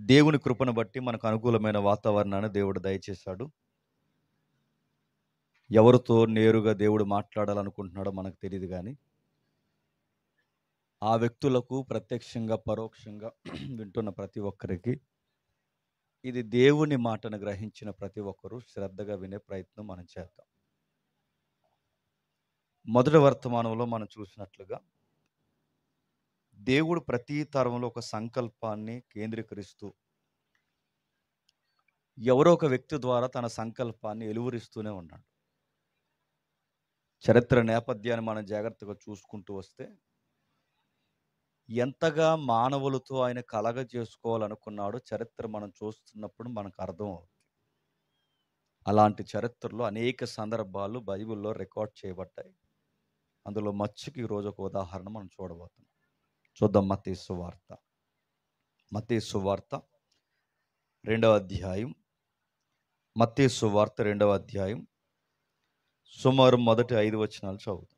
దేవుని కృపను బట్టి మనకు అనుకూలమైన వాతావరణాన్ని దేవుడు దయచేశాడు. ఎవరితో నేరుగా దేవుడు మాట్లాడాలనుకుంటున్నాడో మనకు తెలియదు కానీ ఆ వ్యక్తులకు ప్రత్యక్షంగా పరోక్షంగా వింటున్న ప్రతి ఒక్కరికి ఇది దేవుని మాటను గ్రహించిన ప్రతి ఒక్కరూ శ్రద్ధగా వినే ప్రయత్నం మనం చేద్దాం. మొదటి వర్తమానంలో మనం చూసినట్లుగా దేవుడు ప్రతి తరంలో ఒక సంకల్పాన్ని కేంద్రీకరిస్తూ ఎవరో ఒక వ్యక్తి ద్వారా తన సంకల్పాన్ని ఎలువరిస్తూనే ఉన్నాడు. చరిత్ర నేపథ్యాన్ని మనం జాగ్రత్తగా చూసుకుంటూ వస్తే ఎంతగా మానవులతో ఆయన కలగ చేసుకోవాలనుకున్నాడో చరిత్ర మనం చూస్తున్నప్పుడు మనకు అర్థం అవుతుంది. అలాంటి చరిత్రలో అనేక సందర్భాలు బైబిల్లో రికార్డ్ చేయబడ్డాయి. అందులో మచ్చుకి ఈరోజు ఒక ఉదాహరణ మనం చూడబోతున్నాం. చూద్దాం. మత్తయి సువార్త 2వ అధ్యాయం. మత్తయి సువార్త 2వ అధ్యాయం సుమారు మొదటి 5 వచనాలు చదువుతాం.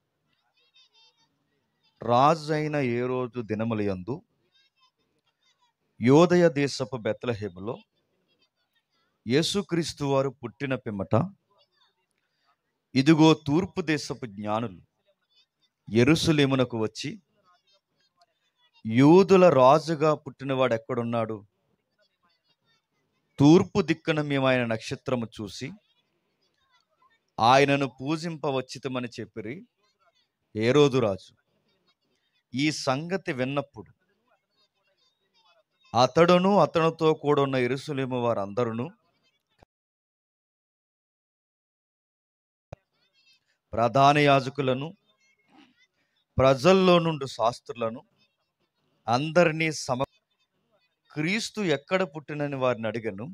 రాజు అయిన ఏ రోజు దినములయందు యోదయ దేశపు బెత్లెహేములో యేసుక్రీస్తు వారు పుట్టిన పిమ్మట ఇదిగో తూర్పు దేశపు జ్ఞానులు యెరూషలేమునకు వచ్చి, యూదుల రాజుగా పుట్టినవాడు ఎక్కడున్నాడు? తూర్పు దిక్కున మేము ఆయన నక్షత్రము చూసి ఆయనను పూజింపవచ్చితమని చెప్పిరి. హేరోదు రాజు ఈ సంగతి విన్నప్పుడు అతడును అతనితో కూడా ఉన్న యెరూషలేము వారందరూ ప్రధాన యాజకులను ప్రజల్లో నుండి శాస్త్రులను అందరినీ క్రీస్తు ఎక్కడ పుట్టినని వారిని అడిగాను.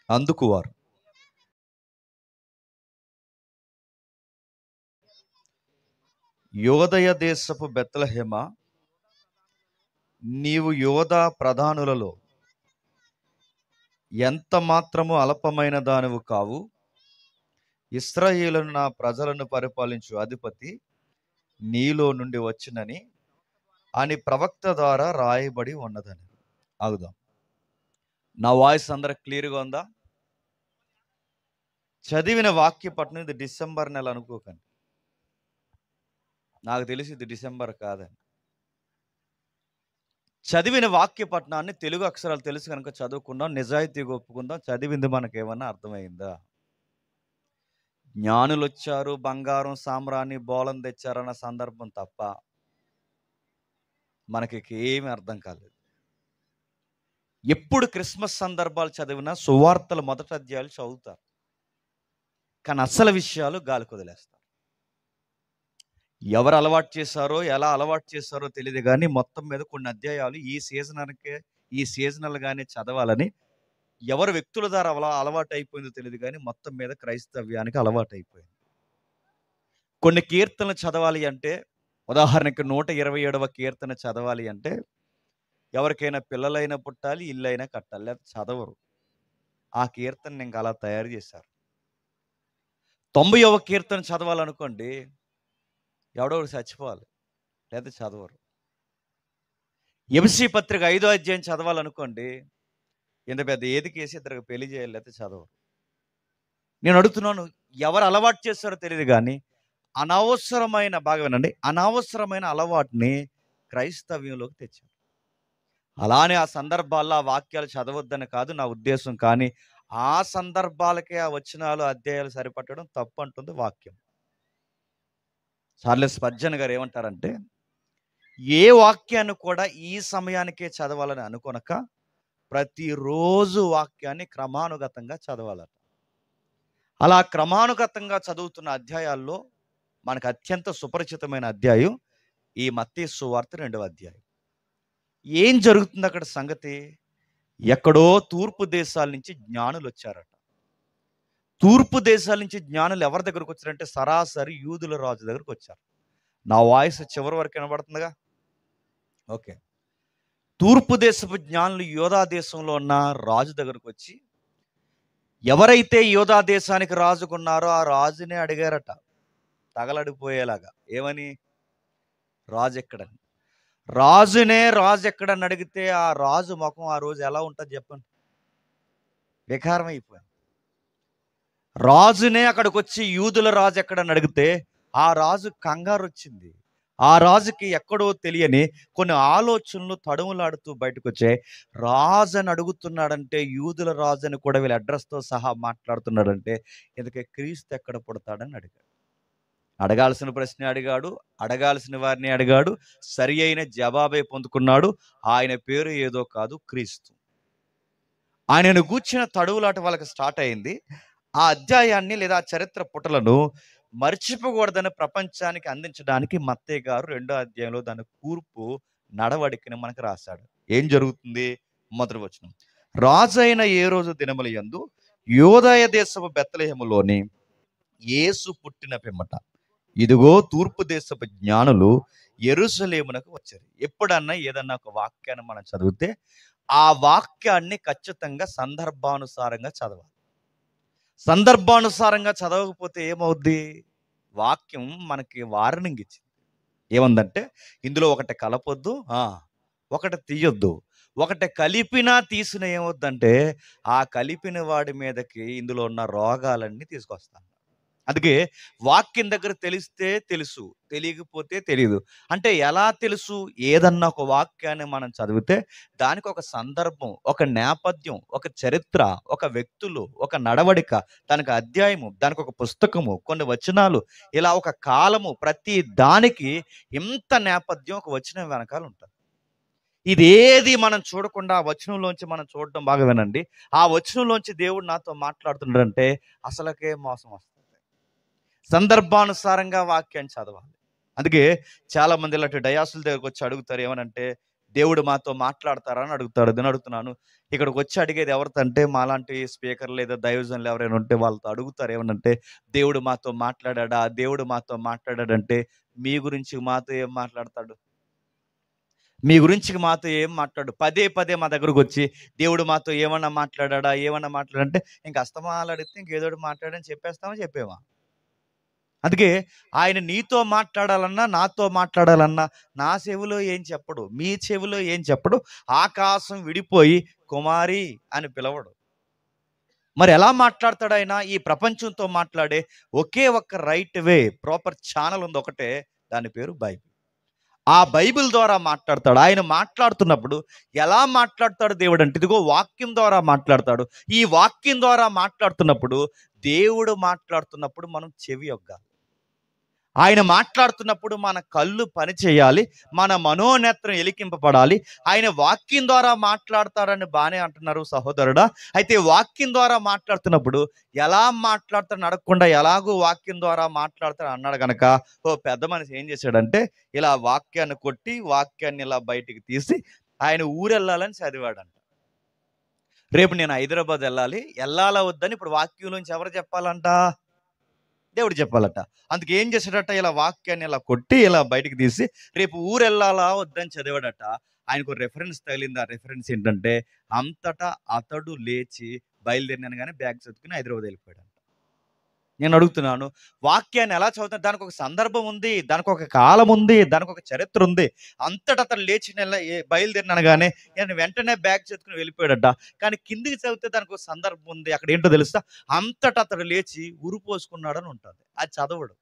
అందుకు వారు, యోదయ దేశపు బెత్లెహేమ, నీవు యోధా ప్రధానులలో ఎంత మాత్రము అల్పమైన దానివు కావు. ఇశ్రాయేలును నా ప్రజలను పరిపాలించు అధిపతి నీలో నుండి వచ్చినని అని ప్రవక్త ద్వారా రాయబడి ఉన్నదని. ఆగుదాం. నా వాయిస్ అందరికి క్లియర్గా ఉందా? చదివిన వాక్యపట్నం ఇది డిసెంబర్ నెల అనుకోకండి. నాకు తెలిసి ఇది డిసెంబర్ కాదని. చదివిన వాక్యపట్నాన్ని తెలుగు అక్షరాలు తెలుసు కనుక చదువుకుందాం, నిజాయితీగా ఒప్పుకుందాం. చదివింది మనకేమన్నా అర్థమైందా? జ్ఞానులు వచ్చారు, బంగారం సామ్రాణి బోలం తెచ్చారన్న సందర్భం తప్ప మనకి ఏమీ అర్థం కాలేదు. ఎప్పుడు క్రిస్మస్ సందర్భాలు చదివినా సువార్తల మొదటి అధ్యాయాలు చదువుతారు, కానీ అసలు విషయాలు గాలి కొదిలేస్తారు. ఎవరు అలవాటు చేశారో ఎలా అలవాటు చేశారో తెలియదు కానీ మొత్తం మీద కొన్ని అధ్యాయాలు ఈ సీజనల్గానే చదవాలని ఎవరు వ్యక్తుల ద్వారా అలవాటు అయిపోయిందో తెలియదు కానీ మొత్తం మీద క్రైస్తవ్యానికి అలవాటు అయిపోయింది. కొన్ని కీర్తనలు చదవాలి అంటే, ఉదాహరణకి 127వ కీర్తన చదవాలి అంటే ఎవరికైనా పిల్లలైనా పుట్టాలి, ఇల్లైనా కట్టాలి, లేదా చదవరు. ఆ కీర్తన ఇంకా అలా తయారు చేశారు. 90వ కీర్తన చదవాలనుకోండి, ఎవడో చచ్చిపోవాలి, లేదా చదవరు. ఎఫెసీ పత్రిక 5వ అధ్యాయం చదవాలనుకోండి, ఇంత పెద్ద ఏదికేసి ఇద్దరికి పెళ్లి చేయాలి, లేదా చదవరు. నేను అడుగుతున్నాను, ఎవరు అలవాటు చేస్తారో తెలియదు కానీ అనవసరమైన, బాగా వినండి, అనవసరమైన అలవాటుని క్రైస్తవ్యంలోకి తెచ్చారు. అలానే ఆ సందర్భాల్లో ఆ వాక్యాలు చదవద్దని కాదు నా ఉద్దేశం, కానీ ఆ సందర్భాలకే ఆ వచనాలు అధ్యాయాలు సరిపట్టడం తప్పు అంటుంది వాక్యం. చార్లెస్ స్పర్జన్ గారు ఏమంటారంటే, ఏ వాక్యాన్ని కూడా ఈ సమయానికే చదవాలని అనుకొనక ప్రతిరోజు వాక్యాన్ని క్రమానుగతంగా చదవాలట. అలా క్రమానుగతంగా చదువుతున్న అధ్యాయాల్లో మనకు అత్యంత సుపరిచితమైన అధ్యాయం ఈ మత్తయి సువార్త 2వ అధ్యాయం. ఏం జరుగుతుంది అక్కడ సంగతి? ఎక్కడో తూర్పు దేశాల నుంచి జ్ఞానులు వచ్చారట. తూర్పు దేశాల నుంచి జ్ఞానులు ఎవరి దగ్గరకు వచ్చారంటే సరాసరి యూదుల రాజు దగ్గరకు వచ్చారు. నా వాయిస్ చివరి వరకు వినబడుతుందిగా? ఓకే. తూర్పు దేశపు జ్ఞానులు యోధా దేశంలో ఉన్న రాజు దగ్గరకు వచ్చి, ఎవరైతే యోధా దేశానికి రాజుకున్నారో ఆ రాజునే అడిగారట తగలడిపోయేలాగా, ఏమని? రాజు ఎక్కడని. రాజు ఎక్కడని అడిగితే ఆ రాజు ముఖం ఆ రోజు ఎలా ఉంటుంది చెప్పండి? వికారం అయిపోయింది. రాజునే అక్కడికి వచ్చి యూదుల రాజు ఎక్కడని అడిగితే ఆ రాజు కంగారు వచ్చింది. ఆ రాజుకి ఎక్కడో తెలియని కొన్ని ఆలోచనలు తడుములాడుతూ బయటకు వచ్చాయి. రాజు అని అడుగుతున్నాడంటే, యూదుల రాజు అని కూడా వీళ్ళ అడ్రస్తో సహా మాట్లాడుతున్నాడంటే, ఇందుకే క్రీస్తు ఎక్కడ పుడతాడని అడిగాడు. అడగాల్సిన ప్రశ్న అడిగాడు, అడగాల్సిన వారిని అడిగాడు, సరి అయిన జవాబే పొందుకున్నాడు. ఆయన పేరు ఏదో కాదు, క్రీస్తు. ఆయనను గూర్చిన తడువులాట వాళ్ళకి స్టార్ట్ అయింది. ఆ అధ్యాయాన్ని లేదా ఆ చరిత్ర పుటలను మర్చిపోకూడదని ప్రపంచానికి అందించడానికి మత్తయి గారు 2వ అధ్యాయంలో దాని కూర్పు నడవడికని మనకు రాశాడు. ఏం జరుగుతుంది? మొదటి వచనం. రాజైన ఏ రోజు దినముల యందు యోదయ దేశపు బెత్లెహేములోని యేసు పుట్టిన పిమ్మట ఇదిగో తూర్పు దేశపు జ్ఞానులు యెరూషలేమునకు వచ్చారు. ఎప్పుడన్నా ఏదన్నా ఒక వాక్యాన్ని మనం చదివితే ఆ వాక్యాన్ని ఖచ్చితంగా సందర్భానుసారంగా చదవాలి. సందర్భానుసారంగా చదవకపోతే ఏమవుద్ది? వాక్యం మనకి వార్నింగ్ ఇచ్చింది. ఏముందంటే, ఇందులో ఒకటి కలపొద్దు, ఒకటి తీయొద్దు. ఒకటి కలిపినా తీసిన ఏమవుద్దంటే, ఆ కలిపిన వాడి మీదకి ఇందులో ఉన్న రోగాలన్నీ తీసుకొస్తాను. అందుకే వాక్యం దగ్గర తెలిస్తే తెలుసు, తెలియకపోతే తెలియదు. అంటే ఎలా తెలుసు? ఏదన్నా ఒక వాక్యాన్ని మనం చదివితే దానికి ఒక సందర్భం, ఒక నేపథ్యం, ఒక చరిత్ర, ఒక వ్యక్తులు, ఒక నడవడిక, దానికి అధ్యాయము, దానికి ఒక పుస్తకము, కొన్ని వచనాలు, ఇలా ఒక కాలము, ప్రతి దానికి ఇంత నేపథ్యం ఒక వచనం వెనకాల ఉంటుంది. ఇదేది మనం చూడకుండా ఆ వచనంలోంచి మనం చూడడం బాగా వినండి. ఆ వచనంలోంచి దేవుడు నాతో మాట్లాడుతున్నాడంటే అసలకే మోసం వస్తుంది. సందర్భానుసారంగా వాక్యాన్ని చదవాలి. అందుకే చాలా మంది ఇలాంటి డయాసుల దగ్గరకు వచ్చి అడుగుతారు, ఏమనంటే, దేవుడు మాతో మాట్లాడతారా అని అడుగుతాడు. నేను అడుగుతున్నాను, ఇక్కడికి వచ్చి అడిగేది ఎవరితో అంటే, మాలాంటి స్పీకర్లు లేదా దైవజనులు ఎవరైనా ఉంటే వాళ్ళతో అడుగుతారు. ఏమనంటే, దేవుడు మాతో మాట్లాడా? దేవుడు మాతో మాట్లాడాడంటే మీ గురించి మాతో ఏం మాట్లాడతాడు? మీ గురించి మాతో ఏం మాట్లాడు? పదే పదే మా దగ్గరకు వచ్చి దేవుడు మాతో ఏమన్నా మాట్లాడా? ఏమన్నా మాట్లాడంటే ఇంక అస్తమాలు అడిగితే ఇంకేదోటి మాట్లాడని చెప్పేస్తామా, చెప్పేమా? అందుకే ఆయన నీతో మాట్లాడాలన్నా, నాతో మాట్లాడాలన్నా నా చెవిలో ఏం చెప్పడు, మీ చెవిలో ఏం చెప్పడు. ఆకాశం విడిపోయి కుమారి అని పిలవడు. మరి ఎలా మాట్లాడతాడు ఆయన? ఈ ప్రపంచంతో మాట్లాడే ఒకే ఒక్క రైట్ వే, ప్రాపర్ ఛానల్ ఉంది ఒకటే, దాని పేరు బైబిల్. ఆ బైబిల్ ద్వారా మాట్లాడతాడు. ఆయన మాట్లాడుతున్నప్పుడు ఎలా మాట్లాడతాడు దేవుడు అంటే, ఇదిగో వాక్యం ద్వారా మాట్లాడతాడు. ఈ వాక్యం ద్వారా మాట్లాడుతున్నప్పుడు, దేవుడు మాట్లాడుతున్నప్పుడు మనం చెవి యొగ్గాలి. ఆయన మాట్లాడుతున్నప్పుడు మన కళ్ళు పని చేయాలి, మన మనోనేత్రం ఎలికింపబడాలి. ఆయన వాక్యం ద్వారా మాట్లాడతాడని బానే అంటున్నారు సహోదరుడా. అయితే వాక్యం ద్వారా మాట్లాడుతున్నప్పుడు ఎలా మాట్లాడతాడని అడగకుండా ఎలాగూ వాక్యం ద్వారా మాట్లాడతాడు అన్నాడు గనక, ఓ పెద్ద మనిషి ఏం చేశాడంటే, ఇలా వాక్యాన్ని కొట్టి వాక్యాన్ని ఇలా బయటికి తీసి ఆయన ఊరెళ్ళాలని చదివాడంట. రేపు నేను హైదరాబాద్ వెళ్ళాలా వద్దని ఇప్పుడు వాక్యం నుంచి ఎవరు చెప్పాలంట? దేవుడు చెప్పాలట. అందుకే ఏం చేశాడట? ఇలా వాక్యాన్ని ఇలా కొట్టి ఇలా బయటికి తీసి రేపు ఊరెళ్ళాలా వద్దని చదివాడట. ఆయనకు రెఫరెన్స్ తగిలింది. ఆ రెఫరెన్స్ ఏంటంటే, అంతటా అతడు లేచి బయలుదేరినాను కానీ బ్యాగ్ చదువుకుని హైదరాబాద్ వెళ్ళిపోయాడు. నేను అడుగుతున్నాను, వాక్యాన్ని ఎలా చదువుతాను? దానికి ఒక సందర్భం ఉంది, దానికి ఒక కాలం ఉంది, దానికి ఒక చరిత్ర ఉంది. అంతటా అతను లేచి బయలుదేరినగానే నేను వెంటనే బ్యాగ్ చదువుకుని వెళ్ళిపోయాడట. కానీ కిందికి చదివితే దానికి ఒక సందర్భం ఉంది. అక్కడ ఏంటో తెలుసా? అంతటా అతడు లేచి ఉరి పోసుకున్నాడని ఉంటుంది. అది చదవడు.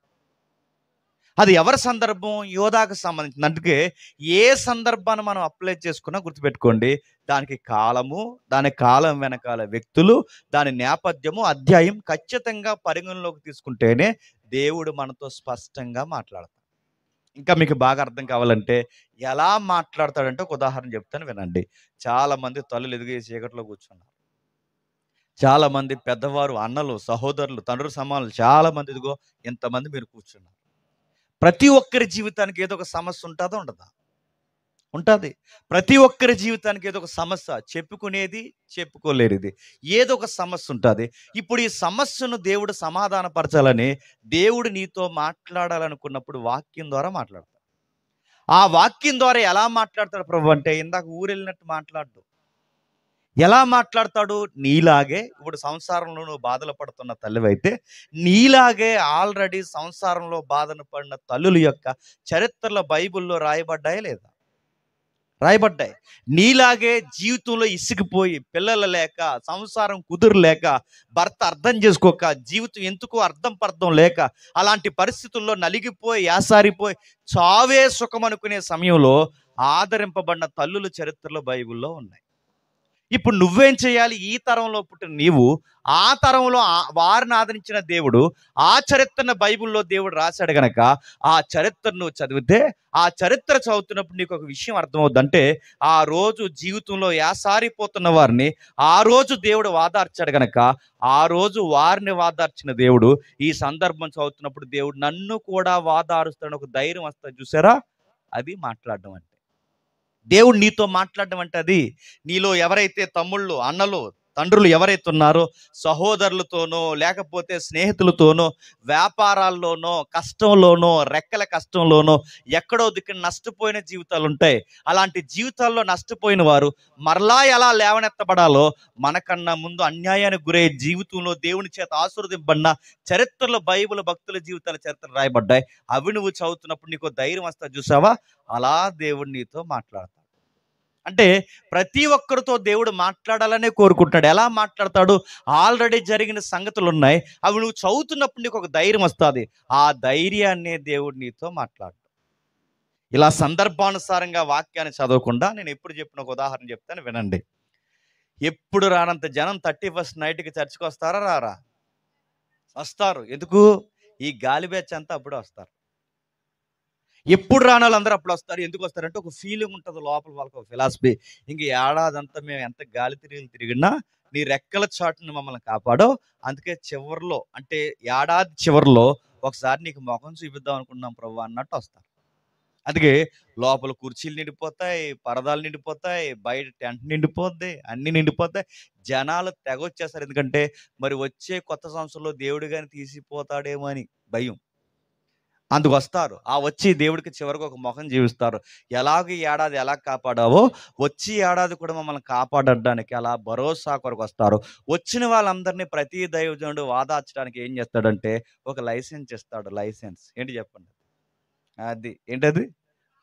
అది ఎవరి సందర్భం? యోధాకు సంబంధించింది. అందుకే ఏ సందర్భాన్ని మనం అప్లై చేసుకున్నా గుర్తుపెట్టుకోండి, దానికి కాలము, దాని కాలం వెనకాల వ్యక్తులు, దాని నేపథ్యము, అధ్యాయం ఖచ్చితంగా పరిగణలోకి తీసుకుంటేనే దేవుడు మనతో స్పష్టంగా మాట్లాడతాడు. ఇంకా మీకు బాగా అర్థం కావాలంటే ఎలా మాట్లాడతాడంటే ఒక ఉదాహరణ చెప్తాను వినండి. చాలా మంది తల్లులు ఎదిగే చీకట్లో కూర్చున్నారు. చాలా మంది పెద్దవారు, అన్నలు, సహోదరులు, తండ్రుల సమానులు చాలా మంది ఇదిగో ఇంతమంది మీరు కూర్చున్నారు. ప్రతి ఒక్కరి జీవితానికి ఏదో ఒక సమస్య ఉంటుందా, ఉండదా? ఉంటుంది. ప్రతి ఒక్కరి జీవితానికి ఏదో ఒక సమస్య, చెప్పుకునేది, చెప్పుకోలేనిది, ఏదో ఒక సమస్య ఉంటుంది. ఇప్పుడు ఈ సమస్యను దేవుడు సమాధానపరచాలని దేవుడు నీతో మాట్లాడాలనుకున్నప్పుడు వాక్యం ద్వారా మాట్లాడతాడు. ఆ వాక్యం ద్వారా ఎలా మాట్లాడతాడు ప్రభు అంటే, ఇందాక ఊరెళ్ళినట్టు మాట్లాడు. ఎలా మాట్లాడతాడు? నీలాగే ఇప్పుడు సంసారంలో నువ్వు బాధలు పడుతున్న తల్లివైతే, నీలాగే ఆల్రెడీ సంసారంలో బాధను పడిన తల్లుల యొక్క చరిత్రలో బైబిల్లో రాయబడ్డాయా లేదా? రాయబడ్డాయి. నీలాగే జీవితంలో ఇసిగిపోయి, పిల్లలు లేక, సంసారం కుదురులేక, భర్త అర్థం చేసుకోక, జీవితం ఎందుకో అర్థం పర్థం లేక, అలాంటి పరిస్థితుల్లో నలిగిపోయి, యాసారిపోయి, చావే సుఖం అనుకునే సమయంలో ఆదరింపబడిన తల్లుల చరిత్రలో బైబిల్లో ఉన్నాయి. ఇప్పుడు నువ్వేం చేయాలి? ఈ తరంలో పుట్టిన నీవు ఆ తరంలో వారిని ఆదరించిన దేవుడు ఆ చరిత్రను బైబిల్లో దేవుడు రాశాడు గనక ఆ చరిత్రను చదివితే, ఆ చరిత్ర చదువుతున్నప్పుడు నీకు ఒక విషయం అర్థమవుద్ది. అంటే ఆ రోజు జీవితంలో యాసారిపోతున్న వారిని ఆ రోజు దేవుడు వాదార్చాడు గనక ఆ రోజు వారిని వాదార్చిన దేవుడు ఈ సందర్భం చదువుతున్నప్పుడు దేవుడు నన్ను కూడా వాదారుస్తాడని ఒక ధైర్యం వస్తుంది. చూసారా? అది మాట్లాడడం అంటే. దేవుడు నీతో మాట్లాడడం అంటే అది. నీలో ఎవరైతే తమ్ముళ్ళు, అన్నలు, తండ్రులు ఎవరైతే ఉన్నారో, సహోదరులతోనో లేకపోతే స్నేహితులతోనో, వ్యాపారాల్లోనో, కష్టంలోనో, రెక్కల కష్టంలోనో, ఎక్కడో దిక్కున నష్టపోయిన జీవితాలు ఉంటాయి. అలాంటి జీవితాల్లో నష్టపోయిన వారు మరలా ఎలా లేవనెత్తబడాలో, మనకన్నా ముందు అన్యాయానికి గురయ్యే జీవితంలో దేవుని చేత ఆశీర్వదింపబడిన చరిత్రలో బైబిల్ భక్తుల జీవితాల చరిత్రలు రాయబడ్డాయి. అవి నువ్వు చదువుతున్నప్పుడు నీకు ధైర్యం వస్తుంది. చూసావా? అలా దేవుడు నీతో మాట్లాడతాడు. అంటే ప్రతి ఒక్కరితో దేవుడు మాట్లాడాలనే కోరుకుంటాడు. ఎలా మాట్లాడతాడు? ఆల్రెడీ జరిగిన సంగతులు ఉన్నాయి. అవి నువ్వు చదువుతున్నప్పుడు నీకు ఒక ధైర్యం వస్తుంది. ఆ ధైర్యాన్ని దేవుడు నీతో మాట్లాడు. ఇలా సందర్భానుసారంగా వాక్యాన్ని చదవకుండా నేను ఎప్పుడు చెప్పిన ఒక ఉదాహరణ చెప్తాను, వినండి. ఎప్పుడు రానంత జనం 31st నైట్కి చర్చికి వస్తారా? రారా? వస్తారు. ఎందుకు? ఈ గాలి బ్యాచ్ అంతా అప్పుడే వస్తారు. ఎప్పుడు రానాలు అందరూ అప్పుడు వస్తారు. ఎందుకు వస్తారంటే ఒక ఫీలింగ్ ఉంటుంది లోపల, వాళ్ళకి ఒక ఫిలాసఫీ. ఇంక ఏడాదంతా మేము ఎంత గాలి తిరిగినా నీ రెక్కల చాటును మమ్మల్ని కాపాడో, అందుకే చివరిలో అంటే ఏడాది చివరిలో ఒకసారి నీకు ముఖం చూపిద్దాం అనుకున్నాం ప్రభు అన్నట్టు వస్తారు. అందుకే లోపల కుర్చీలు నిండిపోతాయి, పరదాలు నిండిపోతాయి, బయట టెంట్ నిండిపోద్ది, అన్ని నిండిపోతాయి. జనాలు తెగొచ్చేస్తారు. ఎందుకంటే మరి వచ్చే కొత్త సంవత్సరంలో దేవుడు కానీ తీసిపోతాడేమో అని భయం. అందుకు వస్తారు. ఆ వచ్చి దేవుడికి చివరికి ఒక ముఖం జీవిస్తారు. ఎలాగ ఈ ఏడాది ఎలా కాపాడావో వచ్చి ఏడాది కూడా మమ్మల్ని కాపాడడానికి అలా భరోసా కొరకు వస్తారు. వచ్చిన వాళ్ళందరినీ ప్రతి దైవజనుడు వాదార్చడానికి ఏం చేస్తాడంటే ఒక లైసెన్స్ ఇస్తాడు. లైసెన్స్ ఏంటి చెప్పండి? అది ఏంటది?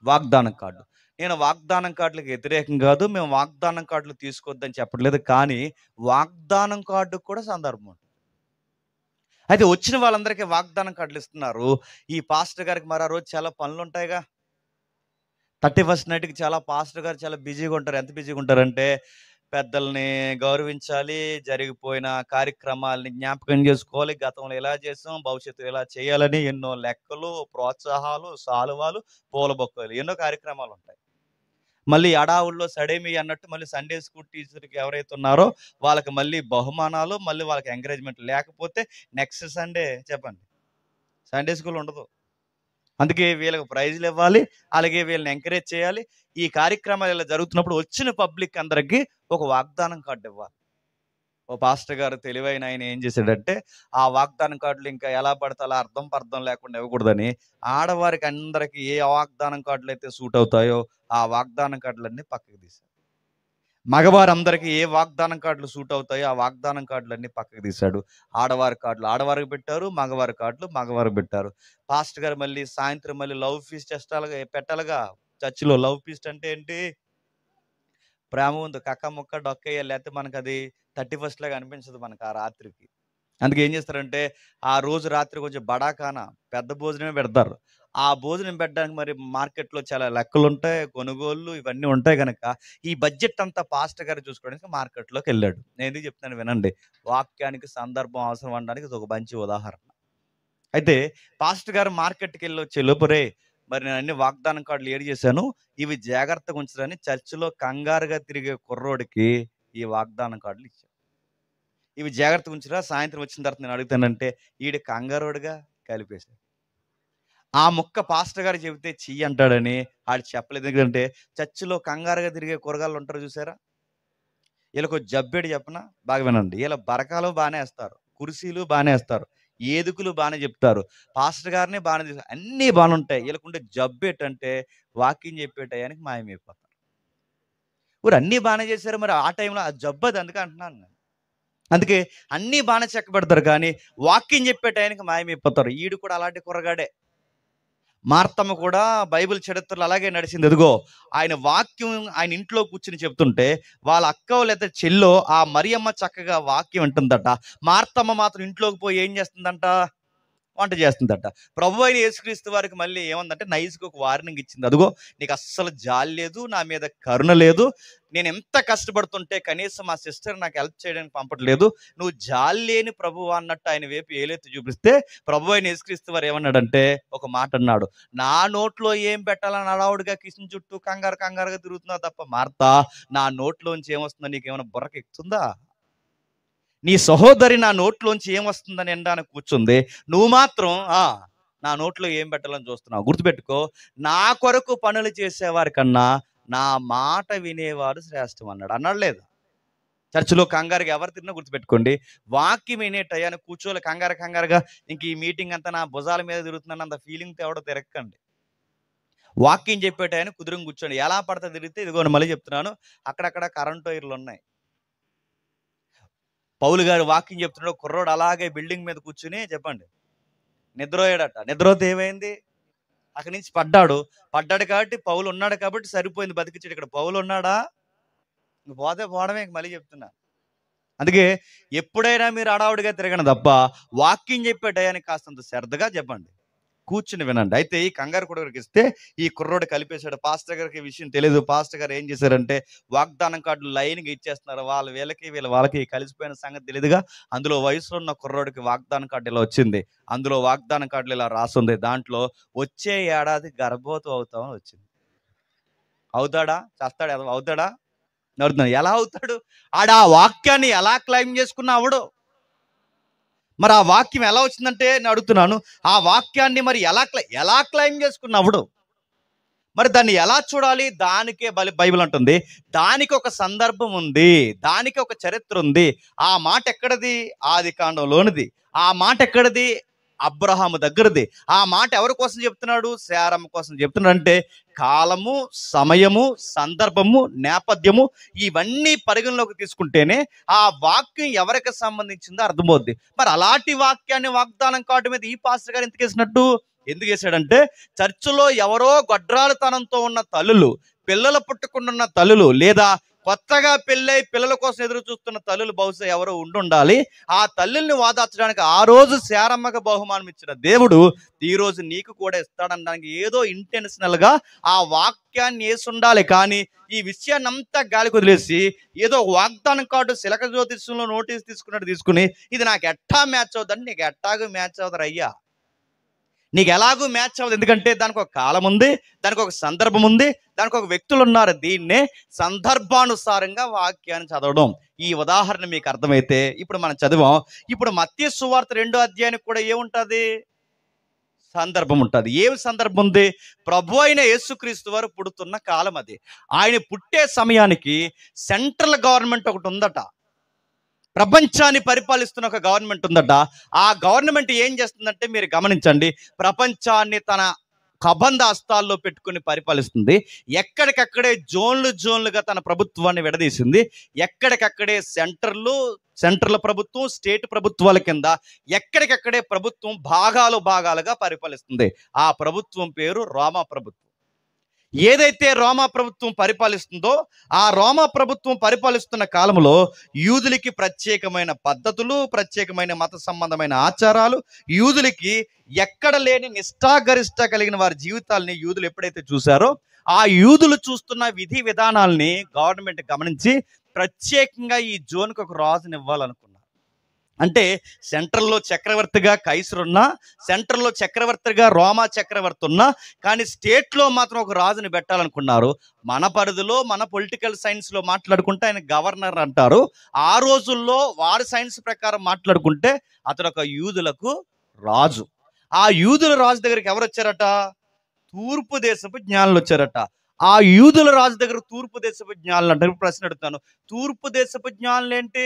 వాగ్దానం కార్డు. నేను వాగ్దానం కార్డులకు వ్యతిరేకం కాదు. మేము వాగ్దానం కార్డులు తీసుకోవద్దని చెప్పట్లేదు. కానీ వాగ్దానం కార్డు కూడా సందర్భం ఉంటుంది. అయితే వచ్చిన వాళ్ళందరికీ వాగ్దానం కార్డులు ఇస్తున్నారు. ఈ పాస్టర్ గారికి మరి ఆ రోజు చాలా పనులు ఉంటాయిగా. 31st నైట్కి చాలా పాస్టర్ గారు చాలా బిజీగా ఉంటారు. ఎంత బిజీగా ఉంటారంటే పెద్దల్ని గౌరవించాలి, జరిగిపోయిన కార్యక్రమాలని జ్ఞాపకం చేసుకోవాలి, గతంలో ఎలా చేసాం, భవిష్యత్తులో ఎలా చేయాలని ఎన్నో లెక్కలు, ప్రోత్సాహాలు, సాలువాలు, పూల బొక్కలు, ఎన్నో కార్యక్రమాలు ఉంటాయి. మళ్ళీ అడావుల్లో సడేమి అన్నట్టు మళ్ళీ సండే స్కూల్ టీచర్కి ఎవరైతే ఉన్నారో వాళ్ళకి మళ్ళీ బహుమానాలు, మళ్ళీ వాళ్ళకి ఎంకరేజ్మెంట్. లేకపోతే నెక్స్ట్ సండే చెప్పండి, సండే స్కూల్ ఉండదు. అందుకే వీళ్ళకి ప్రైజ్లు ఇవ్వాలి, అలాగే వీళ్ళని ఎంకరేజ్ చేయాలి. ఈ కార్యక్రమాలు ఇలా జరుగుతున్నప్పుడు వచ్చిన పబ్లిక్ అందరికీ ఒక వాగ్దానం కార్డు ఇవ్వాలి. ఓ పాస్టర్ గారు తెలివైన ఆయన ఏం చేశాడంటే ఆ వాగ్దానం కార్డులు ఇంకా ఎలా పడితే అలా అర్థం పర్థం లేకుండా ఇవ్వకూడదని ఆడవారికి అందరికీ ఏ వాగ్దానం కార్డులు అయితే సూట్ అవుతాయో ఆ వాగ్దానం కార్డులన్నీ పక్కకు తీశారు. మగవారందరికీ ఏ వాగ్దానం కార్డులు సూట్ అవుతాయో ఆ వాగ్దానం కార్డులన్నీ పక్కకు తీశాడు. ఆడవారి కార్డులు ఆడవారికి పెట్టారు, మగవారి కార్డులు మగవారికి పెట్టారు. పాస్టర్ గారు మళ్ళీ సాయంత్రం మళ్ళీ లవ్ ఫీస్ట్ పెట్టాలిగా. చర్చిలో లవ్ ఫీస్ట్ అంటే ఏంటి? ప్రేమ ఉంది, కక్క ముక్క డొక్కయ్య, లేకపోతే మనకు అది 31st లాగా అనిపించదు మనకు ఆ రాత్రికి. అందుకే ఏం చేస్తారంటే ఆ రోజు రాత్రి కొంచెం బడాకాన పెద్ద భోజనమే పెడతారు. ఆ భోజనం పెట్టడానికి మరి మార్కెట్లో చాలా లెక్కలు ఉంటాయి, కొనుగోళ్ళు ఇవన్నీ ఉంటాయి కనుక ఈ బడ్జెట్ అంతా పాస్టర్ గారు చూసుకోవడానికి మార్కెట్లోకి వెళ్ళాడు. నేను ఎందుకు చెప్తాను వినండి. వాక్యానికి సందర్భం అవసరం అనడానికి ఇది ఒక మంచి ఉదాహరణ. అయితే పాస్టర్ గారు మార్కెట్కి వెళ్ళి వచ్చే లోపరే మరి నేను అన్ని వాగ్దానం కార్డులు ఏడు చేశాను, ఇవి జాగ్రత్తగా ఉంచరని చర్చిలో కంగారుగా తిరిగే కుర్రోడికి ఈ వాగ్దానం కార్డులు ఇచ్చాను. ఇవి జాగ్రత్తగా ఉంచురా, సాయంత్రం వచ్చిన తర్వాత నేను అడుగుతానంటే ఈడు కంగారోడుగా కలిపేశాడు. ఆ ముక్క పాస్టర్ గారు చెబితే చెయ్యి అంటాడని ఆడు చెప్పలేదు. ఎందుకంటే చర్చిలో కంగారుగా తిరిగే కూరగాయలు ఉంటారు చూసారా, వీళ్ళకు జబ్బేడు చెప్పనా, బాగా వినండి. వీళ్ళ బరకాలు బాగానే వేస్తారు, కుర్సీలు బాగానే వేస్తారు, ఏదుకులు బాగానే చెప్తారు, పాస్టర్ గారిని బాగానే అన్నీ బాగానే ఉంటాయి. వీళ్ళకుంటే జబ్బు ఏంటంటే వాక్యం చెప్పే టయానికి మాయమైపోతారు. ఊరు అన్నీ బాగానే చేశారు, మరి ఆ టైంలో ఆ జబ్బు అది, అందుకే అంటున్నాను నేను. అందుకే అన్నీ బాగానే చెక్క పెడతారు కానీ వాక్యం చెప్పే టయానికి మాయమైపోతారు. ఈడు కూడా అలాంటి కుర్రగాడే. మార్తమ్మ కూడా బైబిల్ చరిత్రలో అలాగే నడిచింది. ఎదుగో ఆయన వాక్యం ఆయన ఇంట్లో కూర్చుని చెప్తుంటే వాళ్ళ అక్క లేదా చెల్లో ఆ మరియమ్మ చక్కగా వాక్యం వింటుందట. మార్తమ్మ మాత్రం ఇంట్లోకి పోయి ఏం చేస్తుందంట? వంట చేస్తుందట. ప్రభు అయిన యేసుక్రీస్తు వారికి మళ్ళీ ఏమందంటే నైస్‌గా ఒక వార్నింగ్ ఇచ్చింది. అదిగో నీకు అస్సలు జాలి లేదు, నా మీద కరుణ లేదు. నేను ఎంత కష్టపడుతుంటే కనీసం మా సిస్టర్ నాకు హెల్ప్ చేయడానికి పంపట్లేదు. నువ్వు జాలి లేని ప్రభువా అన్నట్టు ఆయన వైపు ఏలెత్తి చూపిస్తే ప్రభు అయిన యేసుక్రీస్తు వారు ఏమన్నాడంటే ఒక మాట అన్నాడు. నా నోట్లో ఏం పెట్టాలని హడావుడిగా కిచెన్ చుట్టూ కంగారుగా తిరుగుతున్నావు తప్ప మార్తా, నా నోట్లోంచి ఏమొస్తుందో నీకేమైనా బుర్రకెక్కుతుందా? నీ సహోదరి నా నోట్లోంచి ఏమొస్తుందని ఎండానికి కూర్చుంది, నువ్వు మాత్రం నా నోట్లో ఏం పెట్టాలని చూస్తున్నావు. గుర్తుపెట్టుకో, నా కొరకు పనులు చేసేవారి కన్నా నా మాట వినేవాడు శ్రేష్టం అన్నాడు. అన్నాడు లేదా? చర్చిలో కంగారుగా ఎవరు తిన్నా గుర్తుపెట్టుకోండి, వాక్యం వినే టయాన్ని కూర్చోలే కంగారుగా ఇంక ఈ మీటింగ్ అంతా నా భుజాల మీద తిరుగుతున్నాను అంత ఫీలింగ్తో ఎవడో తిరగకండి. వాక్యం చెప్పే టయాన్ని కుదురుగా కూర్చోండి. ఎలా పడతా తిరిగితే ఇదిగోని మళ్ళీ చెప్తున్నాను, అక్కడక్కడ కరెంట్ వైర్లు ఉన్నాయి. పౌలు గారు వాక్యం చెప్తున్నాడు, కుర్రోడు అలాగే బిల్డింగ్ మీద కూర్చుని చెప్పండి నిద్రపోయాడట. నిద్రపోతే ఏమైంది? అక్కడి నుంచి పడ్డాడు కాబట్టి పౌలు ఉన్నాడు కాబట్టి సరిపోయింది, బతికించాడు. ఇక్కడ పౌలు ఉన్నాడా? పోతే పోవడమే. మళ్ళీ చెప్తున్నా, అందుకే ఎప్పుడైనా మీరు హడావుడిగా తిరగండి తప్ప వాక్యం చెప్పే టయానికి కాస్తంత శ్రద్ధగా చెప్పండి, కూర్చుని వినండి. అయితే ఈ కంగారు కొడుకుకి ఇస్తే ఈ కుర్రోడు కలిపేశాడు. పాస్టర్ గారికి విషయం తెలియదు. పాస్టర్ గారు ఏం చేశారంటే వాగ్దానం కార్డులు లైన్గా ఇచ్చేస్తున్నారు. వాళ్ళకి కలిసిపోయిన సంగతి తెలియదుగా. అందులో వయసులో ఉన్న కుర్రోడికి వాగ్దానం కార్డు ఇలా వచ్చింది. అందులో వాగ్దానం కార్డులు ఇలా రాసుంది. దాంట్లో వచ్చే ఏడాది గర్భవతి అవుతామని వచ్చింది. అవుతాడా? చేస్తాడా? అవుతాడా? నడుతున్నాడు. ఎలా అవుతాడు? ఆ వాక్యాన్ని ఎలా క్లైమ్ చేసుకున్నా అవడు. మరి ఆ వాక్యం ఎలా వచ్చిందంటే నేను అడుగుతున్నాను, ఆ వాక్యాన్ని మరి ఎలా క్లైమ్ చేసుకున్నప్పుడు మరి దాన్ని ఎలా చూడాలి? దానికే బైబిల్ అంటుంది, దానికి ఒక సందర్భం ఉంది, దానికి ఒక చరిత్ర ఉంది. ఆ మాట ఎక్కడది? ఆది కాండంలోనిది. ఆ మాట ఎక్కడది? అబ్రహాము దగ్గరది. ఆ మాట ఎవరి కోసం చెప్తున్నాడు? శారమ్మ కోసం చెప్తున్నాడు. అంటే కాలము, సమయము, సందర్భము, నేపథ్యము ఇవన్నీ పరిగణలోకి తీసుకుంటేనే ఆ వాక్యం ఎవరికి సంబంధించిందో అర్థమవుద్ది. మరి అలాంటి వాక్యాన్ని వాగ్దానం కార్డు మీద ఈ పాస్టర్ గారు ఎందుకు వేసాడంటే చర్చిలో ఎవరో గొడ్రాలుతనంతో ఉన్న తల్లులు, పిల్లలు పుట్టకుండా తల్లులు, లేదా కొత్తగా పెళ్ళై పిల్లల కోసం ఎదురు చూస్తున్న తల్లులు బహుశా ఎవరో ఉండాలి. ఆ తల్లుల్ని వాదార్చడానికి ఆ రోజు శారమ్మకు బహుమానం ఇచ్చిన దేవుడు ఈ రోజు నీకు కూడా ఇస్తాడనడానికి ఏదో ఇంటెన్షనల్ గా ఆ వాక్యాన్ని వేసి ఉండాలి. కానీ ఈ విషయాన్ని అంతా గాలి వదిలేసి ఏదో వాగ్దానం కార్డు శిలక జ్యోతిష్యంలో నోటీస్ తీసుకుని ఇది నాకు ఎట్టా మ్యాచ్ అవుతుందని, నీకు ఎట్టాగు మ్యాచ్ అవుతారు అయ్యా, నీకు ఎలాగూ మ్యాచ్ అవ్వదు. ఎందుకంటే దానికి ఒక కాలం ఉంది, దానికి ఒక సందర్భం ఉంది, దానికి ఒక వ్యక్తులు ఉన్నారు. దీన్నే సందర్భానుసారంగా వాక్యాన్ని చదవడం. ఈ ఉదాహరణ మీకు అర్థమైతే ఇప్పుడు మనం చదివాం. ఇప్పుడు మత్తయి సువార్త 2వ అధ్యాయానికి కూడా ఏముంటుంది? సందర్భం ఉంటుంది. ఏమి సందర్భం ఉంది? ప్రభు అయిన యేసుక్రీస్తు వారు పుడుతున్న కాలం అది. ఆయన పుట్టే సమయానికి సెంట్రల్ గవర్నమెంట్ ఒకటి ఉందట, ప్రపంచాన్ని పరిపాలిస్తున్న ఒక గవర్నమెంట్ ఉందట. ఆ గవర్నమెంట్ ఏం చేస్తుందంటే మీరు గమనించండి, ప్రపంచాన్ని తన కబంధ హస్తాల్లో పెట్టుకుని పరిపాలిస్తుంది. ఎక్కడికక్కడే జోన్లుగా తన ప్రభుత్వాన్ని విడదీసింది. ఎక్కడికక్కడే సెంట్రల్ ప్రభుత్వం, స్టేట్ ప్రభుత్వాల కింద ఎక్కడికక్కడే ప్రభుత్వం భాగాలుగా పరిపాలిస్తుంది. ఆ ప్రభుత్వం పేరు రోమా ప్రభుత్వం. ఏదైతే రోమా ప్రభుత్వం పరిపాలిస్తుందో ఆ రోమా ప్రభుత్వం పరిపాలిస్తున్న కాలంలో యూదులకి ప్రత్యేకమైన పద్ధతులు, ప్రత్యేకమైన మత సంబంధమైన ఆచారాలు, యూదులకి ఎక్కడ లేని నిష్ఠాగరిష్ట కలిగిన వారి జీవితాలని యూదులు ఎప్పుడైతే చూశారో ఆ యూదులు చూస్తున్న విధి విధానాల్ని గవర్నమెంట్ గమనించి ప్రత్యేకంగా ఈ జోన్కి ఒక రాజుని ఇవ్వాలనుకున్నారు. అంటే సెంట్రల్లో చక్రవర్తిగా కైసర్ ఉన్నా, సెంట్రల్లో చక్రవర్తిగా రోమా చక్రవర్తి ఉన్నా, కానీ స్టేట్లో మాత్రం ఒక రాజుని పెట్టాలనుకున్నారు. మన పరిధిలో మన పొలిటికల్ సైన్స్లో మాట్లాడుకుంటే ఆయన గవర్నర్ అంటారు. ఆ రోజుల్లో వారి సైన్స్ ప్రకారం మాట్లాడుకుంటే అతడు ఒక యూదులకు రాజు. ఆ యూదుల రాజు దగ్గరికి ఎవరు వచ్చారట? తూర్పు దేశపు జ్ఞానులు వచ్చారట. ఆ యూదుల రాజు దగ్గర తూర్పు దేశపు జ్ఞానులు అంటే ప్రశ్న అడుగుతాను, తూర్పు దేశపు జ్ఞానులు ఏంటి?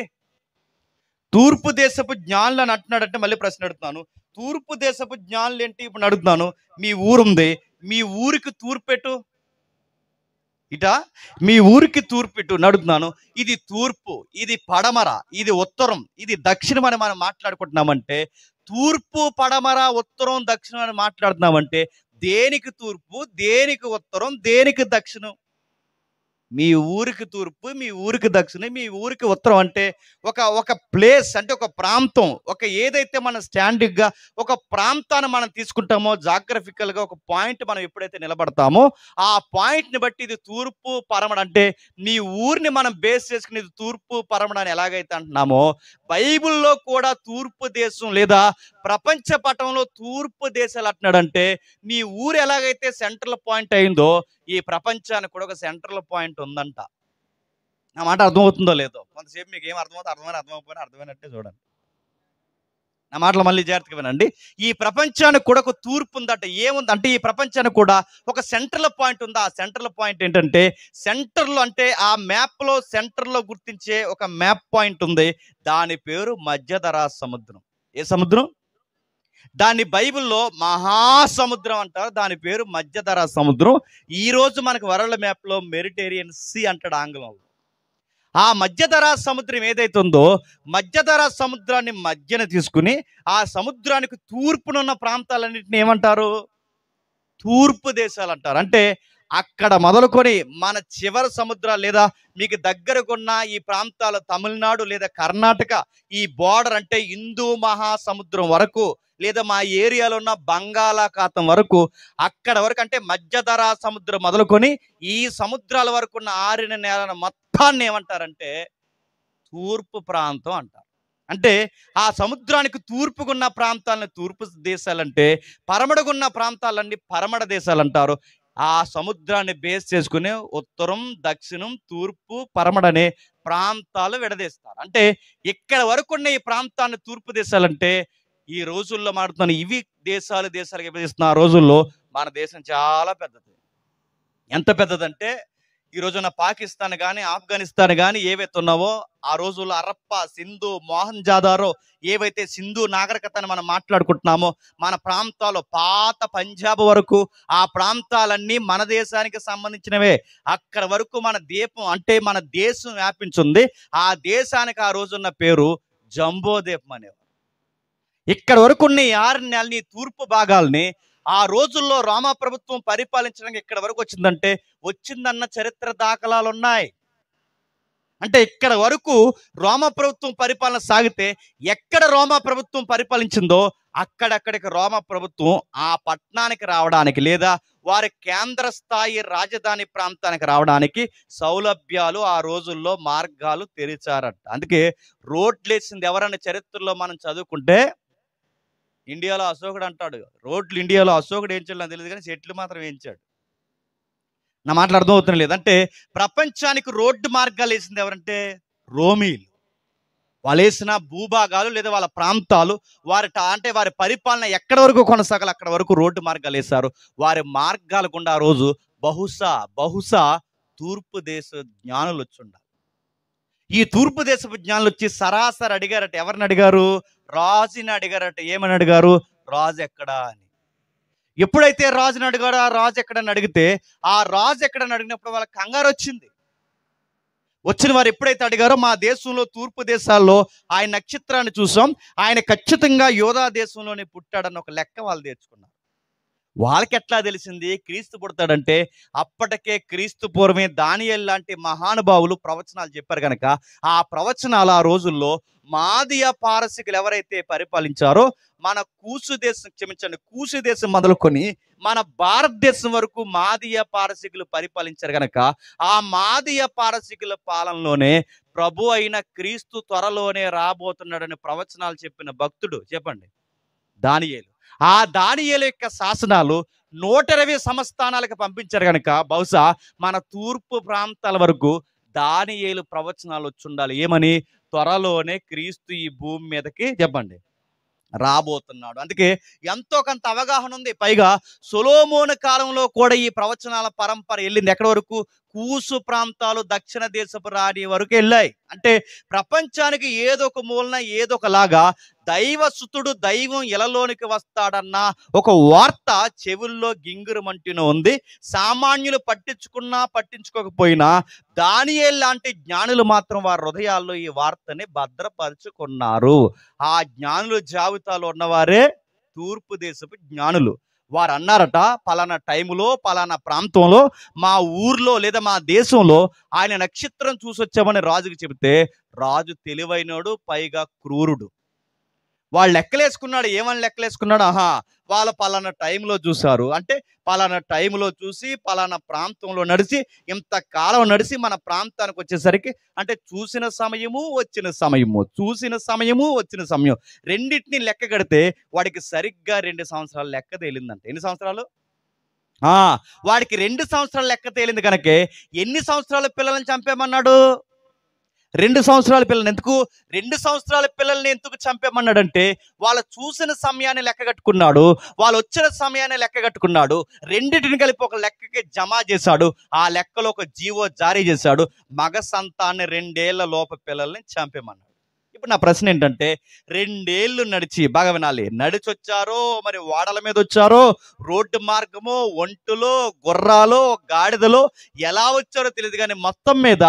తూర్పు దేశపు జ్ఞానులు అని అంటున్నాడంటే మళ్ళీ ప్రశ్న అడుగుతున్నాను, తూర్పు దేశపు జ్ఞానులు ఏంటి? ఇప్పుడు అడుగుతున్నాను, మీ ఊరుంది, మీ ఊరికి తూర్పెట్టు, మీ ఊరికి తూర్పెట్టు నడుతున్నాను. ఇది తూర్పు, ఇది పడమర, ఇది ఉత్తరం, ఇది దక్షిణం అని మనం మాట్లాడుకుంటున్నామంటే, తూర్పు, పడమర, ఉత్తరం, దక్షిణం అని మాట్లాడుతున్నామంటే దేనికి తూర్పు, దేనికి ఉత్తరం, దేనికి దక్షిణం? మీ ఊరికి తూర్పు, మీ ఊరికి దక్షిణం, మీ ఊరికి ఉత్తరం అంటే ఒక ఒక ప్లేస్, అంటే ఒక ప్రాంతం, ఒక ఏదైతే మనం స్టాండింగ్గా ఒక ప్రాంతాన్ని మనం తీసుకుంటామో, జాగ్రఫికల్గా ఒక పాయింట్ మనం ఎప్పుడైతే నిలబడతామో ఆ పాయింట్ని బట్టి ఇది తూర్పు పరమడ. అంటే నీ ఊరిని మనం బేస్ చేసుకుని ఇది తూర్పు పరమడ అని ఎలాగైతే అంటున్నామో, బైబిల్లో కూడా తూర్పు దేశం లేదా ప్రపంచ పటంలో తూర్పు దేశాలు అంటున్నాడంటే, నీ ఊరు ఎలాగైతే సెంట్రల్ పాయింట్ అయిందో ఈ ప్రపంచానికి కూడా ఒక సెంట్రల్ పాయింట్ ఉందంట. నా మాట అర్థమవుతుందో లేదో, కొంతసేపు మీకు ఏం అర్థమవుతుందో అర్థమైపోయినా అర్థమైనట్టే చూడండి. నా మాటలు మళ్ళీ జాగ్రత్తగా వినండి. ఈ ప్రపంచానికి కూడా ఒక తూర్పు ఉందట. ఏముందంటే ఈ ప్రపంచానికి కూడా ఒక సెంట్రల్ పాయింట్ ఉంది. ఆ సెంట్రల్ పాయింట్ ఏంటంటే, సెంటర్లో అంటే ఆ మ్యాప్లో సెంటర్లో గుర్తించే ఒక మ్యాప్ పాయింట్ ఉంది. దాని పేరు మధ్యధరా సముద్రం. ఏ సముద్రం? దాన్ని బైబిల్లో మహాసముద్రం అంటారు. దాని పేరు మధ్యధరా సముద్రం. ఈరోజు మనకు వరల్డ్ మ్యాప్లో మెడిటేరియన్ సీ అంటాడు ఆంగ్లంలో. ఆ మధ్యధరా సముద్రం ఏదైతే ఉందో, మధ్యధరా సముద్రాన్ని మధ్యన తీసుకుని ఆ సముద్రానికి తూర్పునున్న ప్రాంతాలన్నింటినీ ఏమంటారు? తూర్పు దేశాలు అంటారు. అంటే అక్కడ మొదలుకొని మన చివరి సముద్రాలు లేదా మీకు దగ్గరకున్న ఈ ప్రాంతాలు తమిళనాడు లేదా కర్ణాటక ఈ బోర్డర్ అంటే హిందూ మహాసముద్రం వరకు లేదా మా ఏరియాలో ఉన్న బంగాళాఖాతం వరకు, అక్కడ వరకు అంటే మధ్యధరా సముద్రం మొదలుకొని ఈ సముద్రాల వరకు ఉన్న ఆరిన నేలను మొత్తాన్ని ఏమంటారంటే తూర్పు ప్రాంతం అంటారు. అంటే ఆ సముద్రానికి తూర్పుకున్న ప్రాంతాలని తూర్పు దేశాలంటే, పరమడుగున్న ప్రాంతాలన్నీ పరమడ దేశాలు అంటారు. ఆ సముద్రాన్ని బేస్ చేసుకుని ఉత్తరం, దక్షిణం, తూర్పు, పరమడనే ప్రాంతాలు విడదీస్తారు. అంటే ఇక్కడ వరకు ఉన్న ఈ ప్రాంతాన్ని తూర్పు దేశాలంటే, ఈ రోజుల్లో మాట్లాడుతున్న ఇవి దేశాలుగా విభజిస్తున్న ఆ రోజుల్లో మన దేశం చాలా పెద్దది. ఎంత పెద్దదంటే ఈ రోజున పాకిస్తాన్ కానీ ఆఫ్ఘనిస్తాన్ కానీ ఏవైతే ఉన్నావో ఆ రోజుల్లో హరప్పా, సింధు, మోహన్జాదారో ఏవైతే సింధు నాగరికతను మనం మాట్లాడుకుంటున్నామో, మన ప్రాంతాల్లో పాత పంజాబ్ వరకు ఆ ప్రాంతాలన్నీ మన దేశానికి సంబంధించినవే. అక్కడ వరకు మన దీపం అంటే మన దేశం వ్యాపించింది. ఆ దేశానికి ఆ రోజున్న పేరు జంబో దీపం అనేవారు. ఇక్కడ వరకు ఉన్న ఈ 6 నెలల తూర్పు భాగాల్ని ఆ రోజుల్లో రోమా ప్రభుత్వం పరిపాలించడానికి ఇక్కడ వరకు వచ్చిందన్న చరిత్ర దాఖలాలు ఉన్నాయి. అంటే ఇక్కడ వరకు రోమా ప్రభుత్వం పరిపాలన సాగితే ఎక్కడ రోమా ప్రభుత్వం పరిపాలించిందో అక్కడక్కడికి రోమా ప్రభుత్వం ఆ పట్టణానికి రావడానికి లేదా వారి కేంద్ర స్థాయి రాజధాని ప్రాంతానికి రావడానికి సౌలభ్యాలు ఆ రోజుల్లో మార్గాలు తెరిచారట. అందుకే రోడ్లు వేసింది ఎవరన్న చరిత్రలో మనం చదువుకుంటే, ఇండియాలో అశోకుడు అంటాడు, రోడ్లు ఇండియాలో అశోకుడు వేయించాడు నాకు తెలియదు కానీ చెట్లు మాత్రం వేయించాడు. నా మాటలు అర్థమవుతుంది లేదంటే, ప్రపంచానికి రోడ్డు మార్గాలు వేసింది ఎవరంటే రోమీలు. వాళ్ళు వేసిన భూభాగాలు లేదా వాళ్ళ ప్రాంతాలు వారి పరిపాలన ఎక్కడి వరకు కొనసాగాలి అక్కడ వరకు రోడ్డు మార్గాలు వేశారు. వారి మార్గాల గుండా ఆ రోజు బహుశా తూర్పు దేశ జ్ఞానులు వచ్చి ఉండాలి. ఈ తూర్పు దేశపు జ్ఞానులు వచ్చి సరాసరి అడిగారట. ఎవరిని అడిగారు? రాజుని అడిగారట. ఏమని అడిగారు? రాజు ఎక్కడా అని. ఎప్పుడైతే రాజుని అడిగారో ఆ రాజు ఎక్కడని అడిగితే, ఆ రాజు ఎక్కడని అడిగినప్పుడు వాళ్ళకి కంగారు వచ్చింది. వచ్చిన వారు ఎప్పుడైతే అడిగారో, మా దేశంలో తూర్పు దేశాల్లో ఆయన నక్షత్రాన్ని చూసాం, ఆయన ఖచ్చితంగా యోధా దేశంలోనే పుట్టాడన్న ఒక లెక్క వాళ్ళు తెచ్చుకున్నారు. వాళ్ళకి ఎట్లా తెలిసింది క్రీస్తు పుడతాడంటే, అప్పటికే క్రీస్తు పూర్వమే దానియేలు లాంటి మహానుభావులు ప్రవచనాలు చెప్పారు కనుక ఆ ప్రవచనాలు ఆ రోజుల్లో మాదియా పారసికులు ఎవరైతే పరిపాలించారో, మన కూసు దేశం మొదలుకొని మన భారతదేశం వరకు మాదియా పారసికులు పరిపాలించారు కనుక ఆ మాదియా పారసికుల పాలనలోనే ప్రభు అయిన క్రీస్తు త్వరలోనే రాబోతున్నాడని ప్రవచనాలు చెప్పిన భక్తుడు చెప్పండి దానియేలు. ఆ దానియేలు యొక్క శాసనాలు 120 సంస్థానాలకు పంపించారు కనుక బహుశా మన తూర్పు ప్రాంతాల వరకు దానియేలు ప్రవచనాలు వచ్చి ఉండాలి. ఏమని? త్వరలోనే క్రీస్తు ఈ భూమి మీదకి చెప్పండి రాబోతున్నాడు. అందుకే ఎంతో కొంత అవగాహన ఉంది. పైగా సొలొమోను కాలంలో కూడా ఈ ప్రవచనాల పరంపర వెళ్ళింది. ఎక్కడి వరకు? కూసు ప్రాంతాలు దక్షిణ దేశపు రాణి వరకు వెళ్ళాయి. అంటే ప్రపంచానికి ఏదో ఒక మూలన ఏదో ఒకలాగా దైవసుతుడు దైవం ఇలలోనికి వస్తాడన్న ఒక వార్త చెవుల్లో గింగురుమంటూనే ఉంది. సామాన్యులు పట్టించుకున్నా పట్టించుకోకపోయినా దానియేలు లాంటి జ్ఞానులు మాత్రం వారి హృదయాల్లో ఈ వార్తని భద్రపరుచుకున్నారు. ఆ జ్ఞానుల జాబితాలో ఉన్నవారే తూర్పు దేశపు జ్ఞానులు. వారు అన్నారట, పలానా టైములో పలానా ప్రాంతంలో మా ఊర్లో లేదా మా దేశంలో ఆయన నక్షత్రం చూసొచ్చామని రాజుకి చెబితే, రాజు తెలివైనోడు, పైగా క్రూరుడు. వాళ్ళు లెక్కలేసుకున్నాడు. ఏమని లెక్కలేసుకున్నాడు? ఆహా, వాళ్ళు పలానా టైంలో చూశారు అంటే, పలానా టైంలో చూసి పలానా ప్రాంతంలో నడిచి ఇంతకాలం నడిచి మన ప్రాంతానికి వచ్చేసరికి అంటే చూసిన సమయము వచ్చిన సమయము, చూసిన సమయము వచ్చిన సమయం రెండింటిని లెక్క కడితే వాడికి సరిగ్గా 2 సంవత్సరాల లెక్క తేలిందంట. ఎన్ని సంవత్సరాలు? ఆ, వాడికి 2 సంవత్సరాల లెక్క తేలింది కనుకే ఎన్ని సంవత్సరాల పిల్లల్ని చంపేమన్నాడు? 2 సంవత్సరాల పిల్లల్ని. ఎందుకు 2 సంవత్సరాల పిల్లల్ని ఎందుకు చంపేమన్నాడంటే, వాళ్ళు చూసిన సమయాన్ని లెక్క కట్టుకున్నాడు, వాళ్ళు వచ్చిన సమయాన్ని లెక్క కట్టుకున్నాడు, రెండింటిని కలిపి ఒక లెక్కకి జమ చేశాడు. ఆ లెక్కలో ఒక జీవో జారీ చేశాడు, మగ సంతాన్ని 2 ఏళ్ల లోపు పిల్లల్ని చంపేమన్నాడు. ఇప్పుడు నా ప్రశ్న ఏంటంటే, 2 ఏళ్ళు నడిచి, బాగా వినాలి, నడిచొచ్చారో మరి వాడల మీద వచ్చారో, రోడ్డు మార్గమో, ఒంటులో, గుర్రాలో, గాడిదలో ఎలా వచ్చారో తెలియదు, కానీ మొత్తం మీద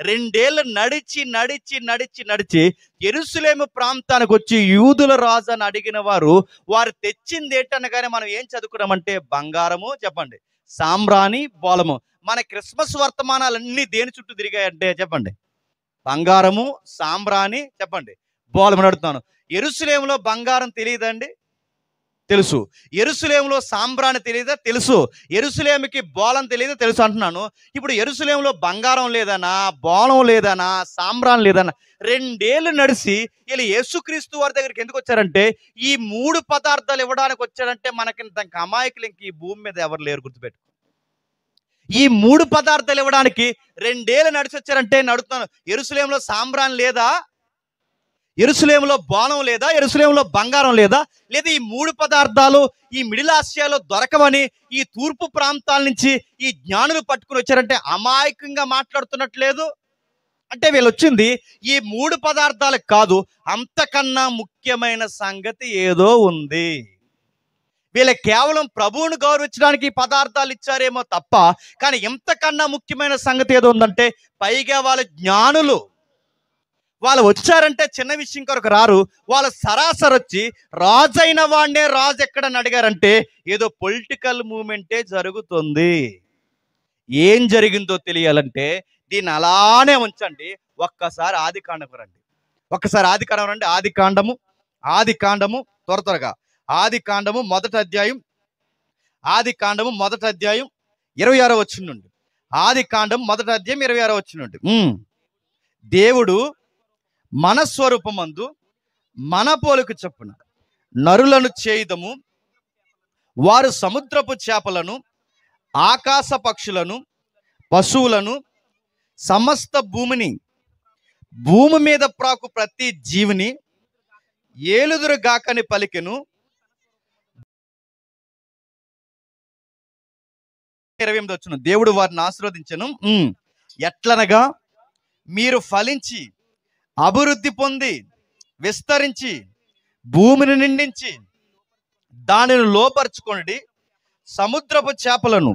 2 ఏళ్ళు నడిచి నడిచి నడిచి నడిచి యెరూషలేము ప్రాంతానికి వచ్చి యూదుల రాజు అని అడిగిన వారు తెచ్చింది ఏంటనగానే మనం ఏం చదువుకున్నామంటే, బంగారము, చెప్పండి, సాంబ్రాణి, బోళము. మన క్రిస్మస్ వర్తమానాలన్నీ దేని చుట్టూ తిరిగాయంటే చెప్పండి, బంగారము, సాంబ్రాణి, చెప్పండి, బోళము. అడుగుతాను, యెరూషలేములో బంగారం తెలియదండి? తెలుసు. యెరూషలేములో సాంబ్రాణి తెలియదా? తెలుసు. యెరూషలేముకి బోళం తెలియదా? తెలుసు అంటున్నాను. ఇప్పుడు యెరూషలేములో బంగారం లేదనా, బోళం లేదనా, సాంబ్రాణి లేదనా, 2 ఏళ్ళు నడిచి వీళ్ళు యేసుక్రీస్తు వారి దగ్గరికి ఎందుకు వచ్చారంటే, ఈ 3 పదార్థాలు ఇవ్వడానికి వచ్చారంటే మనకి ఇంత అమాయకులు ఇంక ఈ భూమి మీద ఎవరు లేరు, గుర్తుపెట్టు. ఈ 3 పదార్థాలు ఇవ్వడానికి 2 ఏళ్ళు నడిచి వచ్చారంటే నేను అడుగుతున్నాను, యెరూషలేములో సాంబ్రాణి లేదా? యెరూషలేములో బోళం లేదా? యెరూషలేములో బంగారం లేదా? లేదా ఈ 3 పదార్థాలు ఈ మిడిల్ ఆసియాలో దొరకవని ఈ తూర్పు ప్రాంతాల నుంచి ఈ జ్ఞానులు పట్టుకుని వచ్చారంటే అమాయకంగా మాట్లాడుతున్నట్లేదు. అంటే వీళ్ళు వచ్చింది ఈ 3 పదార్థాలకు కాదు, అంతకన్నా ముఖ్యమైన సంగతి ఏదో ఉంది. వీళ్ళకి కేవలం ప్రభువుని గౌరవించడానికి ఈ పదార్థాలు ఇచ్చారేమో తప్ప, కానీ ఇంతకన్నా ముఖ్యమైన సంగతి ఏదో ఉందంటే, పైగా వాళ్ళ జ్ఞానులు, వాళ్ళు వచ్చారంటే చిన్న విషయం కొరకు రారు, వాళ్ళ సరాసరి వచ్చి రాజైన వాడినే రాజు ఎక్కడని అడిగారంటే ఏదో పొలిటికల్ మూమెంటే జరుగుతుంది. ఏం జరిగిందో తెలియాలంటే దీన్ని అలానే ఉంచండి, ఒక్కసారి ఆదికాండకు రండి. ఒక్కసారి ఆదికాండం రండి. ఆదికాండము త్వరగా ఆదికాండము మొదటి అధ్యాయం 26వ వచనం నుండి. ఆదికాండం మొదటి అధ్యాయం 26వ వచనం నుండి. దేవుడు మన స్వరూపమందు మన పోలిక చొప్పున నరులను చేయుదము, వారు సముద్రపు చేపలను, ఆకాశ పక్షులను, పశువులను, సమస్త భూమి మీద ప్రాకు ప్రతి జీవిని ఏలుదురు గాకని పలికెను. 28వ వచనం, దేవుడు వారిని ఆశీర్వదించెను. ఎట్లనగా, మీరు ఫలించి అభివృద్ధి పొంది విస్తరించి భూమిని నిండించి దానిని లోపరుచుకొనుడి, సముద్రపు చేపలను,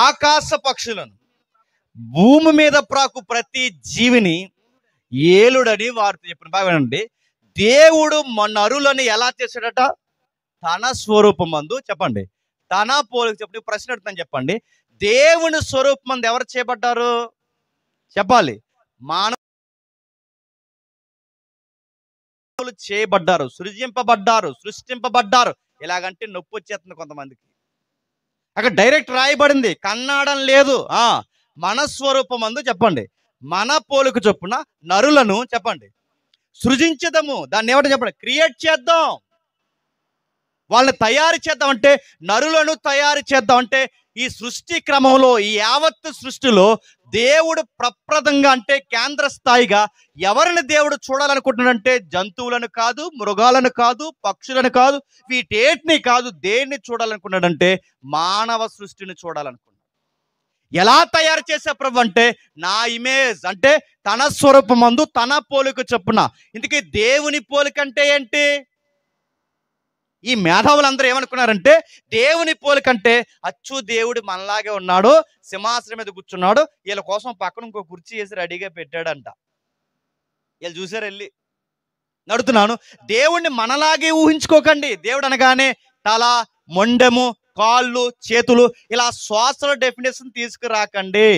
ఆకాశ పక్షులను, భూమి మీద ప్రాకు ప్రతి జీవిని ఏలుడని వారితో చెప్పిన. బాగానండి, దేవుడు నరులను ఎలా చేశాడట? తన స్వరూపమందు, చెప్పండి, తన పోలిక. చెప్పండి, ప్రశ్న అడుగుతాను, చెప్పండి, దేవుని స్వరూపమందు ఎవరు చేయబడ్డారు? చెప్పాలి. మానవులు చేయబడ్డారు, సృష్టింపబడ్డారు. ఎలాగంటే నొప్పి వచ్చేస్తుంది కొంతమందికి. అక్కడ డైరెక్ట్ రాయబడింది, కన్నాడం లేదు. మన స్వరూపమందు, చెప్పండి, మన పోలిక చొప్పున నరులను, చెప్పండి, సృజించదము. దాన్ని ఏమంటే చెప్పండి, క్రియేట్ చేద్దాం, వాళ్ళని తయారు చేద్దాం. అంటే నరులను తయారు చేద్దాం అంటే ఈ సృష్టి క్రమంలో, ఈ యావత్తు సృష్టిలో దేవుడు ప్రప్రదంగా అంటే కేంద్ర స్థాయిగా ఎవరిని దేవుడు చూడాలనుకుంటున్నాడంటే జంతువులను కాదు, మృగాలను కాదు, పక్షులను కాదు, వీటేటిని కాదు, దేన్ని చూడాలనుకున్నాడంటే మానవ సృష్టిని చూడాలనుకున్నాడు. ఎలా తయారు చేసే ప్రభు అంటే నా ఇమేజ్, అంటే తన స్వరూపమందు తన పోలిక చొప్పున. ఇందుకే దేవుని పోలిక అంటే ఏంటి? ఈ మేధావులందరూ ఏమనుకున్నారంటే దేవుని పోలికంటే అచ్చు దేవుడు మనలాగే ఉన్నాడు, సింహాసనం మీద కూర్చున్నాడు, వీళ్ళ కోసం పక్కన ఇంకో కుర్చీ వేసి రెడీగా పెట్టాడంట. వీళ్ళు చూసారు వెళ్ళి. నడుతున్నాను, దేవుణ్ణి మనలాగే ఊహించుకోకండి. దేవుడు అనగానే తల, మొండెము, కాళ్ళు, చేతులు, ఇలా శ్వాసల డెఫినేషన్ తీసుకురాకండి.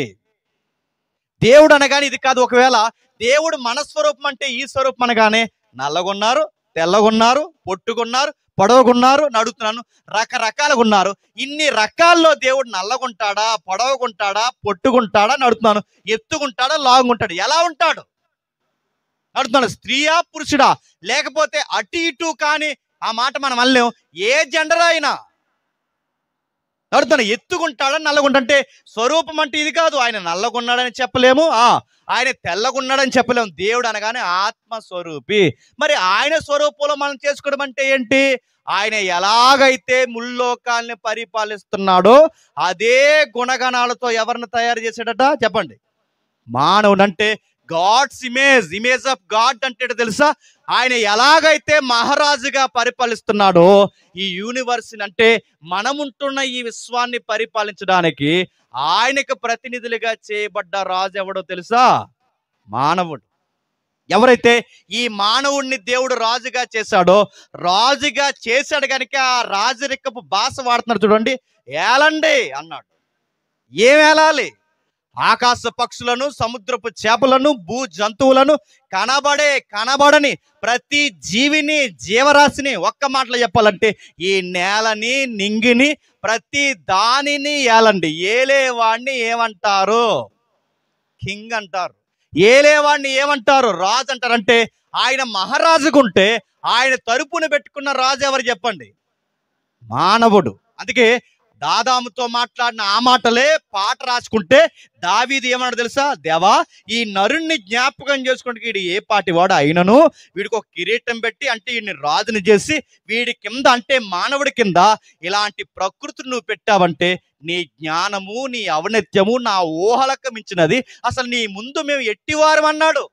దేవుడు అనగానే ఇది కాదు. ఒకవేళ దేవుడు మన స్వరూపం అంటే ఈ స్వరూపం అనగానే నల్లగొన్నారు, తెల్లగొన్నారు, పొట్టుకున్నారు, పొడవగున్నారు, నడుతున్నాను, రకరకాలుగా ఉన్నారు. ఇన్ని రకాల్లో దేవుడు నల్లగుంటాడా, పొడవగుంటాడా, పొట్టుకుంటాడా, నడుతున్నాను, ఎత్తుకుంటాడా, లాగుంటాడు, ఎలా ఉంటాడు నడుతున్నాను? స్త్రీయా పురుషుడా? లేకపోతే అటు ఇటు కానీ ఆ మాట మనం అనలేం. ఏ జెండర్ అయినా నడుతున్నాను. ఎత్తుకుంటాడా, నల్లగుంటే స్వరూపం అంటే ఇది కాదు. ఆయన నల్లగున్నాడని చెప్పలేము, ఆయన తెల్లగున్నాడని చెప్పలేము. దేవుడు అనగానే ఆత్మస్వరూపి. మరి ఆయన స్వరూపంలో మనం చేసుకోవడం అంటే ఏంటి? ఆయన ఎలాగైతే ముల్లోకాల్ని పరిపాలిస్తున్నాడో అదే గుణగణాలతో ఎవరిని తయారు చేశాడట చెప్పండి? మానవుడు. అంటే గాడ్స్ ఇమేజ్ ఆఫ్ గాడ్ అంటే తెలుసా? ఆయన ఎలాగైతే మహారాజుగా పరిపాలిస్తున్నాడో ఈ యూనివర్స్ అంటే మనముంటున్న ఈ విశ్వాన్ని పరిపాలించడానికి ఆయనకు ప్రతినిధులుగా చేయబడ్డ రాజు ఎవడో తెలుసా? మానవుడు. ఎవరైతే ఈ మానవుడిని దేవుడు రాజుగా చేశాడో, రాజుగా చేశాడు కనుక ఆ రాజరికపు భాష వాడుతున్నాడు చూడండి. ఏలండి అన్నాడు. ఏం ఏలాలి? ఆకాశ పక్షులను, సముద్రపు చేపలను, భూ జంతువులను, కనబడని ప్రతి జీవిని, జీవరాశిని, ఒక్క మాటలో చెప్పాలంటే ఈ నేలని, నింగిని, ప్రతి దానిని ఏలండి. ఏలేవాడిని ఏమంటారు? కింగ్ అంటారు. ఏలేవాడిని ఏమంటారు? రాజు అంటారంటే ఆయన మహారాజుకుంటే ఆయన తరపున పెట్టుకున్న రాజు ఎవరు చెప్పండి? మానవుడు. అందుకే దాదాముతో మాట్లాడిన ఆ మాటలే పాట రాసుకుంటే దావీదు ఏమన్నాడు తెలుసా? దేవా, ఈ నరుణ్ణి జ్ఞాపకం చేసుకుంటే వీడు ఏ పాటి వాడు అయినను వీడికి ఒక కిరీటం పెట్టి అంటే వీడిని రాజుని చేసి వీడి కింద అంటే మానవుడి కింద ఇలాంటి ప్రకృతిని నువ్వు పెట్టావంటే నీ జ్ఞానము, నీ ఔన్నత్యము నా ఊహలకు మించినది. అసలు నీ ముందు మేము ఎట్టివారం అన్నాడు.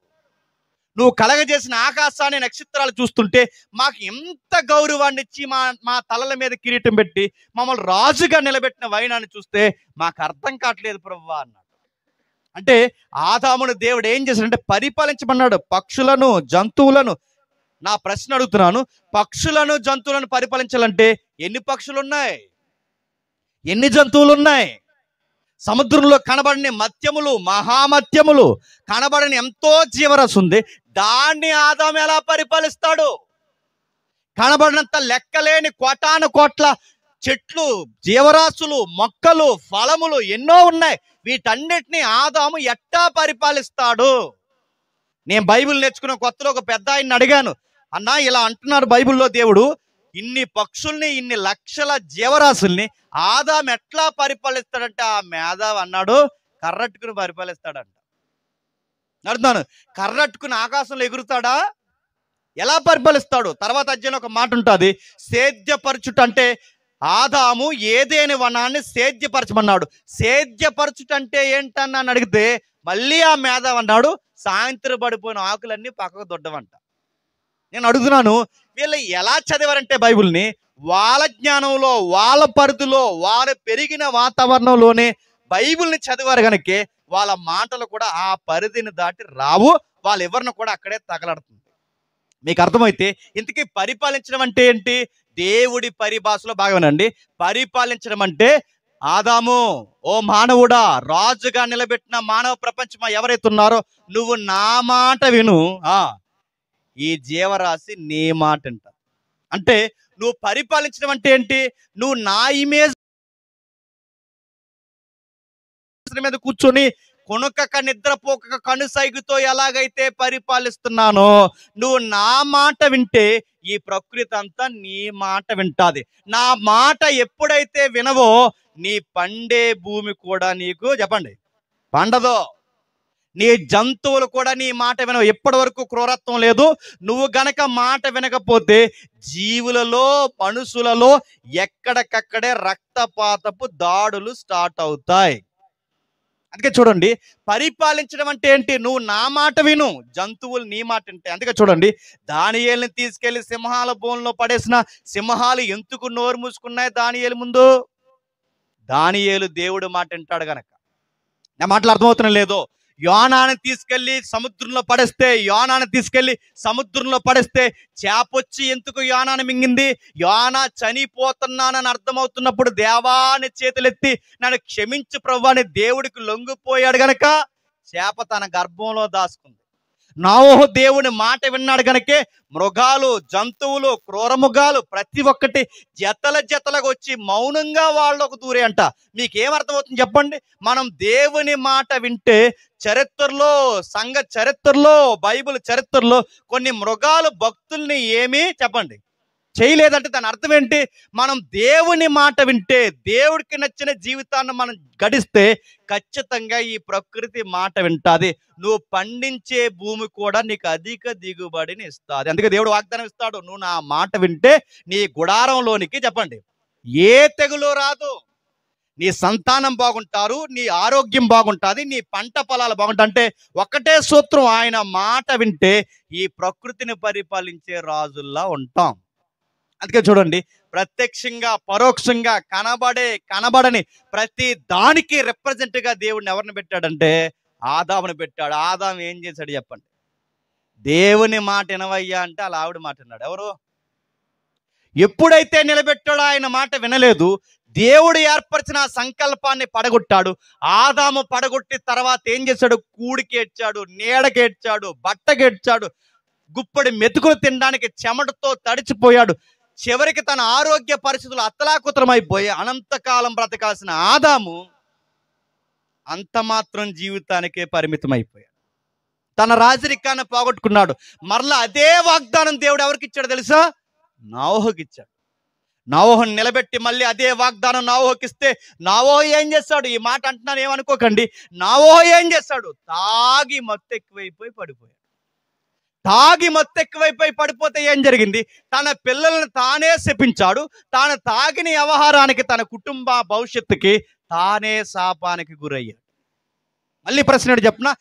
నువ్వు కలగజేసిన ఆకాశాన్ని, నక్షత్రాలు చూస్తుంటే మాకు ఎంత గౌరవాన్ని ఇచ్చి మా తలల మీద కిరీటం పెట్టి మమ్మల్ని రాజుగా నిలబెట్టిన వైనాన్ని చూస్తే మాకు అర్థం కావట్లేదు ప్రభువా అన్నాడు. అంటే ఆదామును దేవుడు ఏం చేశాడంటే పరిపాలించమన్నాడు పక్షులను, జంతువులను. నా ప్రశ్న అడుగుతున్నాను, పక్షులను, జంతువులను పరిపాలించాలంటే ఎన్ని పక్షులు ఉన్నాయి? ఎన్ని జంతువులు ఉన్నాయి? సముద్రంలో కనబడని మత్యములు, మహామత్యములు, కనబడని ఎంతో జీవరాశి ఉంది. దాన్ని ఆదాము ఎలా పరిపాలిస్తాడు? కనబడినంత లెక్కలేని కోటాను కోట్ల చెట్లు, జీవరాశులు, మొక్కలు, ఫలములు ఎన్నో ఉన్నాయి. వీటన్నిటిని ఆదాము ఎట్టా పరిపాలిస్తాడు? నేను బైబిల్ నేర్చుకున్న కొత్తలో ఒక పెద్ద ఆయన్ని అడిగాను, అన్నా ఇలా అంటున్నారు బైబిల్లో దేవుడు, ఇన్ని పక్షుల్ని, ఇన్ని లక్షల జీవరాశుల్ని ఆదాము ఎట్లా పరిపాలిస్తాడంటే ఆ మేధావి అన్నాడు, కర్రట్టుకుని పరిపాలిస్తాడంట. అడుగుతాను, కర్రట్టుకుని ఆకాశంలో ఎగురుతాడా? ఎలా పరిపాలిస్తాడు? తర్వాత అధ్యాయంలో ఒక మాట ఉంటుంది, సేద్యపరచుట. అంటే ఆదాము ఏదేని వనాన్ని సేద్యపరచమన్నాడు. సేద్యపరచుట అంటే ఏంటన్నా అని అడిగితే మళ్ళీ ఆ మేధావి అన్నాడు, సాయంత్రం పడిపోయిన ఆకులన్నీ పక్కకు దొడ్డవంట. నేను అడుగుతున్నాను, వీళ్ళు ఎలా చదివారంటే బైబిల్ని వాళ్ళ జ్ఞానంలో, వాళ్ళ పరిధిలో, వాళ్ళు పెరిగిన వాతావరణంలోనే బైబిల్ని చదివారు కనుకే వాళ్ళ మాటలు కూడా ఆ పరిధిని దాటి రావు. వాళ్ళు ఎవరిని కూడా అక్కడే తగలడుతుంది. మీకు అర్థమైతే ఇంతకీ పరిపాలించడం అంటే ఏంటి? దేవుడి పరిభాషలో భాగమేనండి. పరిపాలించడం అంటే ఆదాము, ఓ మానవుడా, రాజుగా నిలబెట్టిన మానవ ప్రపంచం ఎవరైతే ఉన్నారో నువ్వు నా మాట విను, ఈ జీవరాశి నీ మాట అంట. అంటే నువ్వు పరిపాలించడం అంటే ఏంటి? నువ్వు నా ఇమేజ్ మీద కూర్చొని కొనుకక నిద్రపోక కనుసైగుతో ఎలాగైతే పరిపాలిస్తున్నానో నువ్వు నా మాట వింటే ఈ ప్రకృతి అంతా నీ మాట వింటాది. నా మాట ఎప్పుడైతే వినవో నీ పండే భూమి కూడా నీకు చెప్పండి పండదో. నీ జంతువులు కూడా నీ మాట వినవు. ఎప్పటి వరకు క్రూరత్వం లేదు. నువ్వు గనక మాట వినకపోతే జీవులలో, మనుషులలో ఎక్కడికక్కడే రక్తపాతపు దాడులు స్టార్ట్ అవుతాయి. అందుకే చూడండి, పరిపాలించడం అంటే ఏంటి? నువ్వు నా మాట విను, జంతువులు నీ మాట వింటాయి. అందుకే చూడండి, దానియేలుని తీసుకెళ్లి సింహాల బోన్లో పడేసిన సింహాలు ఎందుకు నోరు మూసుకున్నాయి దానియేలు ముందు? దానియేలు దేవుడు మాట వింటాడు గనక. నా మాటలు అర్థమవుతున్నా లేదో? యోనాని తీసుకెళ్లి సముద్రంలో పడేస్తే చేపొచ్చి ఎందుకు యోనాని మింగింది? యోనా చనిపోతున్నానని అర్థమవుతున్నప్పుడు దేవాని చేతులెత్తి నన్ను క్షమించు ప్రభువా అని దేవుడికి లొంగిపోయాడు గనక చేప తన గర్భంలో దాచుకుంది. నోవహు దేవుని మాట విన్నాడు గనకే మృగాలు, జంతువులు, క్రూరమృగాలు ప్రతి ఒక్కటి జతలుగా వచ్చి మౌనంగా వాళ్ళకు దూరే అంట. మీకేమర్థమవుతుంది చెప్పండి? మనం దేవుని మాట వింటే సంఘ చరిత్రలో, బైబిల్ చరిత్రలో కొన్ని మృగాలు భక్తుల్ని ఏమీ చెప్పండి చేయలేదంటే దాని అర్థం ఏంటి? మనం దేవుని మాట వింటే, దేవుడికి నచ్చిన జీవితాన్ని మనం గడిస్తే ఖచ్చితంగా ఈ ప్రకృతి మాట వింటాది. నువ్వు పండించే భూమి కూడా నీకు అధిక దిగుబడిని ఇస్తుంది. అందుకే దేవుడు వాగ్దానం ఇస్తాడు, నువ్వు నా మాట వింటే నీ గుడారంలోనికి చెప్పండి ఏ తెగులు రాదు, నీ సంతానం బాగుంటారు, నీ ఆరోగ్యం బాగుంటుంది, నీ పంట పొలాలు బాగుంటాయి. అంటే ఒకటే సూత్రం, ఆయన మాట వింటే ఈ ప్రకృతిని పరిపాలించే రాజుల్లా ఉంటాం. అందుకే చూడండి, ప్రత్యక్షంగా పరోక్షంగా కనబడని ప్రతి దానికి రిప్రజెంట్గా దేవుడిని ఎవరిని పెట్టాడంటే ఆదాముని పెట్టాడు. ఆదాము ఏం చేశాడు చెప్పండి? దేవుని మాట వినవయ్యా అంటే అలా ఆవిడ మాట విన్నాడు. ఎవరు? ఎప్పుడైతే నిలబెట్టాడో ఆయన మాట వినలేదు. దేవుడు ఏర్పరిచిన సంకల్పాన్ని పడగొట్టాడు. ఆదాము పడగొట్టి తర్వాత ఏం చేశాడు? కూడికి ఏడ్చాడు, నీడకేడ్చాడు, బట్టకేడ్చాడు, గుప్పడి మెతుకులు తినడానికి చెమటతో తడిచిపోయాడు. చివరికి తన ఆరోగ్య పరిస్థితులు అతలాకుతలమైపోయి అనంతకాలం బ్రతకాల్సిన ఆదాము అంత మాత్రం జీవితానికే పరిమితం అయిపోయాడు. తన రాజరికాన్ని పోగొట్టుకున్నాడు. మరలా అదే వాగ్దానం దేవుడు ఎవరికి ఇచ్చాడు తెలుసా? నోవహుకి ఇచ్చాడు. నోవహుని నిలబెట్టి మళ్ళీ అదే వాగ్దానం నోవహుకి ఇస్తే నోవహు ఏం చేస్తాడు? ఈ మాట అంటున్నాను ఏమనుకోకండి. నోవహు ఏం చేస్తాడు? తాగి మత్తెక్కువైపోయి పడిపోతే ఏం జరిగింది? తన పిల్లలను తానే శపించాడు. తాను తాగిన వ్యవహారానికి, తన కుటుంబ భవిష్యత్తుకి తానే శాపానికి గురయ్యాడు. మళ్ళీ ప్రశ్న చెప్పిన,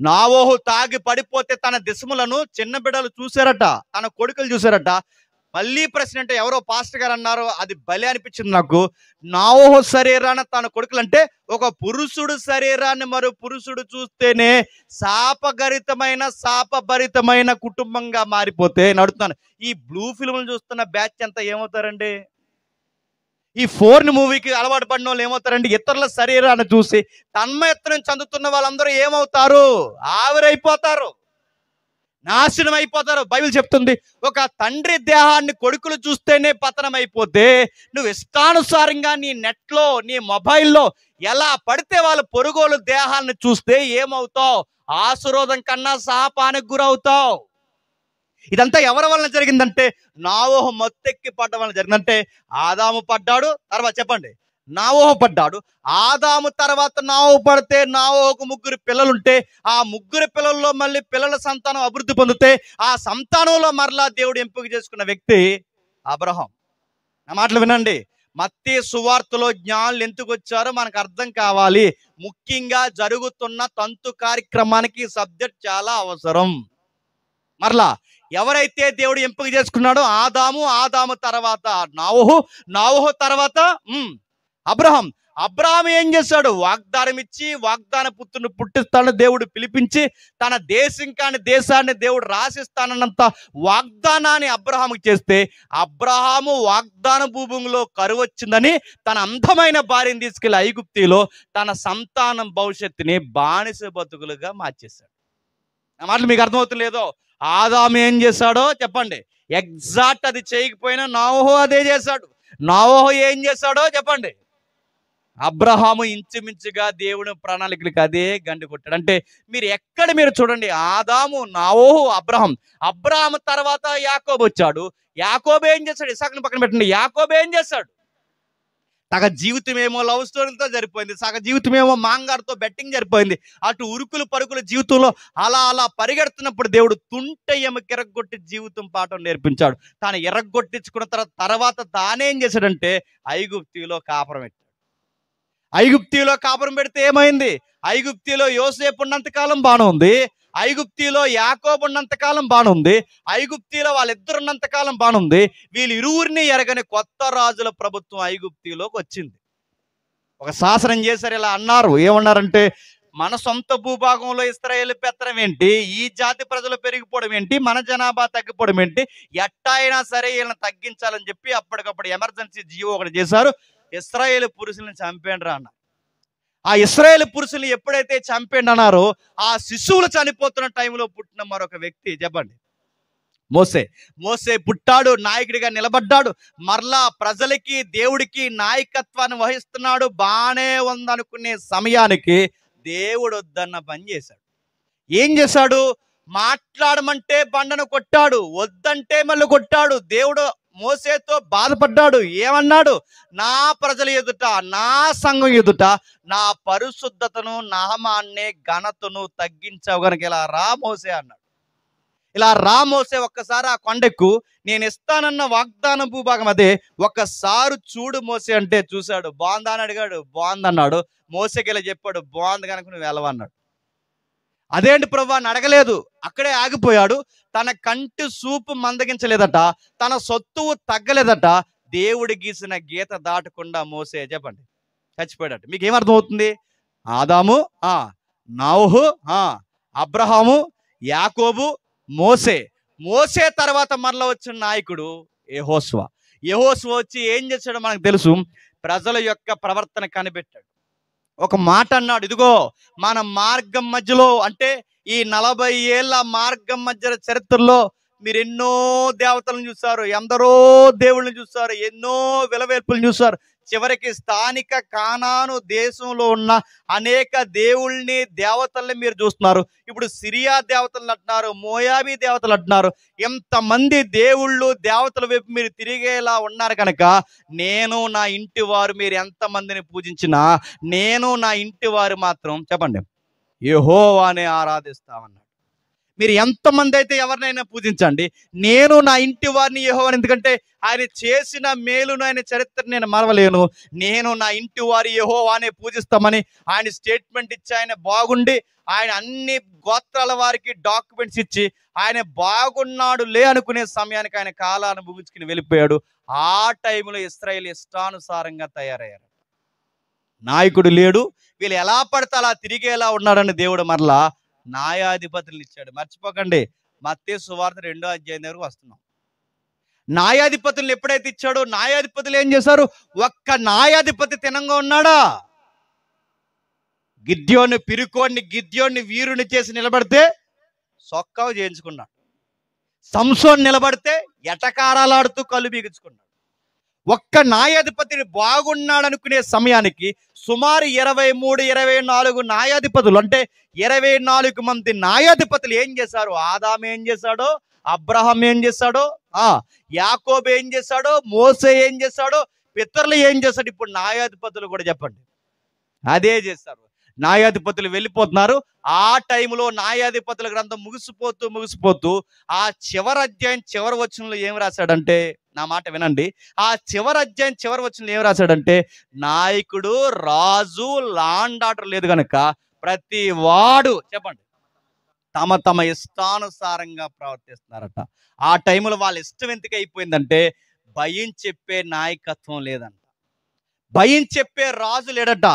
నోవహు తాగి పడిపోతే తన దిశములను చిన్న బిడ్డలు చూశారట, తన కొడుకులు చూశారట. మళ్ళీ ప్రశ్న అంటే ఎవరో పాస్టర్ గారు అన్నారు, అది భలే అనిపించింది నాకు. నోవహు శరీరాన్ని తన కొడుకులు అంటే ఒక పురుషుడు శరీరాన్ని మరో పురుషుడు చూస్తేనే శాపభరితమైన కుటుంబంగా మారిపోతే నడుతున్నాను. ఈ బ్లూ ఫిల్మ్లు చూస్తున్న బ్యాచ్ అంతా ఏమవుతారండి? ఈ ఫోర్న్ మూవీకి అలవాటు పడిన వాళ్ళు ఏమవుతారండి? ఇతరుల శరీరాన్ని చూసి తన్మయత్నం చెందుతున్న వాళ్ళందరూ ఏమవుతారు? ఆవిరైపోతారు, నాశనం అయిపోతారు. బైబిల్ చెప్తుంది, ఒక తండ్రి దేహాన్ని కొడుకులు చూస్తేనే పతనం అయిపోతే నువ్వు ఇష్టానుసారంగా నీ నెట్లో, నీ మొబైల్లో ఎలా పడితే వాళ్ళ పొరుగోలు దేహాన్ని చూస్తే ఏమవుతావు? ఆశీర్వాదం కన్నా శాపానికి గురవుతావు. ఇదంతా ఎవరి వలన జరిగిందంటే నోవహు మత్తెక్కి పడ్డం వలన జరిగిందంటే ఆదాము పడ్డాడు, తర్వాత చెప్పండి నోవహు పడ్డాడు. ఆదాము తర్వాత నోవహు పడితే నోవహుకు 3 పిల్లలుంటే ఆ 3 పిల్లల్లో మళ్ళీ పిల్లల సంతానం అభివృద్ధి పొందితే ఆ సంతానంలో మరలా దేవుడు ఎంపిక చేసుకున్న వ్యక్తి అబ్రహాం. నా మాటలు వినండి. మత్తయి సువార్తలో జ్ఞానులు ఎందుకు వచ్చారో మనకు అర్థం కావాలి. ముఖ్యంగా జరుగుతున్న తంతు కార్యక్రమానికి సబ్జెక్ట్ చాలా అవసరం. మరలా ఎవరైతే దేవుడు ఎంపిక చేసుకున్నాడో ఆదాము తర్వాత నోవహు తర్వాత అబ్రహాం ఏం చేశాడు? వాగ్దానం ఇచ్చి వాగ్దాన పుత్రుని పుట్టిస్తానని దేవుడు పిలిపించి తన దేశాన్ని దేవుడు రాసిస్తానన్నంత వాగ్దానాన్ని అబ్రహాముకి చేస్తే అబ్రహాము వాగ్దాన భూమిలో కరువు వచ్చిందని తన అందమైన భార్యను తీసుకెళ్లి ఐగుప్తిలో తన సంతానం భవిష్యత్తుని బానిస బతుకులుగా మార్చేశాడు. ఆ మాటలు మీకు అర్థమవుతుందో? ఆదాము ఏం చేశాడో చెప్పండి. ఎగ్జాక్ట్ అది చేయకపోయినా నోవహు అదే చేశాడు. నోవహు ఏం చేశాడో చెప్పండి. అబ్రహాము ఇంచుమించుగా దేవుని ప్రణాళికలకు అదే గండి కొట్టాడు. అంటే మీరు చూడండి, ఆదాము, నోవహు, అబ్రహాము తర్వాత యాకోబు వచ్చాడు. యాకోబు ఏం చేశాడు? ఇస్సాకుని పక్కన పెట్టండి. యాకోబు ఏం చేశాడు? సగ జీవితం ఏమో లవ్ స్టోరీలతో సరిపోయింది, సగ జీవితం ఏమో మాంగారుతో బెట్టింగ్ సరిపోయింది. అటు ఉరుకులు పరుగుల జీవితంలో అలా పరిగెడుతున్నప్పుడు దేవుడు తుంట ఎముక ఎరగొట్టి జీవితం పాఠం నేర్పించాడు. తాను ఎరగొట్టించుకున్న తర్వాత తానేం చేశాడంటే ఐగుప్తిలో కాపురం పెట్టాడు. ఐగుప్తిలో కాపురం పెడితే ఏమైంది? ఐగుప్తిలో యోసేపు ఉన్నంతకాలం బాగానే ఉంది, ఐగుప్తిలో యాకోబు ఉన్నంతకాలం బాగానే ఉంది, ఐగుప్తిలో వాళ్ళిద్దరు ఉన్నంతకాలం బాగానే ఉంది. వీళ్ళిరువురిని ఎరగని కొత్త రాజుల ప్రభుత్వం ఐగుప్తిలోకి వచ్చింది. ఒక శాసనం చేశారు, ఇలా అన్నారు. ఏమన్నారంటే మన సొంత భూభాగంలో ఇశ్రాయేలు పెత్తనం ఏంటి, ఈ జాతి ప్రజలు పెరిగిపోవడం ఏంటి, మన జనాభా తగ్గిపోవడం ఏంటి, ఎట్టా అయినా సరే వీళ్ళని తగ్గించాలని చెప్పి అప్పటికప్పుడు ఎమర్జెన్సీ జీవో ఒకటి చేశారు. ఇశ్రాయేలు పురుషుల్ని చంపేండి రా అన్న. ఆ ఇశ్రాయేలు పురుషుల్ని ఎప్పుడైతే చంపేండి అన్నారో, ఆ శిశువులు చనిపోతున్న టైంలో పుట్టిన మరొక వ్యక్తి చెప్పండి, మోసే. మోసే పుట్టాడు, నాయకుడిగా నిలబడ్డాడు, మరలా ప్రజలకి దేవుడికి నాయకత్వాన్ని వహిస్తున్నాడు. బానే ఉందనుకునే సమయానికి దేవుడు వద్దన్న పని చేశాడు. ఏం చేశాడు? మాట్లాడమంటే బండను కొట్టాడు, వద్దంటే మళ్ళీ కొట్టాడు. దేవుడు మోసేతో బాధపడ్డాడు. ఏమన్నాడు? నా ప్రజల ఎదుట, నా సంఘం ఎదుట నా పరిశుద్ధతను, నామాన్నే, ఘనతను తగ్గించావు గనుక ఇలా రా మోసే అన్నాడు. ఇలా రా మోసే, ఒక్కసారి ఆ కొండెక్కు, నేను ఇస్తానన్న వాగ్దానం భూభాగం అదే, ఒక్కసారి చూడు మోసే అంటే చూశాడు. బాగుందా అని అడిగాడు, బాగుందన్నాడు. మోసేకి ఇలా చెప్పాడు, బాగుంది కనుక నువ్వు వెళ్ళవన్నాడు. అదేంటి ప్రభు అని అడగలేదు, అక్కడే ఆగిపోయాడు. తన కంటి చూపు మందగించలేదట, తన సొత్తువు తగ్గలేదట. దేవుడు గీసిన గీత దాటకుండా మోసే చెప్పండి చచ్చిపోయాడట. మీకు ఏమర్థం అవుతుంది? ఆదాము, నోహు, అబ్రహాము, యాకోబు, మోసే. మోసే తర్వాత మరలా వచ్చిన నాయకుడు యెహోషువ. యెహోషువ వచ్చి ఏం చేశాడో మనకు తెలుసు. ప్రజల యొక్క ప్రవర్తన కనిపెట్టాడు. ఒక మాట అన్నాడు, ఇదిగో మన మార్గం మధ్యలో, అంటే ఈ 40 ఏళ్ళ మార్గం మధ్య చరిత్రలో మీరు ఎన్నో దేవతలను చూస్తారు, ఎందరో దేవుళ్ళని చూస్తారు, ఎన్నో విలవేల్పులను చూస్తారు. చివరికి స్థానిక కానాను దేశంలో ఉన్న అనేక దేవుళ్ళని, దేవతల్ని మీరు చూస్తున్నారు. ఇప్పుడు సిరియా దేవతలు అంటున్నారు, మోయాబీ దేవతలు అంటున్నారు. ఎంతమంది దేవుళ్ళు, దేవతల వైపు మీరు తిరిగేలా ఉన్నారు కనుక నేను, నా ఇంటి వారు, మీరు ఎంతమందిని పూజించినా నేను, నా ఇంటి వారు మాత్రం చెప్పండి యెహోవానే ఆరాధిస్తామన్నాడు. మీరు ఎంతమంది అయితే ఎవరినైనా పూజించండి, నేను నా ఇంటి వారిని యెహోవాని, ఎందుకంటే ఆయన చేసిన మేలును, ఆయన చరిత్ర నేను మరవలేను. నేను నా ఇంటి వారి యెహోవానే పూజిస్తామని ఆయన స్టేట్మెంట్ ఇచ్చి, ఆయన బాగుండి, ఆయన అన్ని గోత్రాల వారికి డాక్యుమెంట్స్ ఇచ్చి ఆయన బాగున్నాడు లే అనుకునే సమయానికి ఆయన కాలాన్ని ముగించుకుని వెళ్ళిపోయాడు. ఆ టైంలో ఇశ్రాయేలు ఇష్టానుసారంగా తయారయ్యారు. నాయకుడు లేడు, వీళ్ళు ఎలా పడితే అలా తిరిగేలా ఉన్నాడని దేవుడు మరలా న్యాయాధిపతులు ఇచ్చాడు. మర్చిపోకండి, మత్తయి సువార్త 2వ అధ్యాయం దగ్గరకు వస్తున్నాం. న్యాయాధిపతులను ఎప్పుడైతే ఇచ్చాడో, న్యాయాధిపతులు ఏం చేశారు? ఒక్క న్యాయాధిపతి తినంగా ఉన్నాడా? గిద్యోన్ని వీరుని చేసి నిలబడితే సొక్కావు చేయించుకున్నాడు. సంసోన్ నిలబడితే ఎటకారాలాడుతూ కళ్ళు బిగించుకున్నాడు. ఒక్క న్యాయాధిపతిని బాగున్నాడు అనుకునే సమయానికి సుమారు 23-24 న్యాయాధిపతులు, అంటే 24 మంది న్యాయాధిపతులు ఏం చేశారు? ఆదాము ఏం చేశాడో, అబ్రహాం ఏం చేశాడో, యాకోబు ఏం చేశాడో, మోసే ఏం చేశాడో, పితరులు ఏం చేశాడు, ఇప్పుడు న్యాయాధిపతులు కూడా చెప్పండి అదే చేశారు. న్యాయాధిపతులు వెళ్ళిపోతున్నారు. ఆ టైంలో న్యాయాధిపతుల గ్రంథం ముగిసిపోతూ ఆ చివరి అధ్యాయం చివరి వచనంలో ఏం రాశాడంటే, నా మాట వినండి, ఆ చివరి అధ్యాయం చివరి వచనంలో ఏం రాశాడంటే, నాయకుడు, రాజు, లాండ్ ఆర్డర్ లేదు కనుక ప్రతి వాడు చెప్పండి తమ తమ ఇష్టానుసారంగా ప్రవర్తిస్తున్నారట. ఆ టైంలో వాళ్ళ ఇష్టం ఎందుకు అయిపోయిందంటే, భయం చెప్పే నాయకత్వం లేదంట, భయం చెప్పే రాజు లేడట.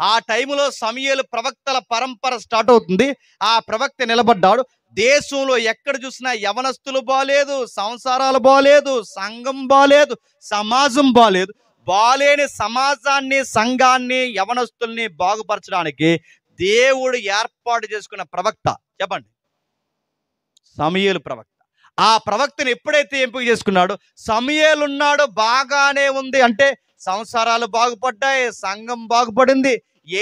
ఆ టైంలో సమూయేలు ప్రవక్తల పరంపర స్టార్ట్ అవుతుంది. ఆ ప్రవక్త నిలబడ్డాడు. దేశంలో ఎక్కడ చూసినా యవనస్తులు బాలేదు, సంసారాలు బాలేదు, సంఘం బాలేదు, సమాజం బాలేదు. బాలేని సమాజాన్ని, సంఘాన్ని, యవనస్తుల్ని బాగుపరచడానికి దేవుడు ఏర్పాటు చేసుకున్న ప్రవక్త చెప్పండి సమూయేలు ప్రవక్త. ఆ ప్రవక్తను ఎప్పుడైతే ఎంపిక చేసుకున్నాడో, సమూయేలు ఉన్నాడో బాగానే ఉంది, అంటే సంసారాలు బాగుపడ్డాయి, సంఘం బాగుపడింది,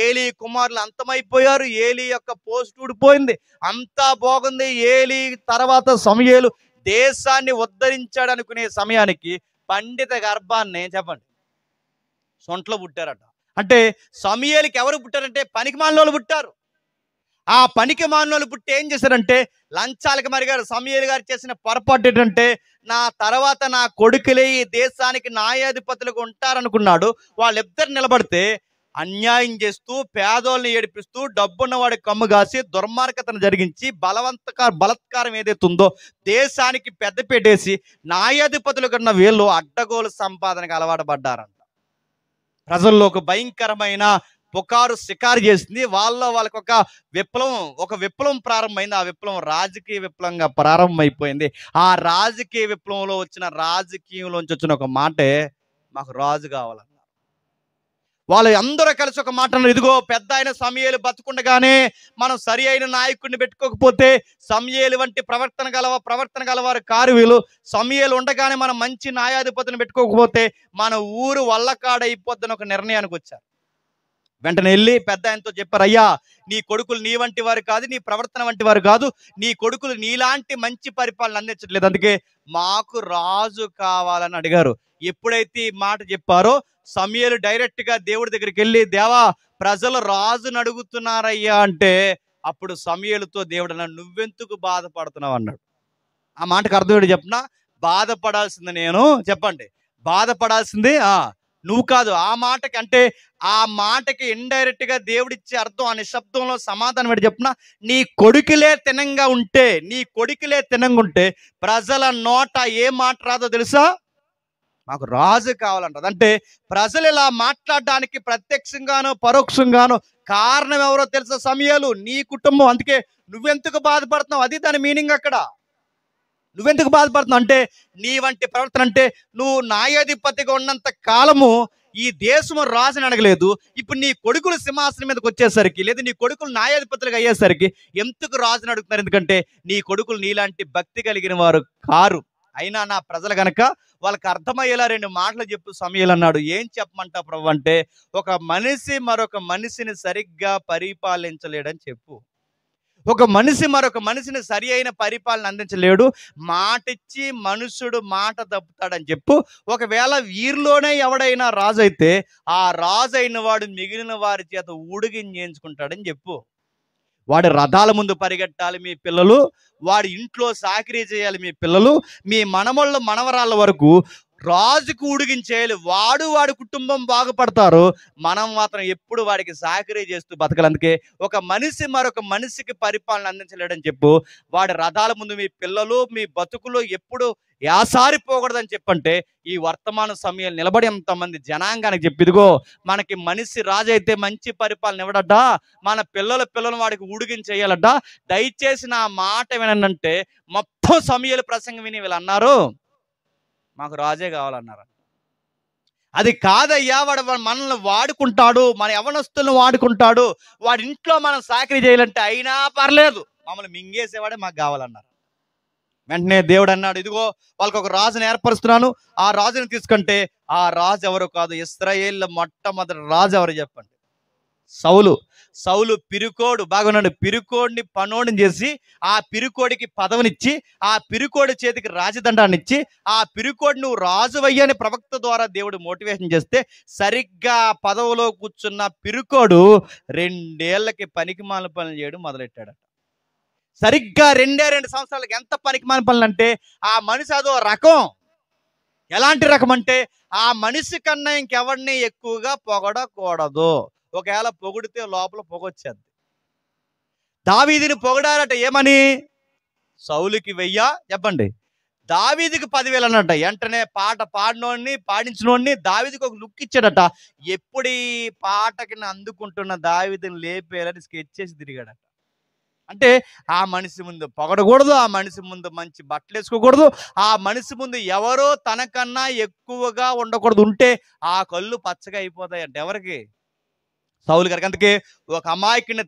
ఏలీ కుమారులు అంతమైపోయారు, ఏలీ యొక్క పోస్ట్ ఊడిపోయింది, అంతా బాగుంది. ఏలీ తర్వాత సమూయేలు దేశాన్ని ఉద్ధరించాడు అనుకునే సమయానికి పండిత గర్భాన్ని చెప్పండి సొంట్లో పుట్టారట. అంటే సమూయేలుకి ఎవరు పుట్టారంటే పనికి మాలినోళ్ళు పుట్టారు. ఆ పనికి మాలినోళ్ళు పుట్టి ఏం చేశారంటే లంచాలకు మరిగారు. సమూయేలు గారు చేసిన పొరపాటు ఏంటంటే, నా తర్వాత నా కొడుకులే ఈ దేశానికి న్యాయాధిపతులుగా ఉంటారనుకున్నాడు. వాళ్ళిద్దరు నిలబడితే అన్యాయం చేస్తూ, పేదోళ్ళని ఏడిపిస్తూ, డబ్బున్న వాడికి కమ్ము కాసి, దుర్మార్గతను జరిగించి, బలత్కారం ఏదైతే ఉందో దేశానికి పెద్దపేటేసి న్యాయాధిపతులు కన్నా వీళ్ళు అడ్డగోలు సంపాదనకు అలవాటు పడ్డారంట. ప్రజల్లో ఒక భయంకరమైన పుకారు షికారు చేసింది. వాళ్ళకి ఒక విప్లవం ప్రారంభమైంది. ఆ విప్లవం రాజకీయ విప్లవంగా ప్రారంభమైపోయింది. ఆ రాజకీయ విప్లవంలో రాజకీయంలోంచి వచ్చిన ఒక మాటే, మాకు రాజు కావాలన్నారు. వాళ్ళు అందరూ కలిసి ఒక మాట అన్నారు, ఇదిగో పెద్ద ఆయన సమూయేలు బతుకుండగానే మనం సరి అయిన నాయకుడిని పెట్టుకోకపోతే, సమూయేలు వంటి ప్రవర్తన గలవారు కారు వీళ్ళు. సమూయేలు ఉండగానే మనం మంచి న్యాయాధిపతిని పెట్టుకోకపోతే మన ఊరు వల్లకాడైపోద్దని ఒక నిర్ణయానికి వచ్చారు. వెంటనే వెళ్ళి పెద్ద ఆయనతో చెప్పారు, అయ్యా నీ కొడుకులు నీ వంటి వారు కాదు, నీ ప్రవర్తన వంటి వారు కాదు, నీ కొడుకులు నీలాంటి మంచి పరిపాలన అందించట్లేదు, అందుకే మాకు రాజు కావాలని అడిగారు. ఎప్పుడైతే ఈ మాట చెప్పారో సమూయేలు డైరెక్ట్ గా దేవుడి దగ్గరికి వెళ్ళి, దేవా ప్రజలు రాజును అడుగుతున్నారయ్యా అంటే, అప్పుడు సమూయేలుతో దేవుడు అన్నాడు, నువ్వెందుకు బాధపడుతున్నావు అన్నాడు. ఆ మాటకు అర్థం ఏంటి చెప్పనా? బాధపడాల్సింది నేను, చెప్పండి, బాధపడాల్సింది నువ్వు కాదు. ఆ మాటకి ఇండైరెక్ట్ గా దేవుడిచ్చే అర్థం, ఆ నిశ్శబ్దంలో సమాధానం ఏంటి చెప్పనా? నీ కొడుకులే తినంగా ఉంటే ప్రజల నోట ఏ మాట రాదో తెలుసా? మాకు రాజు కావాలంటది. అంటే ప్రజలు ఇలా మాట్లాడడానికి ప్రత్యక్షంగానో పరోక్షంగానో కారణం ఎవరో తెలుసా? సమూయేలు, నీ కుటుంబం. అందుకే నువ్వెందుకు బాధపడుతున్నావు, అది దాని మీనింగ్ అక్కడ. నువ్వెందుకు బాధపడుతున్నావు అంటే, నీ వంటి ప్రవర్తన, అంటే నువ్వు న్యాయాధిపతిగా ఉన్నంత కాలము ఈ దేశము రాజుని అడగలేదు. ఇప్పుడు నీ కొడుకులు సింహాసనం మీదకి వచ్చేసరికి, లేదా నీ కొడుకులు న్యాయాధిపతులుగా అయ్యేసరికి ఎందుకు రాజుని అడుగుతున్నారు? ఎందుకంటే నీ కొడుకులు నీలాంటి భక్తి కలిగిన వారు కారు. అయినా నా ప్రజలు గనక వాళ్ళకి అర్థమయ్యేలా 2 మాటలు చెప్పు సమూయేలు అన్నాడు. ఏం చెప్పమంటా ప్రభు అంటే, ఒక మనిషి మరొక మనిషిని సరిగ్గా పరిపాలించలేడని చెప్పు. ఒక మనిషి మరొక మనిషిని సరి అయిన పరిపాలన అందించలేడు, మాటిచ్చి మనుషుడు మాట తప్పుతాడని చెప్పు. ఒకవేళ వీరిలోనే ఎవడైనా రాజు అయితే, ఆ రాజు అయిన వాడు మిగిలిన వారి చేత ఊడిగించేయించుకుంటాడని చెప్పు. వాడి రథాల ముందు పరిగెట్టాలి మీ పిల్లలు, వాడి ఇంట్లో సాకిరీ చేయాలి మీ పిల్లలు, మీ మనమళ్ళ మనవరాళ్ళ వరకు రాజుకు ఊడిగించేయాలి. వాడి కుటుంబం బాగుపడతారు, మనం మాత్రం ఎప్పుడు వాడికి సాకిరీ చేస్తూ బతకాలి. అందుకే ఒక మనిషి మరొక మనిషికి పరిపాలన అందించలేడని చెప్పు. వాడి రథాల ముందు మీ పిల్లలు, మీ బతుకులు ఎప్పుడు యాసారిపోకూడదని చెప్పంటే, ఈ వర్తమాన సమయాలు నిలబడి ఎంతమంది జనాంగానికి చెప్పి, ఇదిగో మనకి మనిషి రాజు అయితే మంచి పరిపాలన ఇవ్వడట, మన పిల్లలను వాడికి ఊడిగించేయాలట, దయచేసి నా మాట వినంటే, మొత్తం సమూయేలు ప్రసంగం విని వీళ్ళు అన్నారు, మాకు రాజే కావాలన్నారు. అది కాదయ్యా, వాడు మనల్ని వాడుకుంటాడు, మన యవనస్తులను వాడుకుంటాడు, వాడి ఇంట్లో మనం సాకిరీ చేయాలంటే అయినా పర్లేదు, మమ్మల్ని మింగేసేవాడే మాకు కావాలన్నారు. వెంటనే దేవుడు అన్నాడు, ఇదిగో వాళ్ళకి ఒక రాజుని ఏర్పరుస్తున్నాను, ఆ రాజుని తీసుకుంటే, ఆ రాజు ఎవరు కాదు, ఇశ్రాయేలు మొట్టమొదటి రాజు ఎవరు చెప్పండి? సౌలు పిరుకోడు. బాగున్నాడు. పిరుకోడిని పనోడిని చేసి, ఆ పిరుకోడికి పదవినిచ్చి, ఆ పిరుకోడి చేతికి రాజదండాన్ని ఇచ్చి, ఆ పిరుకోడి నువ్వు రాజువయ్యని ప్రవక్త ద్వారా దేవుడు మోటివేషన్ చేస్తే, సరిగ్గా పదవిలో కూర్చున్న పిరుకోడు 2 ఏళ్లకి పనికిమాలిన పనులు చేయడం మొదలెట్టాడు. సరిగ్గా 2 సంవత్సరాలకి ఎంత పనికిమాలిన పనులు అంటే, ఆ మనిషి అదో రకం. ఎలాంటి రకం అంటే, ఆ మనిషి కన్నా ఇంకెవరిని ఎక్కువగా పొగడకూడదు. ఒకవేళ పొగిడితే లోపల పొగొచ్చేది. దావీదుని పొగడారట, ఏమని? సౌలుకి 1000 చెప్పండి, దావీదుకి 10,000 అన్నట. వెంటనే పాట పాడించినోడిని దావీదుకి ఒక లుక్ ఇచ్చాడట. ఎప్పుడు ఈ పాటకి అందుకుంటున్న దావీదుని లేపేయాలని స్కెచ్ చేసి తిరిగాడట. అంటే ఆ మనిషి ముందు పొగడకూడదు, ఆ మనిషి ముందు మంచి బట్టలు వేసుకోకూడదు, ఆ మనిషి ముందు ఎవరో తనకన్నా ఎక్కువగా ఉండకూడదు. ఉంటే ఆ కళ్ళు పచ్చగా అయిపోతాయి అంటే ఎవరికి? సౌలు గారికి. అందుకే ఒక అమాయకుని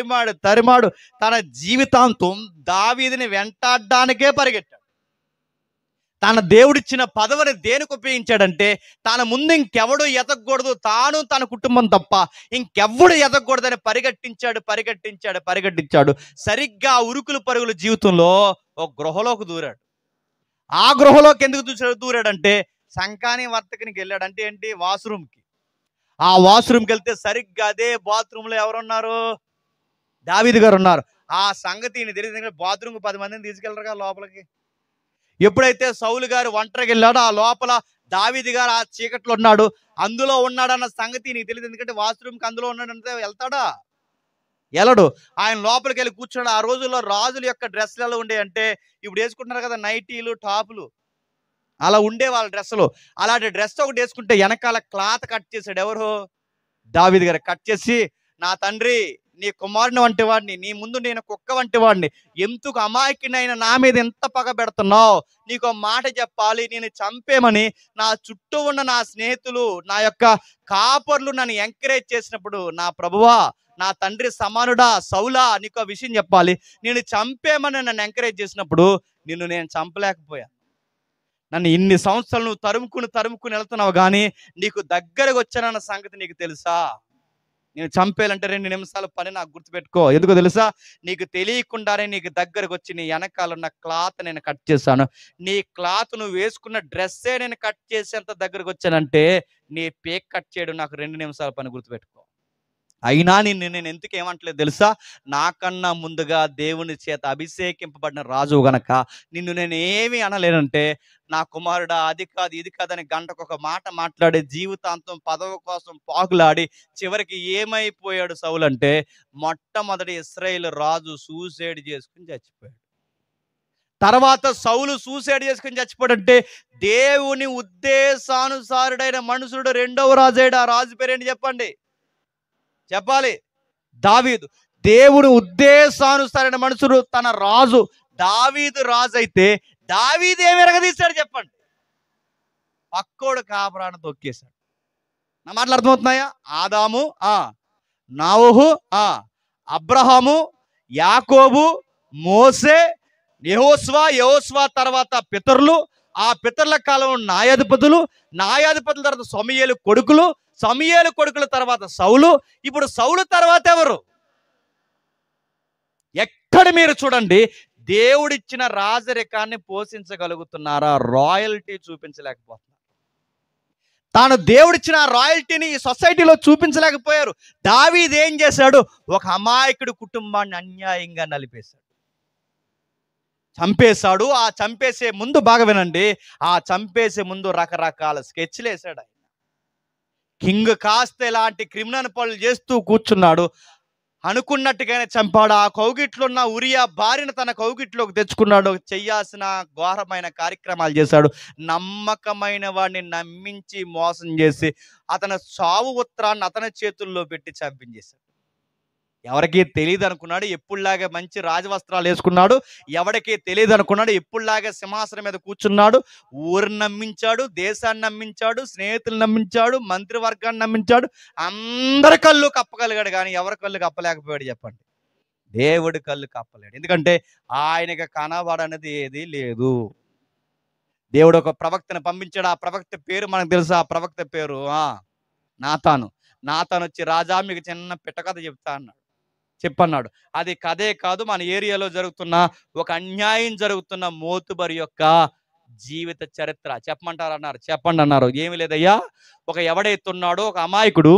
తరిమాడు తన జీవితాంతం దావీదుని వెంటాడడానికే పరిగెట్టాడు. తన దేవుడిచ్చిన పదవిని దేనికి ఉపయోగించాడంటే, తన ముందు ఇంకెవడు ఎదగకూడదు, తాను తన కుటుంబం తప్ప ఇంకెవ్వడు ఎదగకూడదని పరిగెట్టించాడు. సరిగ్గా ఉరుకులు పరుగుల జీవితంలో ఒక గృహలోకి దూరాడు. ఆ గృహలోకి ఎందుకు దూరాడంటే, సంకాని వర్తకునికి వెళ్ళాడు. అంటే ఏంటి? వాష్రూమ్కి. ఆ వాష్రూమ్కి వెళ్తే సరిగ్గా అదే బాత్రూంలో ఎవరున్నారు? దావీదు గారు ఉన్నారు. ఆ సంగతి తెలియదు. బాత్రూమ్కి 10 మందిని తీసుకెళ్లరుగా లోపలికి. ఎప్పుడైతే సౌలు గారు ఒంటరికి వెళ్ళాడో, ఆ లోపల దావీదు గారు ఆ చీకట్లో ఉన్నాడు, అందులో ఉన్నాడన్న సంగతి నీకు తెలియదు. ఎందుకంటే వాష్రూమ్కి అందులో ఉన్నాడంటే వెళ్తాడా? వెళ్ళడు. ఆయన లోపలికి వెళ్ళి కూర్చున్నాడు. ఆ రోజుల్లో రాజుల యొక్క డ్రెస్సులు ఎలా ఉండే అంటే, ఇప్పుడు వేసుకుంటున్నారు కదా నైటీలు, టాపులు, అలా ఉండే వాళ్ళ డ్రెస్సులు. అలాంటి డ్రెస్ ఒకటి వేసుకుంటే వెనకాల క్లాత్ కట్ చేశాడు. ఎవరు? దావీదు గారు కట్ చేసి, నా తండ్రి, నీ కుమారుని వంటి వాడిని, నీ ముందు నేను కుక్క వంటి వాడిని, ఎందుకు అమాయకునైన నా మీద ఎంత పగ పెడుతున్నావు? నీకు మాట చెప్పాలి, నేను చంపేమని నా చుట్టూ ఉన్న నా స్నేహితులు, నా యొక్క కాపర్లు నన్ను ఎంకరేజ్ చేసినప్పుడు, నా ప్రభువా, నా తండ్రి సమానుడా సౌలా, నీకు విషయం చెప్పాలి, నేను చంపేమని నన్ను ఎంకరేజ్ చేసినప్పుడు నిన్ను నేను చంపలేకపోయా. నన్ను ఇన్ని సంవత్సరాలు నువ్వు తరుముకుని వెళ్తున్నావు, కానీ నీకు దగ్గరకు వచ్చానన్న సంగతి నీకు తెలుసా? నేను చంపేయాలంటే 2 నిమిషాల పని, నాకు గుర్తుపెట్టుకో. ఎందుకో తెలుసా? నీకు తెలియకుండానే నీకు దగ్గరకు వచ్చి నీ వెనకాల ఉన్న క్లాత్ నేను కట్ చేశాను. నీ క్లాత్ నువ్వు వేసుకున్న డ్రెస్సే నేను కట్ చేసేంత దగ్గరకు వచ్చానంటే నీ పేక్ కట్ చేయడం నాకు 2 నిమిషాల పని, గుర్తుపెట్టుకో. అయినా నేను ఎందుకు ఏమంటలేదు తెలుసా? నాకన్నా ముందుగా దేవుని చేత అభిషేకింపబడిన రాజు గనక నిన్ను నేను ఏమి అనలేనంటే, నా కుమారుడా అది కాదు ఇది కాదని గంటకొక మాట మాట్లాడి జీవితాంతం పదవి కోసం పాకులాడి చివరికి ఏమైపోయాడు సౌలు అంటే, మొట్టమొదటి ఇశ్రాయేలు రాజు సూసైడ్ చేసుకుని చచ్చిపోయాడు. తర్వాత సౌలు సూసైడ్ చేసుకుని చచ్చిపోయాడంటే దేవుని ఉద్దేశానుసారుడైన మనుషుడు రెండవ రాజాడు. ఆ రాజు పేరేంటి చెప్పండి? చెప్పాలి. దావీదు. దేవుని ఉద్దేశానుసారైన మనుషుడు తన రాజు. దావీదు రాజు అయితే దావీదు ఏమి ఎరగదీశాడు చెప్పండి? పక్కోడు కాపురాన్ని తొక్కేశాడు. నా మాటలు అర్థమవుతున్నాయా? ఆదాము, నోవహు, అబ్రహాము, యాకోబు, మోసే, యెహోషువ తర్వాత పితరులు, ఆ పితరుల కాలంలో న్యాయాధిపతుల తర్వాత సమూయేలు కొడుకుల తర్వాత సౌలు. ఇప్పుడు సౌలు తర్వాత ఎవరు? ఎక్కడ మీరు చూడండి, దేవుడిచ్చిన రాజరికాన్ని పోషించగలుగుతున్నారా? రాయల్టీ చూపించలేకపోతున్నారు. తాను దేవుడిచ్చిన రాయల్టీని ఈ సొసైటీలో చూపించలేకపోయారు. దావీదు ఏం చేశాడు? ఒక అమాయకుడి కుటుంబాన్ని అన్యాయంగా నలిపేశాడు, చంపేశాడు. ఆ చంపేసే ముందు బాగా వినండి, ఆ చంపేసే ముందు రకరకాల స్కెచ్లు వేశాడు. ఆయన కింగ్ కాస్త ఇలాంటి క్రిమినల్ పనులు చేస్తూ కూర్చున్నాడు. అనుకున్నట్టుగానే చంపాడు. ఆ కౌగిట్లో ఉన్న ఉరియా భార్యను తన కౌగిట్లోకి తెచ్చుకున్నాడు. చెయ్యాల్సిన ఘోరమైన కార్యక్రమాలు చేశాడు. నమ్మకమైన వాడిని నమ్మించి మోసం చేసి అతని చావు ఉత్తరాన్ని అతని చేతుల్లో పెట్టి చంపించేశాడు. ఎవరికీ తెలియదు అనుకున్నాడు, ఎప్పుడులాగా మంచి రాజవస్త్రాలు వేసుకున్నాడు. ఎవరికీ తెలియదు అనుకున్నాడు, ఎప్పుడులాగా సింహాసనం మీద కూర్చున్నాడు. ఊరిని నమ్మించాడు, దేశాన్ని నమ్మించాడు, స్నేహితులు నమ్మించాడు, మంత్రివర్గాన్ని నమ్మించాడు. అందరి కళ్ళు కప్పగలిగాడు, కానీ ఎవరి కళ్ళు కప్పలేకపోయాడు చెప్పండి? దేవుడి కళ్ళు కప్పలేడు. ఎందుకంటే ఆయనకి కనబడనేది ఏది లేదు. దేవుడు ఒక ప్రవక్తను పంపించాడు. ఆ ప్రవక్త పేరు మనకు తెలుసా? ఆ ప్రవక్త పేరు నాతాను వచ్చి, రాజా మీకు చిన్న పిట్టకథ చెప్తా అన్నాడు. చెప్పన్నాడు. అది కథే కాదు, మన ఏరియాలో జరుగుతున్న ఒక అన్యాయం జరుగుతున్న మోతుబరి యొక్క జీవిత చరిత్ర చెప్పమంటారు అన్నారు. చెప్పండి అన్నారు. ఏమి లేదయ్యా, ఒక ఎవడైతే ఉన్నాడో ఒక అమాయకుడు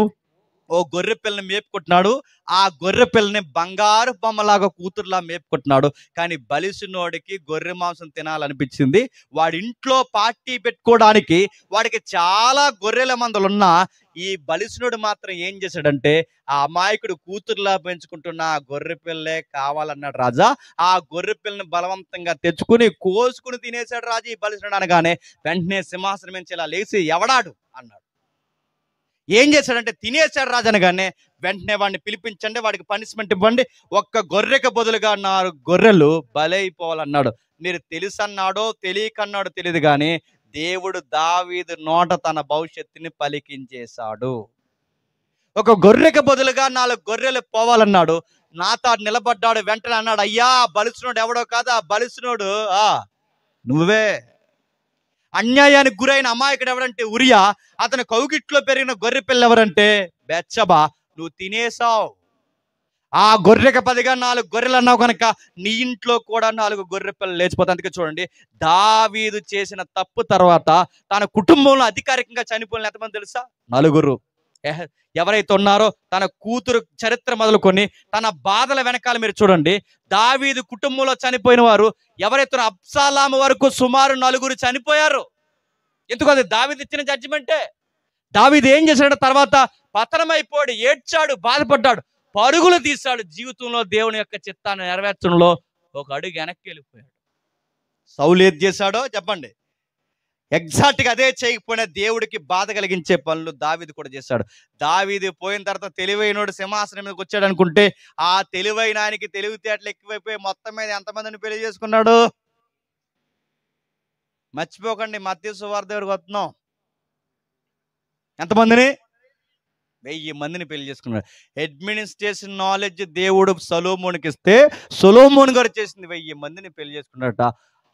ఓ గొర్రె పిల్లని మేపుకుంటున్నాడు. ఆ గొర్రె పిల్లని బంగారు బొమ్మలాగా కూతురులా మేపుకుంటున్నాడు. కానీ బలిసినోడికి గొర్రె మాంసం తినాలనిపించింది. వాడి ఇంట్లో పార్టీ పెట్టుకోవడానికి వాడికి చాలా గొర్రెల మందలున్నా ఈ బలిసినోడు మాత్రం ఏం చేశాడంటే, ఆ అమాయకుడు కూతురులా పెంచుకుంటున్న ఆ గొర్రె పిల్లే కావాలన్నాడు రాజా. ఆ గొర్రె పిల్లని బలవంతంగా తెచ్చుకుని కోసుకుని తినేశాడు రాజు. ఈ బలిసినోడు అనగానే వెంటనే సింహాసనం నుంచి ఇలా లేచి, ఎవడాడు అన్నాడు. ఏం చేశాడంటే తినేశాడు రాజు అనగానే వెంటనే వాడిని పిలిపించండి, వాడికి పనిష్మెంట్ ఇవ్వండి, ఒక్క గొర్రెకు బదులుగా 4 గొర్రెలు బలైపోవాలన్నాడు. మీరు తెలుసన్నాడో తెలియకన్నాడో తెలియదు, కానీ దేవుడు దావీదు నోట తన భవిష్యత్తుని పలికించేశాడు. ఒక గొర్రెకు బదులుగా 4 గొర్రెలు పోవాలన్నాడు. నాతాడు నిలబడ్డాడు. వెంటనే అన్నాడు, అయ్యా బలిసినోడు ఎవడో కాదు, ఆ బలిసినోడు నువ్వే. అన్యాయానికి గురైన అమాయకుడు ఎవరంటే ఉరియా. అతని కౌగిట్లో పెరిగిన గొర్రె పిల్ల ఎవరంటే బెత్షెబా. నువ్వు తినేసావు. ఆ గొర్రెకి 10గా 4 గొర్రెలు అన్నావు కనుక నీ ఇంట్లో కూడా 4 గొర్రె పిల్లలు లేచిపోతాయి. అందుకే చూడండి, దావీదు చేసిన తప్పు తర్వాత తన కుటుంబంలో అధికారికంగా చనిపోయిన ఎంతమంది తెలుసా? 4. ఎవరైతే ఉన్నారో తన కూతురు చరిత్ర మొదలుకొని తన బాధల వెనకాల మీరు చూడండి, దావీదు కుటుంబంలో చనిపోయిన వారు ఎవరైతే అబ్షాలోము వరకు సుమారు 4 చనిపోయారు. ఎందుకు? అది దావీదు ఇచ్చిన జడ్జిమెంటే. దావీదు ఏం చేశాడు? తర్వాత పతనమైపోయాడు, ఏడ్చాడు, బాధపడ్డాడు, పరుగులు తీశాడు. జీవితంలో దేవుని యొక్క చిత్తాన్ని నెరవేర్చడంలో ఒక అడుగు వెనక్కి వెళ్ళిపోయాడు. సౌలు ఏది చేశాడో చెప్పండి? ఎగ్జాక్ట్గా అదే చేయకపోయినా దేవుడికి బాధ కలిగించే పనులు దావీదు కూడా చేశాడు. దావీదు పోయిన తర్వాత తెలివైనోడు సింహాసనం మీదకి వచ్చాడు అనుకుంటే, ఆ తెలివైన ఆయనకి తెలివితేటలు ఎక్కువైపోయి మొత్తం మీద ఎంతమందిని పెళ్లి చేసుకున్నాడు? మర్చిపోకండి, మత్తయి సువార్త దగ్గరికి వస్తున్నాం. ఎంతమందిని? 1000 మందిని పెళ్లి చేసుకున్నాడు. అడ్మినిస్ట్రేషన్ నాలెడ్జ్ దేవుడు సొలొమోనుకి ఇస్తే, సొలొమోను గారు చేసింది 1000 మందిని పెళ్లి చేసుకున్నాడట.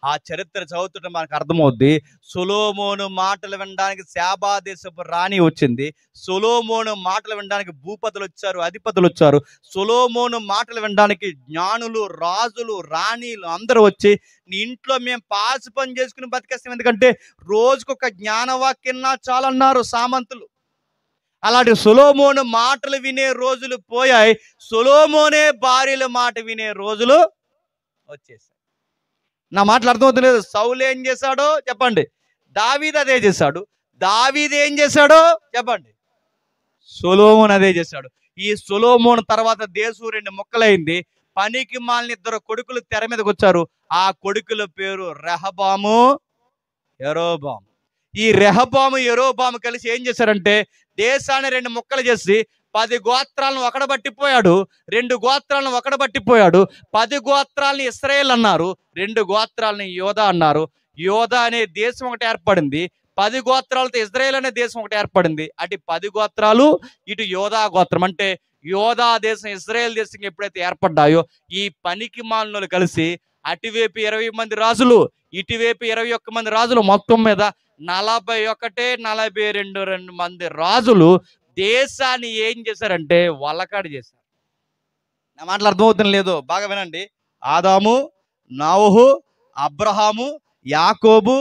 ఆ చరిత్ర చదువుతుంటే మనకు అర్థమవుద్ది. సొలొమోను మాటలు వినడానికి శాబా దేశపు రాణి వచ్చింది. సొలొమోను మాటలు వినడానికి భూపతులు వచ్చారు, అధిపతులు వచ్చారు. సొలొమోను మాటలు వినడానికి జ్ఞానులు, రాజులు, రాణిలు అందరూ వచ్చి, నీ ఇంట్లో మేము పాసి పని చేసుకుని బతికేస్తాం, ఎందుకంటే రోజుకొక జ్ఞానవాక్యన్నా చాలన్నారు సామంతులు. అలాంటి సొలొమోను మాటలు వినే రోజులు పోయాయి. సొలొమోనే భార్యల మాట వినే రోజులు వచ్చేసాయి. నా మాటలు అర్థమవుతలేదు. సౌలు ఏం చేశాడో చెప్పండి, దావీదు అదే చేశాడు. దావీదు ఏం చేశాడో చెప్పండి, సొలొమోను అదే చేశాడు. ఈ సొలొమోను తర్వాత దేశం 2 ముక్కలైంది. పనికి మాలిన 2 కొడుకులు తెర మీదకి వచ్చారు. ఆ కొడుకుల పేరు రెహబాము, యరొబాము. ఈ రెహబాము, యరొబాము కలిసి ఏం చేశారంటే దేశాన్ని 2 ముక్కలు చేసి 10 గోత్రాలను ఒకడబట్టిపోయాడు. 2 గోత్రాలను ఒకడబట్టిపోయాడు. 10 గోత్రాలని ఇశ్రాయేల్ అన్నారు, 2 గోత్రాలని యోధా అన్నారు. యోధా అనే దేశం ఒకటి ఏర్పడింది. 10 గోత్రాలతో ఇశ్రాయేల్ అనే దేశం ఒకటి ఏర్పడింది. అటు 10 గోత్రాలు, ఇటు యోధా గోత్రం. అంటే యోధా దేశం ఇశ్రాయేల్ దేశం ఎప్పుడైతే ఏర్పడ్డాయో, ఈ పనికి మాలినోళ్ళు కలిసి అటువైపు 20 మంది రాజులు, ఇటువైపు 21 మంది రాజులు, మొత్తం మీద 42 మంది రాజులు దేశాన్ని ఏం చేశారంటే వలకాడు చేశారు. నా మాటలు అర్థమవుతుంది లేదు, బాగా వినండి. ఆదాము, నోవహు, అబ్రహాము, యాకోబు,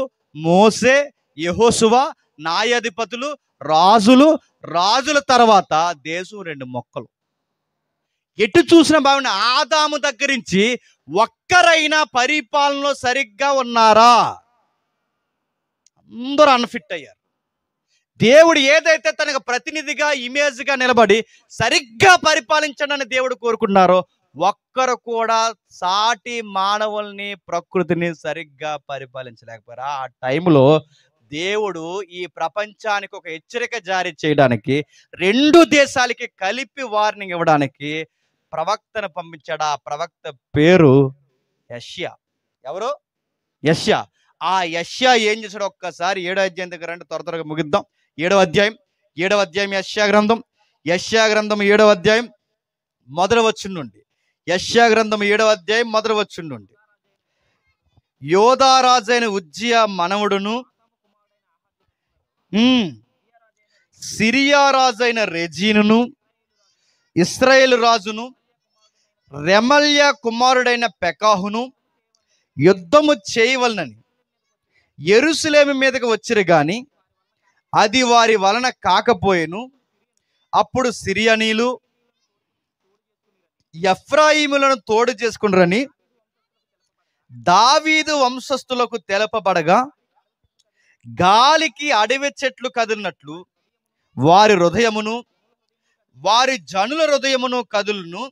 మోసే, యెహోషువ, న్యాయాధిపతులు, రాజులు, రాజుల తర్వాత దేశం 2 మొక్కలు. ఎటు చూసిన బాగుంది. ఆదాము దగ్గర నుంచి ఒక్కరైనా పరిపాలనలో సరిగ్గా ఉన్నారా? అందరూ అన్ఫిట్ అయ్యారు. దేవుడు ఏదైతే తనకు ప్రతినిధిగా, ఇమేజ్గా నిలబడి సరిగ్గా పరిపాలించండి అని దేవుడు కోరుకున్నారో, ఒక్కరు కూడా సాటి మానవుల్ని, ప్రకృతిని సరిగ్గా పరిపాలించలేకపోయారు. ఆ టైంలో దేవుడు ఈ ప్రపంచానికి ఒక హెచ్చరిక జారీ చేయడానికి, 2 దేశాలకి కలిపి వార్నింగ్ ఇవ్వడానికి ప్రవక్తను పంపించాడు. ఆ ప్రవక్త పేరు యెషయా. ఎవరు? యెషయా. ఆ యెషయా ఏం చేశాడు ఒక్కసారి 7వ అధ్యాయం దగ్గర రండి, త్వరగా ముగిద్దాం. 7వ అధ్యాయం యెషయా గ్రంథం. యెషయా గ్రంథం 7వ అధ్యాయం మొదటి వచనం నుండి. యెషయా గ్రంథం 7వ అధ్యాయం మొదటి వచనం నుండి. యోధా రాజైన ఉజ్జియా మనవడును, సిరియా రాజైన రెజీనును, ఇశ్రాయేలు రాజును, రెమల్యా కుమారుడైన పెకాహును యుద్ధము చేయవలనని యెరూషలేము మీదకి వచ్చిరు గాని అది వారి వలన కాకపోయెను. అప్పుడు సిరియనీలు ఎఫ్రాయిములను తోడు చేసుకుని దావీదు వంశస్థులకు తెలపబడగా, గాలికి అడవి చెట్లు కదిలినట్లు వారి హృదయమును, వారి జనుల హృదయమును కదులును.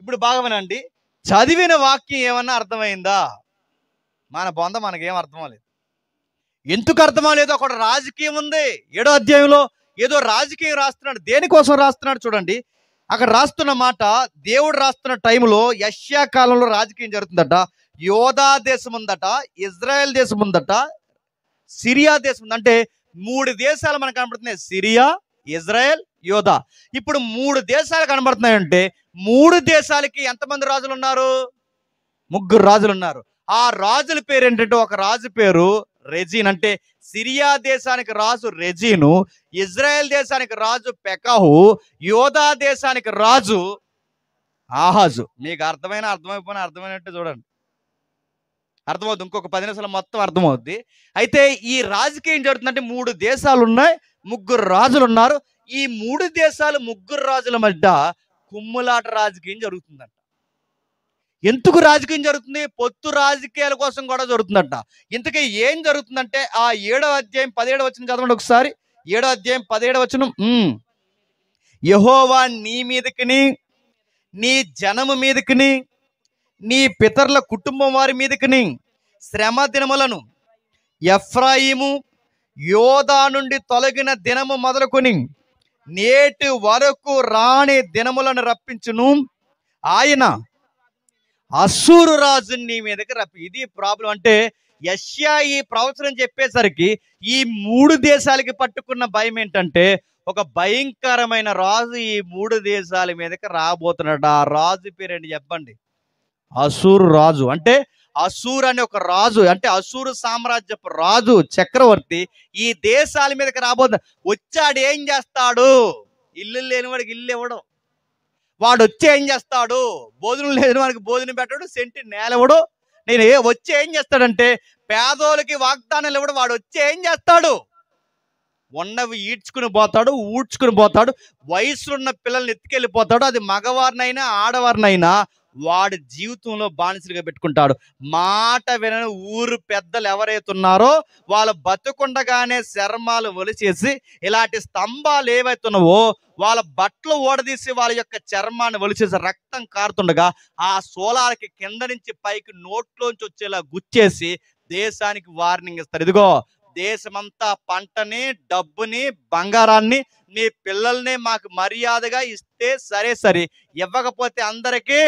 ఇప్పుడు బాగా వినండి. చదివిన వాక్యం ఏమన్నా అర్థమైందా? మన బొంద మనకేం అర్థం లేదు. ఎందుకు అర్థమలేదు? అక్కడ రాజకీయం ఉంది. 7వ అధ్యాయంలో ఏదో రాజకీయం రాస్తున్నాడు. దేనికోసం రాస్తున్నాడు చూడండి. అక్కడ రాస్తున్న మాట, దేవుడు రాస్తున్న టైంలో యెషయా కాలంలో రాజకీయం జరుగుతుందట. యోధా దేశం ఉందట, ఇజ్రాయెల్ దేశం ఉందట, సిరియా దేశం ఉంది. అంటే 3 దేశాలు మనకు కనబడుతున్నాయి, సిరియా, ఇజ్రాయెల్, యోధా. ఇప్పుడు 3 దేశాలు కనబడుతున్నాయంటే 3 దేశాలకి ఎంతమంది రాజులు ఉన్నారు? 3 రాజులు ఉన్నారు. ఆ రాజుల పేరు ఏంటంటే, ఒక రాజు పేరు రెజీన్, అంటే సిరియా దేశానికి రాజు రెజీను, ఇజ్రాయెల్ దేశానికి రాజు పెకాహు, యోధా దేశానికి రాజు ఆహాజు. మీకు అర్థమైపోయినా అర్థమైనట్టు చూడండి, అర్థమవుతుంది. ఇంకొక 10 నిమిషాలు మొత్తం అర్థమవుద్ది. అయితే ఈ రాజకీయం జరుగుతుందంటే 3 దేశాలు ఉన్నాయి, 3 రాజులు ఉన్నారు. ఈ 3 దేశాలు 3 రాజుల మధ్య కుమ్ములాట రాజకీయం జరుగుతుందంట. ఎందుకు రాజకీయం జరుగుతుంది? పొత్తు రాజకీయాల కోసం కూడా జరుగుతుందంట. ఇంతకీ ఏం జరుగుతుందంటే, ఆ 7వ అధ్యాయం 17వ వచనం చదవండి ఒకసారి. 7వ అధ్యాయం 17వ వచనం. యెహోవా నీ మీదకిని, నీ జనము మీదకిని, నీ పితరుల కుటుంబం వారి మీదకిని శ్రమ దినములను ఎఫ్రాయిము యోధా నుండి తొలగిన దినము మొదలుకొని నేటి వరకు రాని దినములను రప్పించును. ఆయన అస్సూరు రాజుని నీ మీదకి రప్పి. ఇది ప్రాబ్లం. అంటే యెషయా ఈ ప్రవచనం చెప్పేసరికి ఈ 3 దేశాలకి పట్టుకున్న భయం ఏంటంటే, ఒక భయంకరమైన రాజు ఈ 3 దేశాల మీదకి రాబోతున్నాడు. ఆ రాజు పేరేంటి చెప్పండి? అసూరు రాజు. అంటే అసూర్ అనే ఒక రాజు, అంటే అసూరు సామ్రాజ్యపు రాజు, చక్రవర్తి ఈ దేశాల మీదకి రాబోతున్నా. వచ్చాడు ఏం చేస్తాడు? ఇల్లు లేని వాడికి ఇల్లు ఇవ్వడం. వాడు వచ్చి ఏం చేస్తాడు? భోజనం లేని వాడికి భోజనం పెట్టడు, సెంటి నేల ఇవ్వడు. వచ్చి ఏం చేస్తాడంటే పేదోళ్ళకి వాగ్దానాలు ఇవ్వడు. వాడు వచ్చి ఏం చేస్తాడు? ఉన్నవి ఈడ్చుకుని పోతాడు, ఊడ్చుకుని పోతాడు. వయసులున్న పిల్లల్ని ఎత్తుకెళ్ళిపోతాడు. అది మగవారినైనా ఆడవారినైనా వాడి జీవితంలో బానిసలుగా పెట్టుకుంటాడు. మాట వినని ఊరు పెద్దలు ఎవరైతే ఉన్నారో వాళ్ళు బతుకుండగానే చర్మాలు ఒలిచేసి, ఇలాంటి స్తంభాలు ఏవైతున్నావో వాళ్ళ బట్టలు ఓడదీసి వాళ్ళ యొక్క చర్మాన్ని ఒలిచేసి రక్తం కారుతుండగా ఆ సోలాలకి కింద నుంచి పైకి నోట్లోంచి వచ్చేలా గుచ్చేసి దేశానికి వార్నింగ్ ఇస్తారు. ఇదిగో దేశమంతా పంటని, డబ్బుని, బంగారాన్ని, నీ పిల్లల్ని మాకు మర్యాదగా ఇస్తే సరే, ఇవ్వకపోతే అందరికీ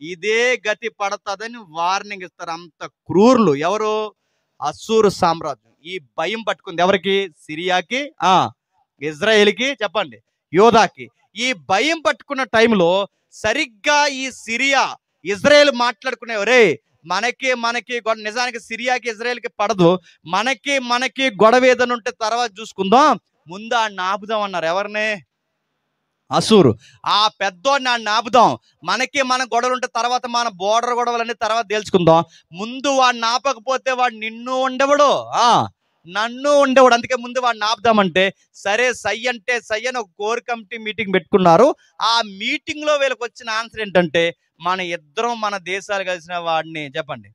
ఇదే గతి పడుతుందని వార్నింగ్ ఇస్తారు. అంత క్రూరులు. ఎవరు? అస్సూరు సామ్రాజ్యం. ఈ భయం పట్టుకుంది ఎవరికి? సిరియాకి, ఇజ్రాయేల్కి, చెప్పండి, యోధాకి. ఈ భయం పట్టుకున్న టైంలో సరిగ్గా ఈ సిరియా ఇజ్రాయేల్ మాట్లాడుకునే, ఒరే మనకి నిజానికి సిరియాకి ఇజ్రాయేల్కి పడదు, మనకి గొడవ ఏదైనా ఉంటే తర్వాత చూసుకుందాం, ముందు ఆడిని ఆపుదాం అన్నారు. ఎవరిని? అసూరు. ఆ పెద్దోడిని ఆడిని ఆపుదాం, మన గొడవలు ఉంటే తర్వాత మన బోర్డర్ గొడవలన్నీ తర్వాత తేల్చుకుందాం, ముందు వాడిని ఆపకపోతే వాడు నిన్ను ఉండేవాడు, నన్ను ఉండేవాడు, అందుకే ముందు వాడిని ఆపుదామంటే సరే సై అంటే సై అని ఒక కోర్ కమిటీ మీటింగ్ పెట్టుకున్నారు. ఆ మీటింగ్ లో వీళ్ళకి వచ్చిన ఆన్సర్ ఏంటంటే, మన దేశాలు కలిసిన వాడిని, చెప్పండి,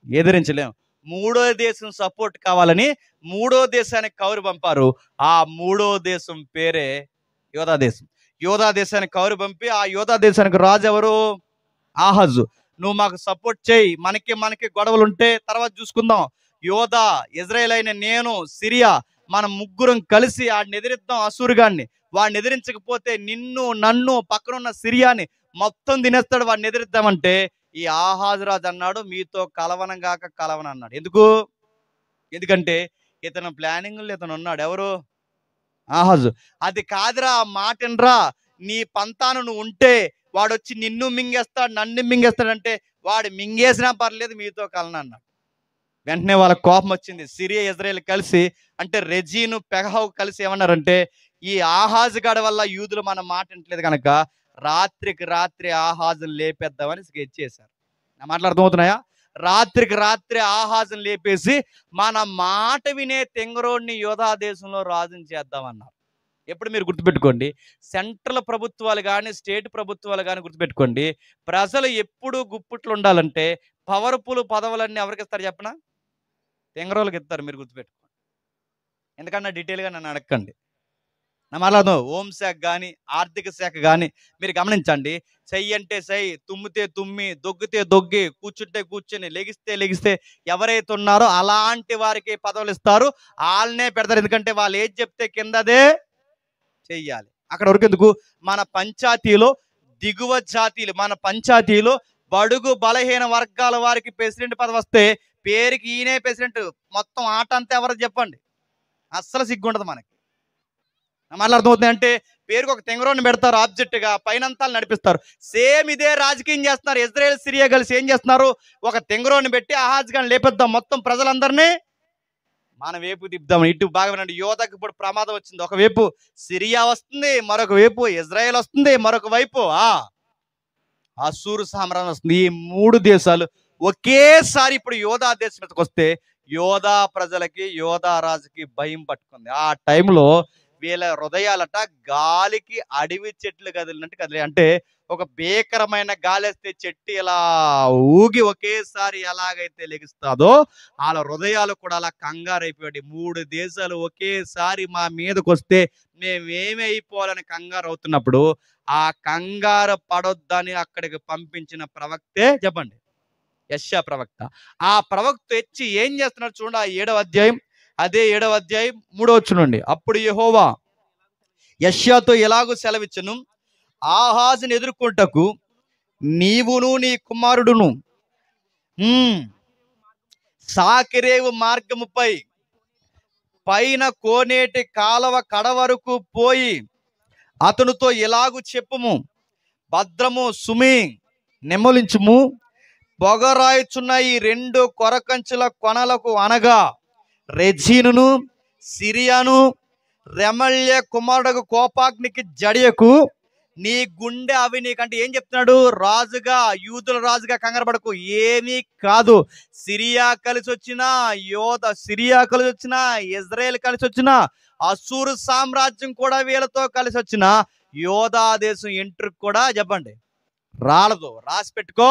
ఎదిరించలేం. 3వ దేశం సపోర్ట్ కావాలని 3వ దేశానికి కౌరు పంపారు. ఆ 3వ దేశం పేరే యోధా దేశం. యోధా దేశానికి కౌరు పంపి ఆ యోధా దేశానికి రాజు ఎవరు? ఆహాజు. నువ్వు మాకు సపోర్ట్ చేయి, మనకి గొడవలు ఉంటే తర్వాత చూసుకుందాం. యోధా, ఇజ్రాయేల్ అయిన నేను, సిరియా, మనం ముగ్గురం కలిసి వాడిని ఎదిరిద్దాం, అసూరుగాన్ని. వాడిని ఎదిరించకపోతే నిన్ను, నన్ను, పక్కనున్న సిరియాని మొత్తం తినేస్తాడు, వాడిని ఎదిరిద్దామంటే ఈ ఆహాజు రాజు అన్నాడు, మీతో కలవనంగాక కలవను అన్నాడు. ఎందుకంటే ఇతను ప్లానింగ్లో ఇతను ఉన్నాడు. ఎవరు? ఆహాజు. అది కాదురా, మాటనరా, నీ పంతాను నువ్వు ఉంటే వాడు వచ్చి నిన్ను మింగేస్తాడు, నన్ను మింగేస్తాడంటే వాడు మింగేసినా పర్లేదు, మీతో కలను అన్నాడు. వెంటనే వాళ్ళ కోపం వచ్చింది. సిరియా, ఇజ్రాయేల్ కలిసి, అంటే రెజీను, పెగహు కలిసి ఏమన్నారంటే, ఈ ఆహాజు గడ వల్ల యూదులు మన మాట వింటలేదు కనుక రాత్రికి రాత్రి ఆహాజును లేపేద్దామని స్కెచ్ చేశారు. నా మాటలు అర్థమవుతున్నాయా? రాత్రికి రాత్రి ఆహాజును లేపేసి మన మాట వినే తెంగరోడిని యోధా దేశంలో రాజుని చేద్దామన్నారు. ఎప్పుడు మీరు గుర్తుపెట్టుకోండి, సెంట్రల్ ప్రభుత్వాలు కానీ స్టేట్ ప్రభుత్వాలు కానీ గుర్తుపెట్టుకోండి, ప్రజలు ఎప్పుడు గుప్పిట్లు ఉండాలంటే పవర్ఫుల్ పదవులన్నీ ఎవరికి ఇస్తారు చెప్పనా? తెంగరోళ్ళకి ఇస్తారు. మీరు గుర్తుపెట్టుకోండి. ఎందుకన్నా డీటెయిల్గా నన్ను అడగండి. నా మాట్లాడదు. హోంశాఖ కానీ ఆర్థిక శాఖ కానీ మీరు గమనించండి. చెయ్యి అంటే చెయ్యి, తుమ్మితే తుమ్మి, దొగ్గితే దొగ్గి, కూర్చుంటే కూర్చొని, లెగిస్తే ఎవరైతే ఉన్నారో అలాంటి వారికి పదవులు ఇస్తారు, వాళ్ళనే పెడతారు. ఎందుకంటే వాళ్ళు ఏది చెప్తే కిందదే చెయ్యాలి. అక్కడ వరకు ఎందుకు? మన పంచాయతీలో దిగువ జాతీయులు, మన పంచాయతీలో బడుగు బలహీన వర్గాల వారికి ప్రెసిడెంట్ పదవి వస్తే పేరుకి ఈయనే ప్రెసిడెంట్, మొత్తం ఆట అంతా ఎవరికి చెప్పండి? అస్సలు సిగ్గుండదు మనకి. మళ్ళీ అర్థమవుతుంది. అంటే పేరుకు ఒక తెంగరోని పెడతారు ఆబ్జెక్ట్ గా, పైనంతా నడిపిస్తారు. సేమ్ ఇదే రాజకీయం చేస్తున్నారు. ఇజ్రాయేల్, సిరియా కలిసి ఏం చేస్తున్నారు? ఒక తెంగరోని పెట్టి ఆహాజ్ గాని లేపేద్దాం, మొత్తం ప్రజలందరినీ మన వైపు తిప్పుదాం. ఇటు బాగా వినండి, యోధకు ఇప్పుడు ప్రమాదం వచ్చింది. ఒకవైపు సిరియా వస్తుంది, మరొక వైపు ఇజ్రాయేల్ వస్తుంది, మరొక వైపు అసూరు సామ్రాజ్యం వస్తుంది. ఈ 3 దేశాలు ఒకేసారి ఇప్పుడు యోధా దేశం మీదకి వస్తే యోధా ప్రజలకి, యోధా రాజుకి భయం పట్టుకుంది. ఆ టైంలో వీళ్ళ హృదయాలట గాలికి అడవి చెట్లు కదిలినట్టు కదిలే. అంటే ఒక భీకరమైన గాలి వస్తే చెట్టు ఇలా ఊగి ఒకేసారి ఎలాగైతే లెగిస్తుందో వాళ్ళ హృదయాలు కూడా అలా కంగారైపోయాడు. 3 దేశాలు ఒకేసారి మా మీదకి వస్తే మేమేమి అయిపోవాలని కంగారు అవుతున్నప్పుడు ఆ కంగారు పడొద్దని అక్కడికి పంపించిన ప్రవక్తే, చెప్పండి, యెషయా ప్రవక్త. ఆ ప్రవక్త వచ్చి ఏం చేస్తున్నాడు చూడండి. ఆ 7వ అధ్యాయం, అదే 7వ అధ్యాయం 3వ వచనం నుండి. అప్పుడు యెహోవా యెషయాతో ఎలాగూ సెలవిచ్చెను, ఆహాజును ఎదుర్కొంటకు నీవును నీ కుమారుడును సాకెరేవు మార్గముపై పైన కోనేటి కాలవ కడ వరకు పోయి అతనితో ఎలాగూ చెప్పుము, భద్రము సుమి నెమ్మలించుము, పొగరాయుచున్న ఈ 2 కొరకంచుల కొనలకు అనగా రెజీనును సిరియాను రెమల్య కుమారుడు కోపాగ్నికి జడియకు నీ గుండె అవి నీకంటే ఏం చెప్తున్నాడు? రాజుగా, యూదుల రాజుగా కంగారు పడకు, ఏమీ కాదు. సిరియా కలిసి వచ్చినా, సిరియా కలిసి వచ్చినా, ఇజ్రాయేల్ కలిసి వచ్చినా, అసూరు సామ్రాజ్యం కూడా వీళ్ళతో కలిసి వచ్చిన యోధా దేశం ఎంట్రుకు కూడా చెప్పండి రాలదు. రాసి పెట్టుకో.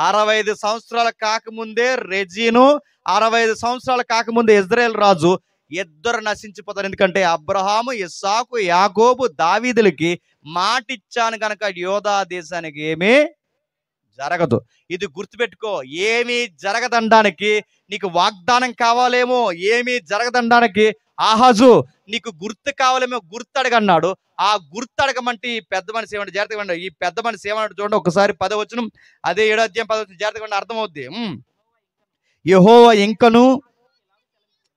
65 సంవత్సరాలు కాకముందే రెజీను, 65 సంవత్సరాలు కాకముందే ఇజ్రాయేల్ రాజు ఇద్దరు నశించిపోతారు. ఎందుకంటే అబ్రహాము, ఇస్సాకు, యాకోబు, దావీదులకి మాట ఇచ్చాను కనుక యోధా దేశానికి ఏమీ జరగదు. ఇది గుర్తుపెట్టుకో. ఏమీ జరగదనడానికి నీకు వాగ్దానం కావాలేమో, ఏమీ జరగదనడానికి ఆహాజు నీకు గుర్తు కావాలేమో, గుర్తు అడగన్నాడు. ఆ గుర్తు అడగమంటే ఈ పెద్ద మనిషి ఏమన్నా జాగ్రత్తగా ఉన్నాడు. ఈ పెద్ద మనిషి ఏమన్నాడు చూడండి ఒకసారి. 10వ వచనం, అదే 7వ అధ్యాయం 10వ వచనం జాగ్రత్తగా ఉండి అర్థమవుద్ది. యెహోవా ఇంకను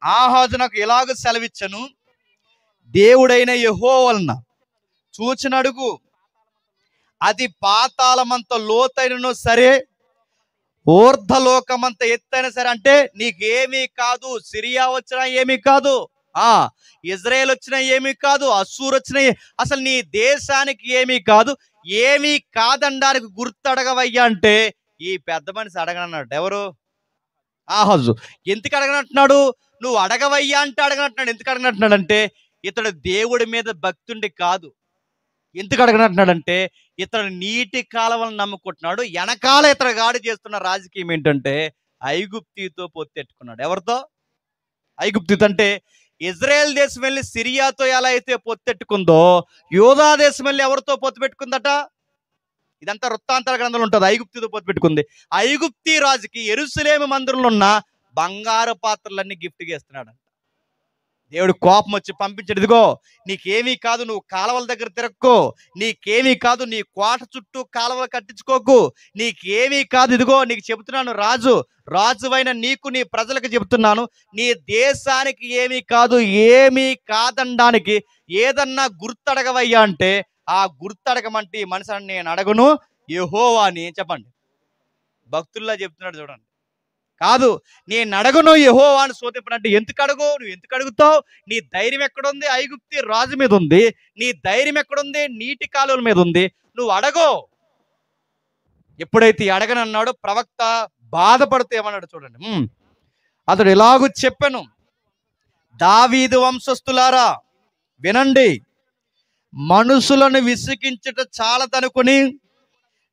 ఆహాజు నాకు ఎలాగ సెలవిచ్చను, దేవుడైన యెహోవా వలన చూచినడుగు, అది పాతాళమంత లోతైనను సరే, ఊర్ధలోకమంత ఎత్తైనా సరే. అంటే నీకేమీ కాదు. సిరియా వచ్చినా ఏమీ కాదు, ఇజ్రాయేల్ వచ్చినా ఏమీ కాదు, అస్సూర్ వచ్చినా అసలు నీ దేశానికి ఏమీ కాదు. ఏమీ కాదనడానికి గుర్తు అడగవయ్యా అంటే ఈ పెద్ద మనిషి అడగనన్నాడు. ఎవరు? ఆహాజు. ఎందుకు అడగనంటున్నాడు? నువ్వు అడగవయ్యా అంటే అడగనంటున్నాడు. ఎందుకు అడగనంటున్నాడు అంటే ఇతడు దేవుడి మీద భక్తుండి కాదు. ఎందుకు అడగనంటున్నాడంటే ఇతడు నీటి కాలవలను నమ్ముకుంటున్నాడు. వెనకాల ఇతడు గాడి చేస్తున్న రాజకీయం ఏంటంటే ఐగుప్తితో పొత్తెట్టుకున్నాడు. ఎవరితో? ఐగుప్తితో. అంటే ఇజ్రాయెల్ దేశం వెళ్ళి సిరియాతో ఎలా అయితే పొత్తెట్టుకుందో, యోధా దేశం వెళ్ళి ఎవరితో పొత్తు పెట్టుకుందట? ఇదంతా వృత్తాంతాల గ్రంథంలో ఉంటుంది. ఐగుప్తితో పొత్తు పెట్టుకుంది. ఐగుప్తి రాజుకి యెరూషలేము మందిరంలో ఉన్న బంగారు పాత్రలన్నీ గిఫ్ట్గా ఇస్తున్నాడు. దేవుడు కోపం వచ్చి పంపించాడు. ఇదిగో నీకేమీ కాదు, నువ్వు కాలువల దగ్గర తిరక్కో, నీకేమీ కాదు, నీ కోట చుట్టూ కాలువలు కట్టించుకోకు, నీకేమీ కాదు. ఇదిగో నీకు చెబుతున్నాను, రాజువైన నీకు, నీ ప్రజలకు చెబుతున్నాను, నీ దేశానికి ఏమీ కాదు. ఏమీ కాదనడానికి ఏదన్నా గుర్తడగవయ్యా అంటే ఆ గుర్తడగమంటే ఈ మనిషిని నేను అడగను యెహోవా అని చెప్పండి. భక్తుల్లా చెప్తున్నాడు చూడండి. కాదు, నేను అడగను యెహోవా అని స్తోత్రింపనంటే ఎందుకు అడుగు? నువ్వు ఎందుకు అడుగుతావు? నీ ధైర్యం ఎక్కడుంది? ఐగుప్తి రాజు మీద ఉంది. నీ ధైర్యం ఎక్కడుంది? నీటి కాలువల మీద ఉంది. నువ్వు అడగో. ఎప్పుడైతే అడగనన్నాడో ప్రవక్త బాధపడుతూ ఏమన్నాడు చూడండి. అతడు ఎలాగూ చెప్పాను, దావీదు వంశస్థులారా వినండి, మనుషులను విసిగించుట చాలదనుకుని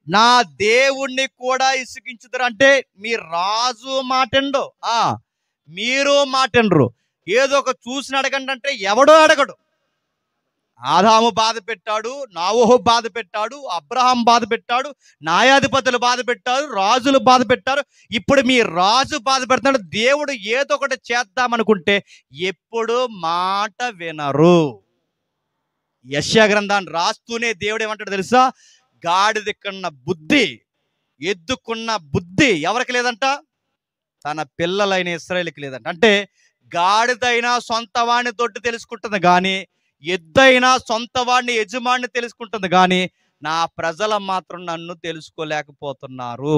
నా దేవుణ్ణి కూడా ఇసుకించుతారు. అంటే మీ రాజు మాటండు, మీరు మాటండ్రు. ఏదో ఒక చూసిన అడగండి అంటే ఎవడో అడగడు. ఆదాము బాధ పెట్టాడు, నోవహు బాధ పెట్టాడు, అబ్రహాం బాధ పెట్టాడు, న్యాయాధిపతులు బాధ పెట్టారు, రాజులు బాధ పెట్టారు. ఇప్పుడు మీ రాజు బాధ పెడతాడు. దేవుడు ఏదో ఒకటి చేద్దామనుకుంటే ఎప్పుడు మాట వినరు. యెషయా గ్రంథాన్ని రాస్తూనే దేవుడు ఏమంటాడు తెలుసా? గాడిదకున్న బుద్ధి, ఎద్దుకున్న బుద్ధి ఎవరికి లేదంట? తన పిల్లలైన ఇశ్రాయేలుకి లేదంట. అంటే గాడిదైనా సొంత వాడిని తోటి తెలుసుకుంటుంది కానీ, ఎద్దైనా సొంత వాడిని యజమాని తెలుసుకుంటుంది కానీ, నా ప్రజల మాత్రం నన్ను తెలుసుకోలేకపోతున్నారు.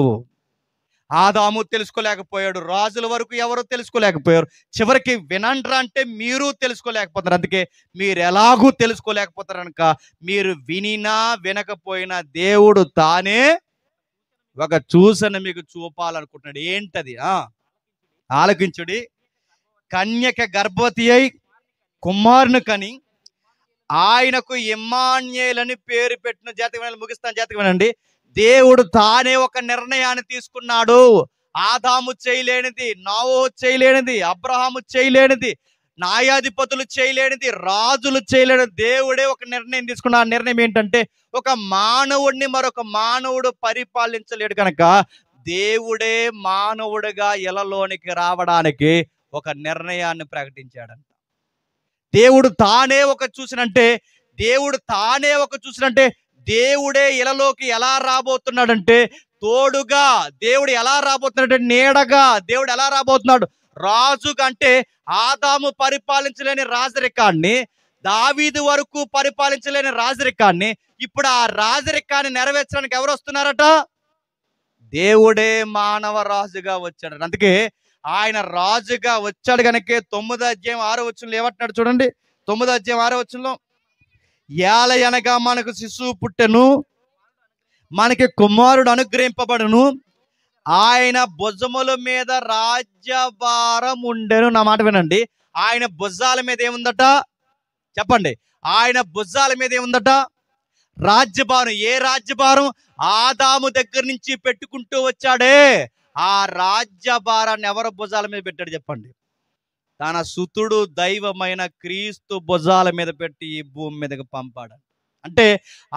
ఆదాము తెలుసుకోలేకపోయాడు, రాజుల వరకు ఎవరు తెలుసుకోలేకపోయారు. చివరికి వినండ్రా అంటే మీరు తెలుసుకోలేకపోతారు. అందుకే మీరు ఎలాగూ తెలుసుకోలేకపోతారు కనుక మీరు వినినా వినకపోయినా దేవుడు తానే ఒక సూచన మీకు చూపాలనుకుంటున్నాడు. ఏంటది? ఆలకించుడి. కన్యక గర్భవతి అయి కుమారుని కని ఆయనకు ఇమ్మాన్యేల్ అని పేరు పెట్టిన. జాతకం ముగిస్తాను, జాతకం వినండి. దేవుడు తానే ఒక నిర్ణయాన్ని తీసుకున్నాడు. ఆదాము చేయలేనిది, నోవహు చేయలేనిది, అబ్రహాము చేయలేనిది, న్యాయాధిపతులు చేయలేనిది, రాజులు చేయలేనిది దేవుడే ఒక నిర్ణయం తీసుకున్న. ఆ నిర్ణయం ఏంటంటే ఒక మానవుడిని మరొక మానవుడు పరిపాలించలేడు కనుక దేవుడే మానవుడిగా ఇలలోనికి రావడానికి ఒక నిర్ణయాన్ని ప్రకటించాడంట. దేవుడు తానే చూసినంటే దేవుడే ఇలలోకి ఎలా రాబోతున్నాడంటే తోడుగా, దేవుడు ఎలా రాబోతున్నాడంటే నీడగా, దేవుడు ఎలా రాబోతున్నాడు రాజుగా. అంటే ఆదాము పరిపాలించలేని రాజరికాన్ని, దావీదు వరకు పరిపాలించలేని రాజరికాన్ని, ఇప్పుడు ఆ రాజరికాన్ని నెరవేర్చడానికి ఎవరు వస్తున్నారట? దేవుడే మానవ రాజుగా వచ్చాడు. అందుకే ఆయన రాజుగా వచ్చాడు కనుక 9:6 ఏమంటున్నాడు చూడండి. 9:6 ఏలయనగా మనకు శిశువు పుట్టెను, మనకి కుమారుడు అనుగ్రహింపబడును, ఆయన భుజముల మీద రాజ్యభారం ఉండెను. నా మాట వినండి. ఆయన భుజాల మీద ఏముందట చెప్పండి? ఆయన భుజాల మీద ఏముందట? రాజ్యభారం. ఏ రాజ్యభారం? ఆదాము దగ్గర నుంచి పెట్టుకుంటూ వచ్చాడే ఆ రాజ్యభారాన్ని ఎవరు భుజాల మీద పెట్టాడు చెప్పండి? తన సుతుడు దైవమైన క్రీస్తు భుజాల మీద పెట్టి ఈ భూమి మీదకి పంపాడు. అంటే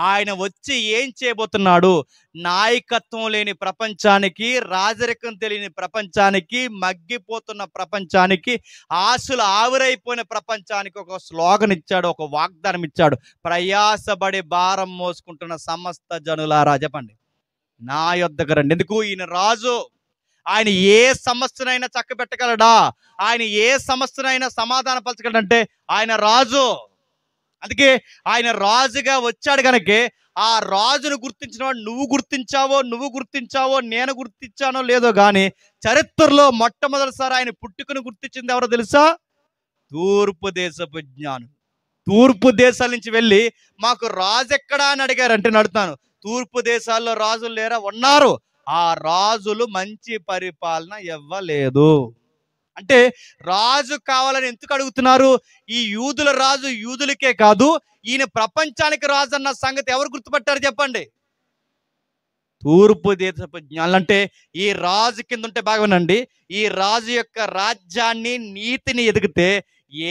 ఆయన వచ్చి ఏం చేయబోతున్నాడు? నాయకత్వం లేని ప్రపంచానికి, రాజరికం తెలియని ప్రపంచానికి, మగ్గిపోతున్న ప్రపంచానికి, ఆశలు ఆవిరైపోయిన ప్రపంచానికి ఒక స్లోగన్ ఇచ్చాడు, ఒక వాగ్దానం ఇచ్చాడు. ప్రయాసపడి భారం మోసుకుంటున్న సమస్త జనులారా చెప్పండి, నా యొద్దకు రండి. ఎందుకు? ఈయన రాజు. ఆయన ఏ సమస్యనైనా చక్కబెట్టగలడా? ఆయన ఏ సమస్యనైనా సమాధానపరచగలడంటే ఆయన రాజు. అందుకే ఆయన రాజుగా వచ్చాడు కనుక ఆ రాజును గుర్తించిన వాడు నువ్వు గుర్తించావో నేను గుర్తించానో లేదో కానీ చరిత్రలో మొట్టమొదటిసారి ఆయన పుట్టుకను గుర్తించింది ఎవరో తెలుసా? తూర్పు దేశపు జ్ఞానులు. తూర్పు దేశాల నుంచి వెళ్ళి మాకు రాజు ఎక్కడా అని అడిగారంటే నడుతాను, తూర్పు దేశాల్లో రాజులు లేరా? ఉన్నారు. ఆ రాజులు మంచి పరిపాలన ఇవ్వలేదు. అంటే రాజు కావాలని ఎందుకు అడుగుతున్నారు? ఈ యూదుల రాజు యూదులకే కాదు, ఈయన ప్రపంచానికి రాజు అన్న సంగతి ఎవరు గుర్తుపట్టారు చెప్పండి? తూర్పు దేశపు జ్ఞానులు. అంటే ఈ రాజు కింద ఉంటే బాగునండి, ఈ రాజు యొక్క రాజ్యాన్ని, నీతిని ఎదిగితే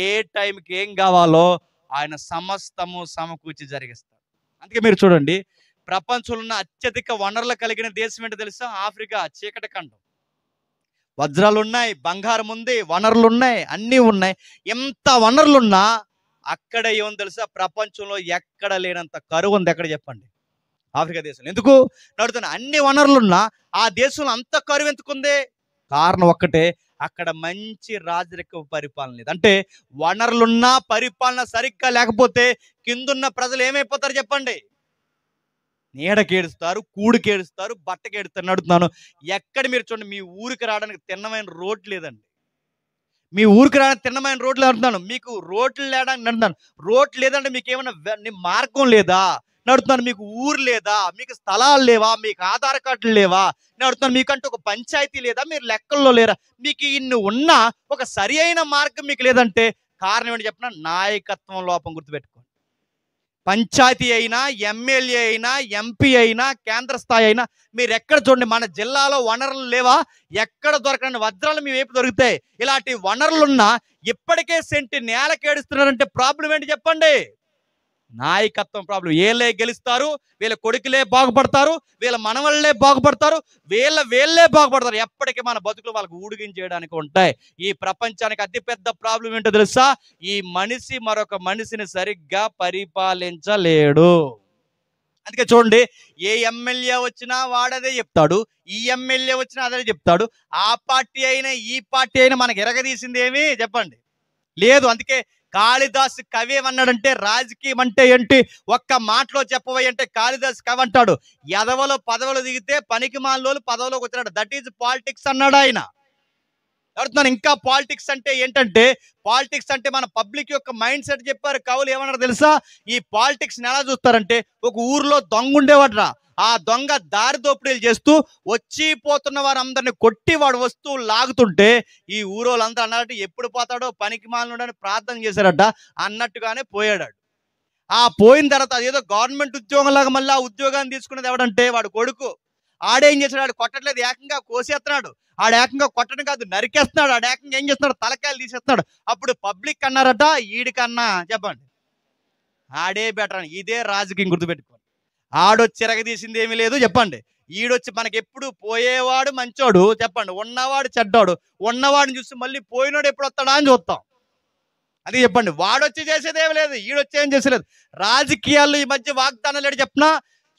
ఏ టైంకి ఏం కావాలో ఆయన సమస్తము సమకూర్చి జరిగిస్తారు. అందుకే మీరు చూడండి, ప్రపంచంలో ఉన్న అత్యధిక వనరులు కలిగిన దేశం ఏంటో తెలుసా? ఆఫ్రికా, చీకటి ఖండం. వజ్రాలు ఉన్నాయి, బంగారం ఉంది, వనరులు ఉన్నాయి, అన్నీ ఉన్నాయి. ఎంత వనరులున్నా అక్కడ ఏముంది తెలుసా? ప్రపంచంలో ఎక్కడ లేనంత కరువు ఉంది. ఎక్కడ చెప్పండి? ఆఫ్రికా దేశంలో. ఎందుకు నడుతున్నా? అన్ని వనరులున్నా ఆ దేశంలో అంత కరువు ఎందుకుంది? కారణం ఒక్కటే, అక్కడ మంచి రాజరిక పరిపాలన లేదు. అంటే వనరులున్నా పరిపాలన సరిగ్గా లేకపోతే కిందున్న ప్రజలు ఏమైపోతారు చెప్పండి? నీడకేడుస్తారు, కూడికేడుస్తారు, బట్టకేడుస్తారు. నడుతున్నాను ఎక్కడ మీరు చూడండి, మీ ఊరికి రావడానికి తిన్నమైన రోడ్లు లేదండి. మీ ఊరికి రావడానికి తిన్నమైన రోడ్లు నడుతున్నాను, మీకు రోడ్లు లేడానికి నడుతున్నాను. రోడ్లు లేదంటే మీకు ఏమైనా మార్గం లేదా? నడుతున్నాను. మీకు ఊరు లేదా? మీకు స్థలాలు లేవా? మీకు ఆధార్ కార్డులు లేవా? నడుతున్నాను. మీకంటూ ఒక పంచాయతీ లేదా? మీరు లెక్కల్లో లేరా? మీకు ఇన్ని ఉన్నా ఒక సరి అయిన మార్గం మీకు లేదంటే కారణం ఏంటి చెప్పిన? నాయకత్వం లోపం. గుర్తుపెట్టుకోండి. పంచాయతీ అయినా, ఎమ్మెల్యే అయినా, ఎంపీ అయినా, కేంద్ర స్థాయి అయినా మీరు ఎక్కడ చూడండి, మన జిల్లాలో వనరులు లేవా? ఎక్కడ దొరకని వజ్రాలు మీ వైపు దొరుకుతాయి. ఇలాంటి వనరులున్నా ఇప్పటికే సెంటి నేలకేడుస్తున్నారంటే ప్రాబ్లం ఏంటి చెప్పండి? నాయకత్వం ప్రాబ్లం. వీళ్ళే గెలుస్తారు, వీళ్ళ కొడుకులే బాగుపడతారు, వీళ్ళ మనవళ్ళే బాగుపడతారు, వీళ్ళే బాగుపడతారు. ఎప్పటికీ మన బతుకులు వాళ్ళకు ఊడిగించేయడానికి ఉంటాయి. ఈ ప్రపంచానికి అతిపెద్ద ప్రాబ్లం ఏంటో తెలుసా? ఈ మనిషి మరొక మనిషిని సరిగ్గా పరిపాలించలేడు. అందుకే చూడండి, ఏ ఎమ్మెల్యే వచ్చినా వాడదే చెప్తాడు, ఈ ఎమ్మెల్యే వచ్చినా అదే చెప్తాడు. ఆ పార్టీ అయినా ఈ పార్టీ అయినా మనకి ఎరగదీసింది ఏమి చెప్పండి? లేదు. అందుకే కాళిదాసు కవి ఏమన్నాడంటే, రాజకీయం అంటే ఏంటి ఒక్క మాటలో చెప్పవై అంటే కాళిదాసు కవి అంటాడు, ఎదవలో పదవులు దిగితే పనికి మాలోలు పదవిలోకి వచ్చినాడు. దట్ ఈజ్ పాలిటిక్స్ అన్నాడు ఆయన. అడుగుతున్నాను, ఇంకా పాలిటిక్స్ అంటే ఏంటంటే, పాలిటిక్స్ అంటే మన పబ్లిక్ యొక్క మైండ్ సెట్ చెప్పారు. కవులు ఏమన్నారు తెలుసా? ఈ పాలిటిక్స్ ఎలా చూస్తారంటే, ఒక ఊర్లో దొంగ ఉండేవాడ్రా, ఆ దొంగ దారి దోపిడీలు చేస్తూ వచ్చిపోతున్న వారందరిని కొట్టి వాడు వస్తువులు లాగుతుంటే ఈ ఊరోళ్ళందరూ అన్నారంటే ఎప్పుడు పోతాడో పనికి మాలినోడని ప్రార్థన చేశారట. అన్నట్టుగానే పోయాడు. ఆ పోయిన తర్వాత అదేదో గవర్నమెంట్ ఉద్యోగం లాగా మళ్ళీ ఆ ఉద్యోగాన్ని తీసుకునేది ఎవడంటే వాడు కొడుకు. ఆడేం చేశాడు? ఆడు కొట్టట్లేదు, ఏకంగా కోసేస్తున్నాడు. ఆడు ఏకంగా కొట్టడం కాదు, నరికేస్తున్నాడు. ఆడు ఏకంగా ఏం చేస్తున్నాడు? తలకాయలు తీసేస్తున్నాడు. అప్పుడు పబ్లిక్ అన్నారట, ఈడికన్నా చెప్పండి ఆడే బెటర్ అని. ఇదే రాజకీయం. గుర్తుపెట్టుకోండి. ఆడొచ్చి ఎరగదీసింది ఏమీ లేదు చెప్పండి. ఈడొచ్చి మనకెప్పుడు పోయేవాడు మంచోడు చెప్పండి, ఉన్నవాడు చెడ్డోడు. ఉన్నవాడిని చూసి మళ్ళీ పోయినోడు ఎప్పుడు వస్తాడా అని చూస్తాం. అది చెప్పండి, వాడొచ్చి చేసేదేమి లేదు, ఈడొచ్చి ఏం చేసేలేదు. రాజకీయాల్లో ఈ మధ్య వాగ్దానాలు ఏంటి చెప్పినా,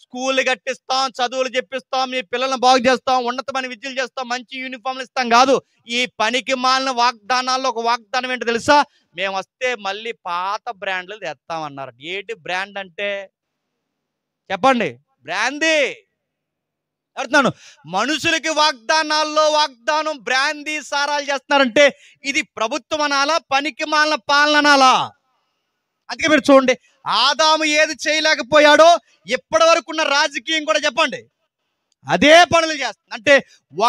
స్కూళ్ళు కట్టిస్తాం, చదువులు చెప్పిస్తాం, మీ పిల్లల్ని బాగు చేస్తాం, ఉన్నతమైన విద్యలు చేస్తాం, మంచి యూనిఫామ్లు ఇస్తాం కాదు. ఈ పనికి మాలిన వాగ్దానాల్లో ఒక వాగ్దానం ఏంటో తెలుసా? మేము వస్తే మళ్ళీ పాత బ్రాండ్లు తెస్తామన్నారు. ఏంటి బ్రాండ్ అంటే చెప్పండి? బ్రాందీ. అడుగుతున్నాను, మనుషులకి వాగ్దానాల్లో వాగ్దానం బ్రాందీ సారాలు చేస్తున్నారంటే ఇది ప్రభుత్వం అనాలా, పనికి మాలిన పాలన అనాలా? అందుకే మీరు చూడండి, ఆదాము ఏది చేయలేకపోయాడో ఇప్పటి వరకు ఉన్న రాజకీయం కూడా చెప్పండి అదే పనులు చేస్తుంది. అంటే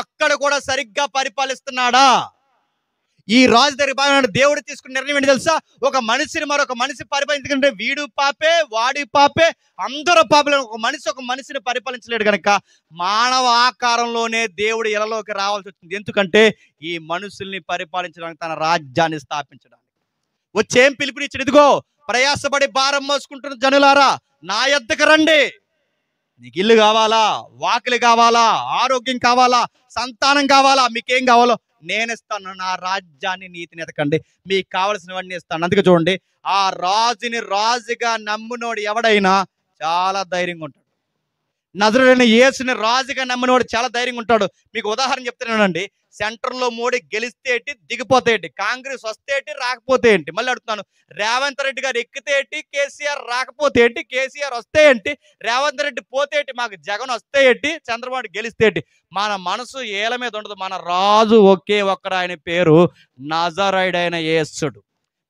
ఒక్కడు కూడా సరిగ్గా పరిపాలిస్తున్నాడా? ఈ రాజు దగ్గర దేవుడు తీసుకున్న నిర్ణయం ఏంటి తెలుసా? ఒక మనిషిని మరొక మనిషి పరిపాలించుకుంటే వీడు పాపే, వాడి పాపే, అందరూ పాపలే. ఒక మనిషిని పరిపాలించలేడు కనుక మానవ ఆకారంలోనే దేవుడు ఇలలోకి రావాల్సి వచ్చింది. ఎందుకంటే ఈ మనుషుల్ని పరిపాలించడానికి, తన రాజ్యాన్ని స్థాపించడానికి వచ్చేం పిలుపునిచ్చాడు? ఇదిగో ప్రయాసపడి భారం మోసుకుంటున్న జనులారా నా యొద్దకు రండి. నీకు ఇల్లు కావాలా, వాకిలి కావాలా, ఆరోగ్యం కావాలా, సంతానం కావాలా, మీకేం కావాలో నేను ఇస్తాను. నా రాజ్యాన్ని, నీతిని ఎతకండి, మీకు కావలసినవన్నీ ఇస్తాను. అందుకే చూడండి, ఆ రాజుని రాజుగా నమ్మునోడు ఎవడైనా చాలా ధైర్యంగా ఉంటాడు. నజరుడైన యేసుని రాజుగా నమ్మినవాడు చాలా ధైర్యంగా ఉంటాడు. మీకు ఉదాహరణ చెప్తున్నానండి. సెంటర్లో మోడీ గెలిస్తే ఏంటి, దిగిపోతే ఏంటి, కాంగ్రెస్ వస్తే ఏంటి, రాకపోతే ఏంటి. మళ్ళీ అడుగుతున్నాను, రేవంత్ రెడ్డి గారు ఎక్కితే ఏంటి, కేసీఆర్ రాకపోతే ఏంటి, కేసీఆర్ వస్తే ఏంటి, రేవంత్ రెడ్డి పోతే ఏంటి, మాకు జగన్ వస్తే ఏంటి, చంద్రబాబు గెలిస్తే ఏంటి. మన మనసు ఏల మీద ఉండదు. మన రాజు ఒకే ఒక్కడు, ఆయన పేరు నజరుడైన యేసుడు.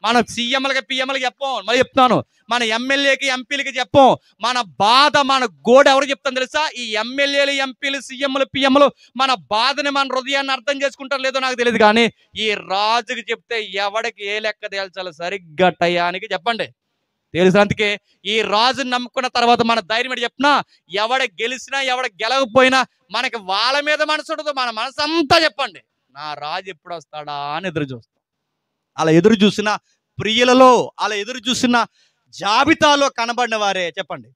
మనం సీఎంలకి పిఎంలకి చెప్పం, మరి చెప్తాను, మన ఎమ్మెల్యేకి ఎంపీలకి చెప్పం. మన బాధ, మన గోడ ఎవరు చెప్తాను తెలుసా? ఈ ఎమ్మెల్యేలు, ఎంపీలు, సీఎంలు, పిఎంలు మన బాధని, మన హృదయాన్ని అర్థం చేసుకుంటారు లేదో నాకు తెలియదు, కానీ ఈ రాజుకి చెప్తే ఎవడికి ఏ లెక్క తేల్చాలో సరిగ్గా టయానికి చెప్పండి తెలుసు. అందుకే ఈ రాజుని నమ్ముకున్న తర్వాత మన ధైర్యం ఏంటి చెప్పినా, ఎవడ గెలిచినా ఎవడ గెలవకపోయినా మనకి వాళ్ళ మీద మనసు ఉండదు. మన మనసు అంతా చెప్పండి, నా రాజు ఎప్పుడు వస్తాడా అని ఎదురు చూస్తాం. అలా ఎదురు చూసిన ప్రియులలో, అలా ఎదురు చూసిన జాబితాలో కనబడిన వారే చెప్పండి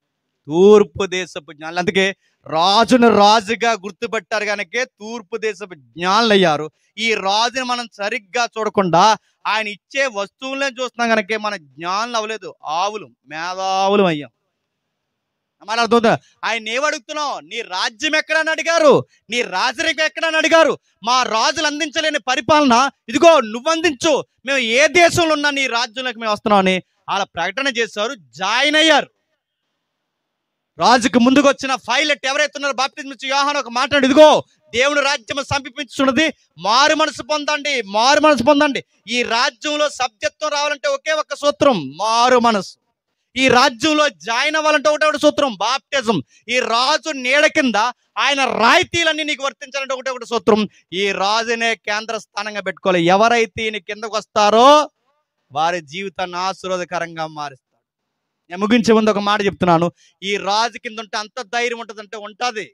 తూర్పు దేశపు జ్ఞానులు. అందుకే రాజును రాజుగా గుర్తుపెట్టారు కనుకే తూర్పు దేశపు జ్ఞానులు అయ్యారు. ఈ రాజుని మనం సరిగ్గా చూడకుండా ఆయన ఇచ్చే వస్తువులనే చూస్తున్నాం కనుకే మన జ్ఞానులు అవ్వలేదు, ఆవులు, మేధావులు అయ్యాం. మన అర్థం. ఆయన ఏమడుగుతున్నావు? నీ రాజ్యం ఎక్కడని అడిగారు, నీ రాజరికం ఎక్కడని అడిగారు. మా రాజులు అందించలేని పరిపాలన ఇదిగో నువ్వు అందించు, మేము ఏ దేశంలో ఉన్నా నీ రాజ్యంలోకి మేము వస్తున్నాం అని అలా ప్రకటన చేశారు, జాయిన్ అయ్యారు. రాజుకు ముందుకు వచ్చిన పైలట్ ఎవరైతే ఉన్నారో బాప్తిస్మం ఇచ్చే యోహాను ఒక మాట్లాడు, ఇదిగో దేవుని రాజ్యం సమీపించున్నది, మారు మనసు పొందండి, మారు మనసు పొందండి. ఈ రాజ్యంలో సభ్యత్వం రావాలంటే ఒకే ఒక్క సూత్రం, మారు మనసు. ఈ రాజ్యంలో జాయిన్ అవ్వాలంటే ఒకటే సూత్రం, బాప్టిజం. ఈ రాజు నీడ కింద ఆయన రాయితీలన్నీ నీకు వర్తించాలంటే ఒకటే సూత్రం, ఈ రాజునే కేంద్ర స్థానంగా పెట్టుకోవాలి. ఎవరైతే ఈయన కిందకు వస్తారో వారి జీవితాన్ని ఆశీర్వాదకరంగా మారుస్తారు. నేను ముగించే ముందు ఒక మాట చెప్తున్నాను, ఈ రాజు కింద ఉంటే అంత ధైర్యం ఉంటుందంటే ఉంటుంది.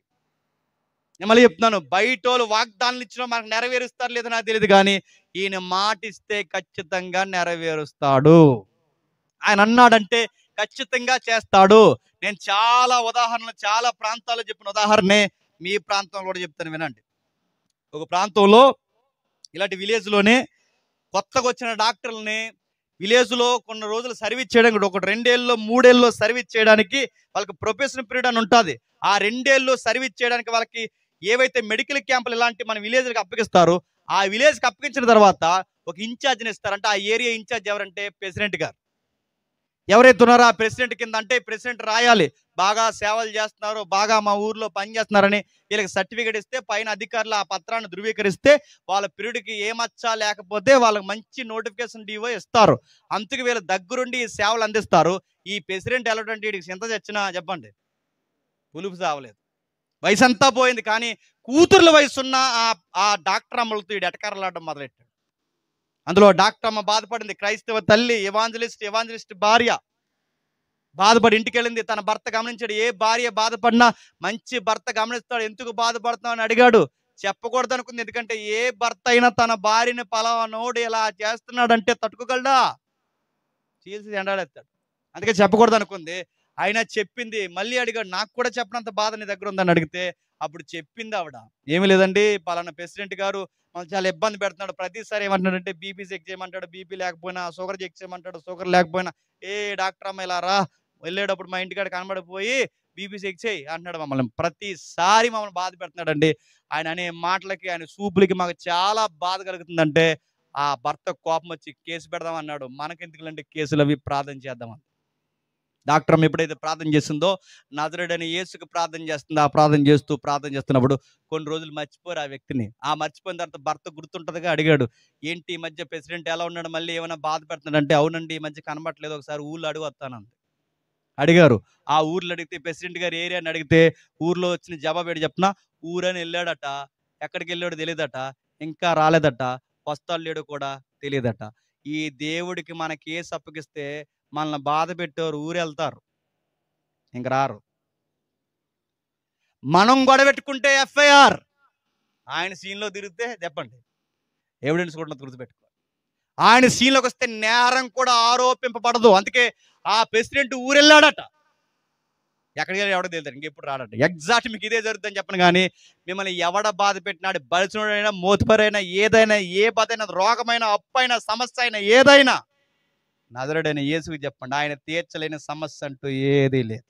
నేను మళ్ళీ చెప్తున్నాను, బయట వాళ్ళు వాగ్దానాలు ఇచ్చిన మనకు నెరవేరుస్తారు లేదో నాకు తెలియదు, కానీ ఈయన మాట ఇస్తే ఖచ్చితంగా నెరవేరుస్తాడు. ఆయన అన్నాడంటే ఖచ్చితంగా చేస్తాడు. నేను చాలా ఉదాహరణలు, చాలా ప్రాంతాల్లో చెప్పిన ఉదాహరణే మీ ప్రాంతంలో కూడా చెప్తాను వినండి. ఒక ప్రాంతంలో ఇలాంటి విలేజ్లోనే కొత్తగా వచ్చిన డాక్టర్లని విలేజ్లో కొన్ని రోజులు సర్వీస్ చేయడానికి, ఒక 2 ఏళ్ళలో 3 ఏళ్ళలో సర్వీస్ చేయడానికి వాళ్ళకి ప్రొఫెషనల్ పీరియడ్ అని ఉంటుంది. ఆ 2 ఏళ్ళు సర్వీస్ చేయడానికి వాళ్ళకి ఏవైతే మెడికల్ క్యాంపులు ఇలాంటి మన విలేజ్కి అప్పగిస్తారో ఆ విలేజ్కి అప్పగించిన తర్వాత ఒక ఇన్ఛార్జ్ని ఇస్తారు. అంటే ఆ ఏరియా ఇన్ఛార్జ్ ఎవరంటే ప్రెసిడెంట్ గారు. ఎవరైతే ఉన్నారో ఆ ప్రెసిడెంట్ కింద, అంటే ప్రెసిడెంట్ రాయాలి బాగా సేవలు చేస్తున్నారు, బాగా మా ఊర్లో పని చేస్తున్నారని వీళ్ళకి సర్టిఫికేట్ ఇస్తే పైన అధికారులు ఆ పత్రాన్ని ధృవీకరిస్తే వాళ్ళ పీరియడ్కి ఏమచ్చా లేకపోతే వాళ్ళకి మంచి నోటిఫికేషన్ డివో ఇస్తారు. అందుకు వీళ్ళ దగ్గరుండి ఈ సేవలు అందిస్తారు. ఈ ప్రెసిడెంట్ ఎలాంటి వీడికి ఎంత చచ్చినా చెప్పండి పులుపు సావలేదు, వయసు అంతా పోయింది, కానీ కూతుర్ల వయసున్న ఆ డాక్టర్ అమ్మలతో వీడు ఎటకారలాడడం మొదలెట్టాడు. అందులో డాక్టర్ అమ్మ బాధపడింది, క్రైస్తవ తల్లి, ఎవాంజలిస్ట్ భార్య బాధపడి ఇంటికి వెళ్ళింది. తన భర్త గమనించాడు, ఏ భార్య బాధపడినా మంచి భర్త గమనిస్తాడు, ఎందుకు బాధపడుతున్నావు అని అడిగాడు. చెప్పకూడదు అనుకుంది, ఎందుకంటే ఏ భర్త అయినా తన భార్యని పలానోడు ఇలా చేస్తున్నాడంటే తట్టుకోగలడా, చీల్చి ఎండాడేస్తాడు. అందుకే చెప్పకూడదు అనుకుంది. ఆయన చెప్పింది మళ్ళీ అడిగాడు, నాకు కూడా చెప్పనంత బాధ నీ దగ్గర ఉందని అడిగితే అప్పుడు చెప్పింది ఆవిడ, ఏమి లేదండి పలానా ప్రెసిడెంట్ గారు మనల్ని చాలా ఇబ్బంది పెడుతున్నాడు, ప్రతిసారి ఏమంటున్నాడంటే బీపీ చెక్ చేయమంటాడు, బీపీ లేకపోయినా షుగర్ చెక్ చేయమంటాడు, షుగర్ లేకపోయినా ఏ డాక్టర్ అమ్మ ఇలా రా, వెళ్ళేటప్పుడు మా ఇంటికాడ కనబడిపోయి బీపీ చెక్ చేయి అంటున్నాడు మమ్మల్ని, ప్రతిసారి మమ్మల్ని బాధ పెడుతున్నాడండి. ఆయన అనే మాటలకి ఆయన చూపులకి మాకు చాలా బాధ కలుగుతుందంటే ఆ భర్త కోపం వచ్చి కేసు పెడదాం అన్నాడు. మనకెందుకులంటే కేసులు అవి, ప్రార్థన చేద్దామని. డాక్టర్ అమ్మ ఎప్పుడైతే ప్రార్థన చేసిందో నజరేయుడైన యేసుకి ప్రార్థన చేస్తుందో, ఆ ప్రార్థన చేస్తున్నప్పుడు కొన్ని రోజులు మర్చిపోరు ఆ వ్యక్తిని. ఆ మర్చిపోయిన తర్వాత భర్త గుర్తుంటదిగా అడిగాడు, ఏంటి ఈ మధ్య ప్రెసిడెంట్ ఎలా ఉన్నాడు, మళ్ళీ ఏమైనా బాధ పెడుతున్నాడంటే అవునండి ఈ మధ్య కనబట్టలేదు, ఒకసారి ఊళ్ళో అడుగు వస్తానంది. అడిగారు. ఆ ఊర్లో అడిగితే ప్రెసిడెంట్ గారు ఏరియా అని అడిగితే ఊర్లో వచ్చిన జవాబు ఏంటి చెప్పిన, ఊరని వెళ్ళాడట, ఎక్కడికి వెళ్ళాడో తెలియదట, ఇంకా రాలేదట, వస్తాడు లేడో కూడా తెలియదట. ఈ దేవుడికి మన కేసు అప్పగిస్తే మనల్ని బాధ పెట్టేవారు ఊరెళ్తారు, ఇంక రారు. మనం గొడవ పెట్టుకుంటే ఎఫ్ఐఆర్, ఆయన సీన్లో తిరిగితే చెప్పండి ఎవిడెన్స్ కూడా గుర్తుపెట్టుకో. ఆయన సీన్లోకి వస్తే నేరం కూడా ఆరోపింపబడదు. అందుకే ఆ ప్రెసిడెంట్ ఊరెళ్ళాడట, ఎక్కడికి వెళ్ళి ఎవడో తెలుతాడు, ఇంకెప్పుడు రాడట. ఎగ్జాక్ట్ మీకు ఇదే జరుగుతుందని చెప్పను కానీ మిమ్మల్ని ఎవడ బాధ పెట్టినాడు, బలిసినోడైనా మోతుపరైనా ఏదైనా, ఏ బాధైనా, రోగమైన, అప్పైనా, సమస్య అయినా ఏదైనా నజరేయుడైన యేసుకి చెప్పండి, ఆయన తీర్చలేని సమస్య అంటూ ఏదీ లేదు,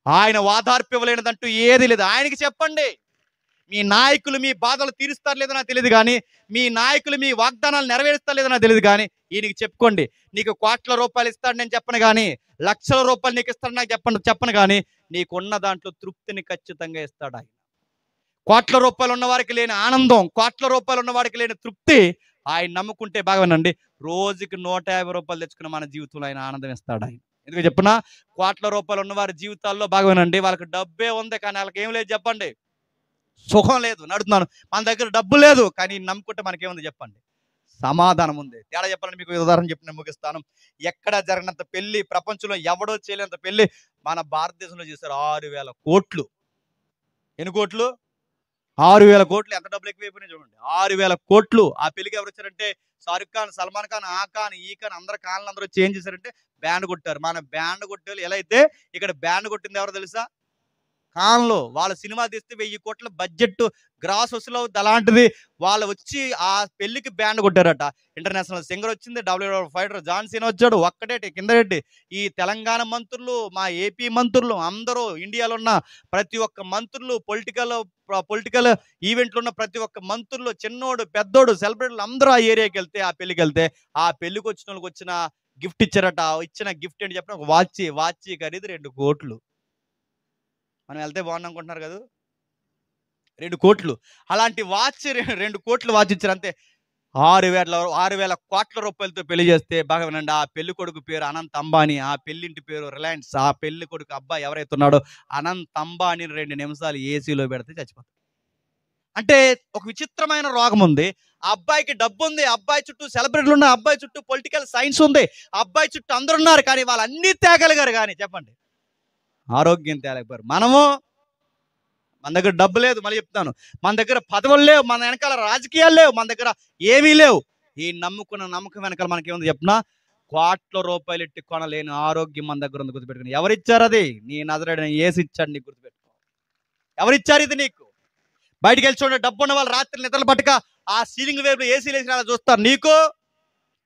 ఆయన వాదార్పివ్వలేనిదంటూ ఏదీ లేదు. ఆయనకి చెప్పండి. మీ నాయకులు మీ బాధలు తీరుస్తారు లేదో నాకు తెలియదు కానీ, మీ నాయకులు మీ వాగ్దానాలు నెరవేరుస్తారు లేదో నాకు తెలియదు కానీ, ఈయనకి చెప్పుకోండి. నీకు కోట్ల రూపాయలు ఇస్తాడు నేను చెప్పను కానీ, లక్షల రూపాయలు నీకు ఇస్తాడు నాకు చెప్పను కానీ, నీకున్న దాంట్లో తృప్తిని ఖచ్చితంగా ఇస్తాడు ఆయన. కోట్ల రూపాయలు ఉన్న వారికి లేని ఆనందం, కోట్ల రూపాయలు ఉన్న వారికి లేని తృప్తి ఆయన నమ్ముకుంటే బాగానండి. రోజుకి 150 రూపాయలు తెచ్చుకున్న మన జీవితంలో ఆయన ఆనందం ఇస్తాడు ఆయన. ఎందుకు చెప్పునా, కోట్ల రూపాయలు ఉన్న వారి జీవితాల్లో బాగానండి, వాళ్ళకి డబ్బే ఉంది కానీ వాళ్ళకి ఏం లేదు చెప్పండి, సుఖం లేదు. నడుతున్నాను, మన దగ్గర డబ్బు లేదు కానీ నమ్ముకుంటే మనకేముంది చెప్పండి, సమాధానం ఉంది. తేడా చెప్పాలని మీకు ఉదాహరణ చెప్పి నేను ముగిస్తాను. ఎక్కడ జరిగినంత పెళ్లి, ప్రపంచంలో ఎవడో చేయలేనంత పెళ్లి మన భారతదేశంలో చేశారు. 6,000 కోట్లు. ఎన్ని కోట్లు? 6,000 కోట్లు. ఎంత డబ్బులు ఎక్కువైపోయినాయి చూడండి. 6,000 కోట్లు. ఆ పెళ్లికి ఎవరు వచ్చారంటే షారుఖ్ ఖాన్, సల్మాన్ ఖాన్, ఆ ఖాన్, ఈ ఖాన్, అందరు ఖాన్లు అందరూ చేంజ్ చేశారంటే బ్యాండ్ కొట్టారు. మన బ్యాండ్ కొట్టే ఎలా అయితే ఇక్కడ బ్యాండ్ కొట్టింది ఎవరో తెలుసా? ఖాన్లో. వాళ్ళ సినిమా తీస్తే 1000 కోట్ల బడ్జెట్ గ్రాస్ వసూలు అవుతుంది. అలాంటిది వాళ్ళు వచ్చి ఆ పెళ్లికి బ్యాండ్ కొట్టారట. ఇంటర్నేషనల్ సింగర్ వచ్చింది, WWE ఫైటర్ జాన్ సీనా వచ్చాడు, ఒక్కటేటి కిందటి ఈ తెలంగాణ మంత్రులు, మా ఏపీ మంత్రులు, అందరూ ఇండియాలో ఉన్న ప్రతి ఒక్క మంత్రులు, పొలిటికల్ ఈవెంట్లు ఉన్న ప్రతి ఒక్క మంత్రులు, చిన్నోడు పెద్దోడు, సెలబ్రిటీలు అందరూ ఆ ఏరియాకి వెళ్తే, ఆ పెళ్లికి వెళ్తే, ఆ పెళ్లికి వచ్చిన వాళ్ళకి వచ్చిన గిఫ్ట్ ఇచ్చారట. ఇచ్చిన గిఫ్ట్ ఏంటి చెప్పిన, ఒక వాచ్ ఖరీదు 2 కోట్లు. మనం వెళ్తే బాగుంది అనుకుంటున్నారు కదా, 2 కోట్లు. అలాంటి వాచ్ 2 కోట్లు వాచ్ ఇచ్చారు అంతే. 6,000 కోట్ల రూపాయలతో పెళ్లి చేస్తే బాగా వినండి, ఆ పెళ్లి కొడుకు పేరు అనంత్ అంబానీ, ఆ పెళ్లింటి పేరు రిలయన్స్, ఆ పెళ్లి కొడుకు అబ్బాయి ఎవరైతే ఉన్నాడో అనంత్ అంబానీ 2 నిమిషాలు ఏసీలో పెడితే చచ్చిపోతాడు. అంటే ఒక విచిత్రమైన రోగం ఉంది. ఆ అబ్బాయికి డబ్బు ఉంది, అబ్బాయి చుట్టూ సెలబ్రిటీలు ఉన్నాయి, అబ్బాయి చుట్టూ పొలిటికల్ సైన్స్ ఉంది, అబ్బాయి చుట్టూ అందరు ఉన్నారు, కానీ వాళ్ళన్నీ తేగలిగారు కానీ చెప్పండి ఆరోగ్యం తేలేకపోయారు. మన దగ్గర డబ్బు లేదు, మళ్ళీ చెప్తాను, మన దగ్గర పదవులు లేవు, మన వెనకాల రాజకీయాలు లేవు, మన దగ్గర ఏమీ లేవు. ఈ నమ్మకం వెనకాల మనకేముంది చెప్పినా, కోట్ల రూపాయలు ఎట్టి కొనలేని ఆరోగ్యం మన దగ్గర ఉంది. గుర్తుపెట్టుకుని, ఎవరిచ్చారు అది? నీ నజరేయుడైన యేసు ఇచ్చాడు. నీకు గుర్తుపెట్టుకో, ఎవరిచ్చారు ఇది నీకు? బయటికి వెళ్ళి చూడండి, డబ్బు ఉన్న వాళ్ళు రాత్రి నిద్రలు పట్టక ఆ సీలింగ్ వైపు ఏసీ లేచిన చూస్తారు. నీకు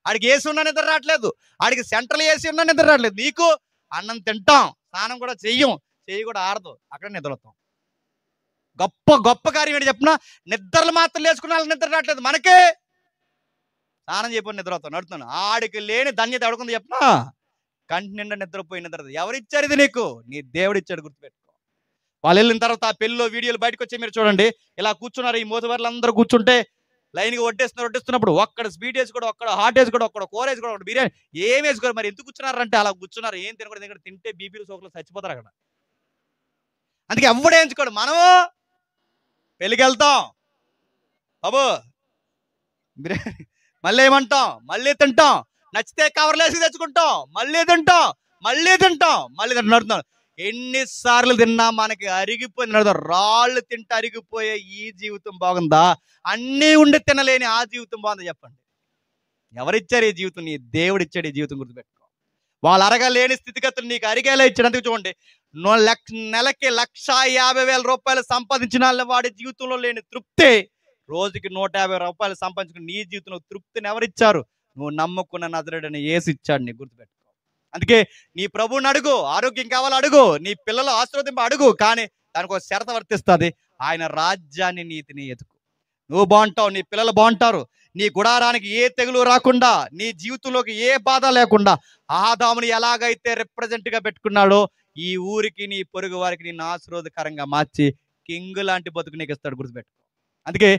ఆడికి ఏసీ ఉన్నా నిద్ర రావట్లేదు, ఆడికి సెంట్రల్ ఏసీ ఉన్నా నిద్ర రావట్లేదు. నీకు అన్నం తింటాం, స్నానం కూడా చెయ్యి కూడా ఆరదు, అక్కడ నిద్రవుతాం. గొప్ప కార్యం ఏంటి చెప్పిన, నిద్రలు మాత్రం లేచుకున్న వాళ్ళకి నిద్ర రావట్లేదు, మనకే స్నానం చేయకపోతే నిద్ర అవుతాం. నడుతున్నాను, ఆడికి లేని ధన్యత ఎవడుకుంది చెప్పిన, కంటి నిండా నిద్రపోయి నిద్ర. ఎవరిచ్చారు ఇది నీకు? నీ దేవుడిచ్చాడు. గుర్తుపెట్టుకో. వాళ్ళు వెళ్ళిన తర్వాత ఆ పెళ్ళిలో వీడియోలు బయటకు వచ్చి మీరు చూడండి, ఇలా కూర్చున్నారు, ఈ మోతుబర్లు అందరూ కూర్చుంటే లైన్గా వడ్డిస్తున్నప్పుడు ఒక్కడ స్వీట్ వేసి కూడా, ఒక్కడ హాట్ వేసి కూడా, ఒక్కడ కూర వేసి కూడా, ఒకటి బిర్యానీ ఏం వేసుకోరు. మరి ఎందుకు కూర్చున్నారంటే అలా కూర్చున్నారు, ఏం తినకూడదు, ఎందుకంటే తింటే బీపీలు సోకులు చచ్చిపోతారు అక్కడ. అందుకే ఎవడే ఎంచుకోడు. మనము పెళ్ళికి వెళ్తాం, బాబు బిర్యానీ, మళ్ళీ ఏమంటాం, మళ్ళీ తింటాం, నచ్చితే కవర్లు వేసి తెచ్చుకుంటాం, మళ్ళీ తింటాం, మళ్ళీ నడుతున్నాం. ఎన్నిసార్లు తిన్నా మనకి అరిగిపోయింది నడుతాం. రాళ్ళు తింటే అరిగిపోయే ఈ జీవితం బాగుందా, అన్నీ ఉండి తినలేని ఆ జీవితం బాగుందా చెప్పండి? ఎవరిచ్చారు ఈ జీవితం? నీ దేవుడు ఇచ్చాడు ఈ జీవితం. గుర్తుపెట్టుకో. వాళ్ళు అరగలేని స్థితిగతులు నీకు అరిగేలా ఇచ్చినందుకు చూడండి. నెలకి 1,50,000 రూపాయలు సంపాదించిన వాడి జీవితంలో లేని తృప్తి రోజుకి 150 రూపాయలు సంపాదించుకుని నీ జీవితంలో తృప్తిని ఎవరిచ్చారు? నువ్వు నమ్ముకున్న నజరేయుడైన యేసు ఇచ్చాడు. నీ గుర్తుపెట్టుకో. అందుకే నీ ప్రభువుని అడుగు, ఆరోగ్యం కావాలి అడుగు, నీ పిల్లలు ఆశీర్వదింపు అడుగు, కానీ దానికి ఒక షరతు వర్తిస్తుంది. ఆయన రాజ్యాన్ని నీతిని ఎతుకు. నువ్వు బాగుంటావు, నీ పిల్లలు బాగుంటారు, నీ గుడారానికి ఏ తెగులు రాకుండా, నీ జీవితంలోకి ఏ బాధ లేకుండా ఆదాముని ఎలాగైతే రిప్రజెంట్గా పెట్టుకున్నాడో ఈ ఊరికి నీ పొరుగు వారికి నేను ఆశీర్వాదకరంగా మార్చి కింగ్ లాంటి బతుకు నీకు ఇస్తాడు. గుర్తుపెట్టుకో. అందుకే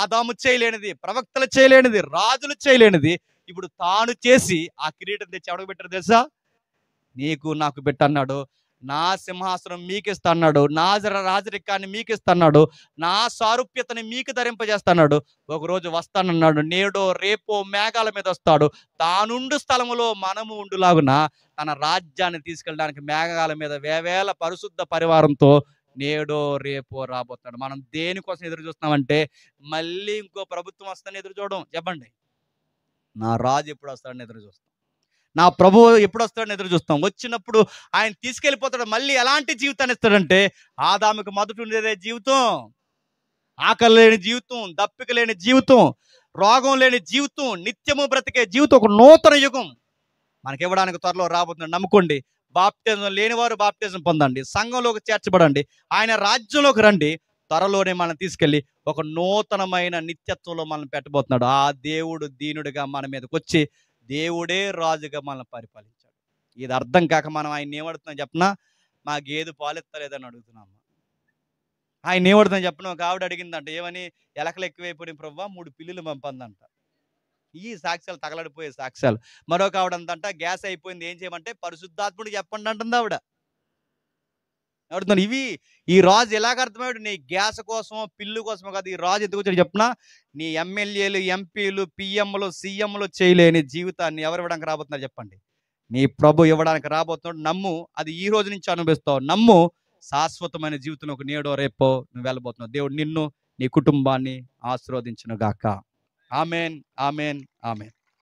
ఆదాము చేయలేనిది, ప్రవక్తలు చేయలేనిది, రాజులు చేయలేనిది ఇప్పుడు తాను చేసి ఆ కిరీటం తెచ్చి ఎవరికి పెట్టారు తెలుసా? నీకు నాకు పెట్టన్నాడు. నా సింహాసనం మీకు ఇస్తా అన్నాడు, నా రాజరికాన్ని మీకు ఇస్తా అన్నాడు, నా సారూప్యతని మీకు ధరింపజేస్తాడు. ఒకరోజు వస్తానన్నాడు, నేడో రేపో మేఘాల మీద వస్తాడు. తానుండు స్థలములో మనము ఉండులాగున తన రాజ్యాన్ని తీసుకెళ్ళడానికి మేఘాల మీద వేవేల పరిశుద్ధ పరివారంతో నేడో రేపో రాబోతాడు. మనం దేనికోసం ఎదురు చూస్తున్నామంటే మళ్ళీ ఇంకో ప్రభుత్వం వస్తానని ఎదురు చూడడం. చెప్పండి, నా రాజు ఎప్పుడు వస్తాడని ఎదురు చూస్తాం, నా ప్రభువు ఎప్పుడు వస్తాడని ఎదురు చూస్తాం. వచ్చినప్పుడు ఆయన తీసుకెళ్ళిపోతాడు. మళ్ళీ ఎలాంటి జీవితాన్ని ఇస్తాడంటే ఆదాముకు మొదట ఉండేదే జీవితం, ఆకలి లేని జీవితం, దప్పిక లేని జీవితం, రోగం లేని జీవితం, నిత్యము బ్రతికే జీవితం, ఒక నూతన యుగం మనకి ఇవ్వడానికి త్వరలో రాబోతున్నాడు. నమ్ముకోండి. బాప్టిజం లేనివారు బాప్టిజం పొందండి, సంఘంలోకి చేర్చబడండి, ఆయన రాజ్యంలోకి రండి. త్వరలోనే మనం తీసుకెళ్ళి ఒక నూతనమైన నిత్యత్వంలో మనం పెట్టబోతున్నాడు. ఆ దేవుడు దీనుడిగా మన మీదకి వచ్చి దేవుడే రాజుగా మనల్ని పరిపాలించాడు. ఇది అర్థం కాక మనం ఆయన ఏమడుతున్నాం చెప్పనా? మా గేదె పాలెత్తలేదని అడుగుతున్నాము. ఆయన ఏమడుతున్నాం చెప్పను? ఒక ఆవిడ అడిగిందంట, ఏమని? ఎలకలు ఎక్కువైపోయిన ప్రభువా 3 పిల్లులు పంపందంట. ఈ సాక్ష్యాలు తగలడిపోయే సాక్ష్యాలు. మరొక ఆవిడ అందంట, గ్యాస్ అయిపోయింది ఏం చేయమంటే పరిశుద్ధాత్ముడు చెప్పండి అంటుంది ఆవిడ. అడుగుతున్నాను, ఇవి ఈ రాజు ఎలాగ అర్థమయ్యాడు? నీ గ్యాస్ కోసం పిల్లు కోసమో కాదు. ఈ రాజు ఎందుకు వచ్చాడు చెప్పనా? నీ ఎమ్మెల్యేలు, ఎంపీలు, పిఎంలు, సీఎంలు చేయలేని జీవితాన్ని ఎవరు ఇవ్వడానికి రాబోతున్నారు చెప్పండి? నీ ప్రభు ఇవ్వడానికి రాబోతున్నాడు. నమ్ము, అది ఈ రోజు నుంచి అనుభవిస్తావు. నమ్ము, శాశ్వతమైన జీవితంలోకి నేడో రేపో నువ్వు వెళ్ళబోతున్నావు. దేవుడు నిన్ను, నీ కుటుంబాన్ని ఆశీర్వదించును గాక. Amen, amen, amen.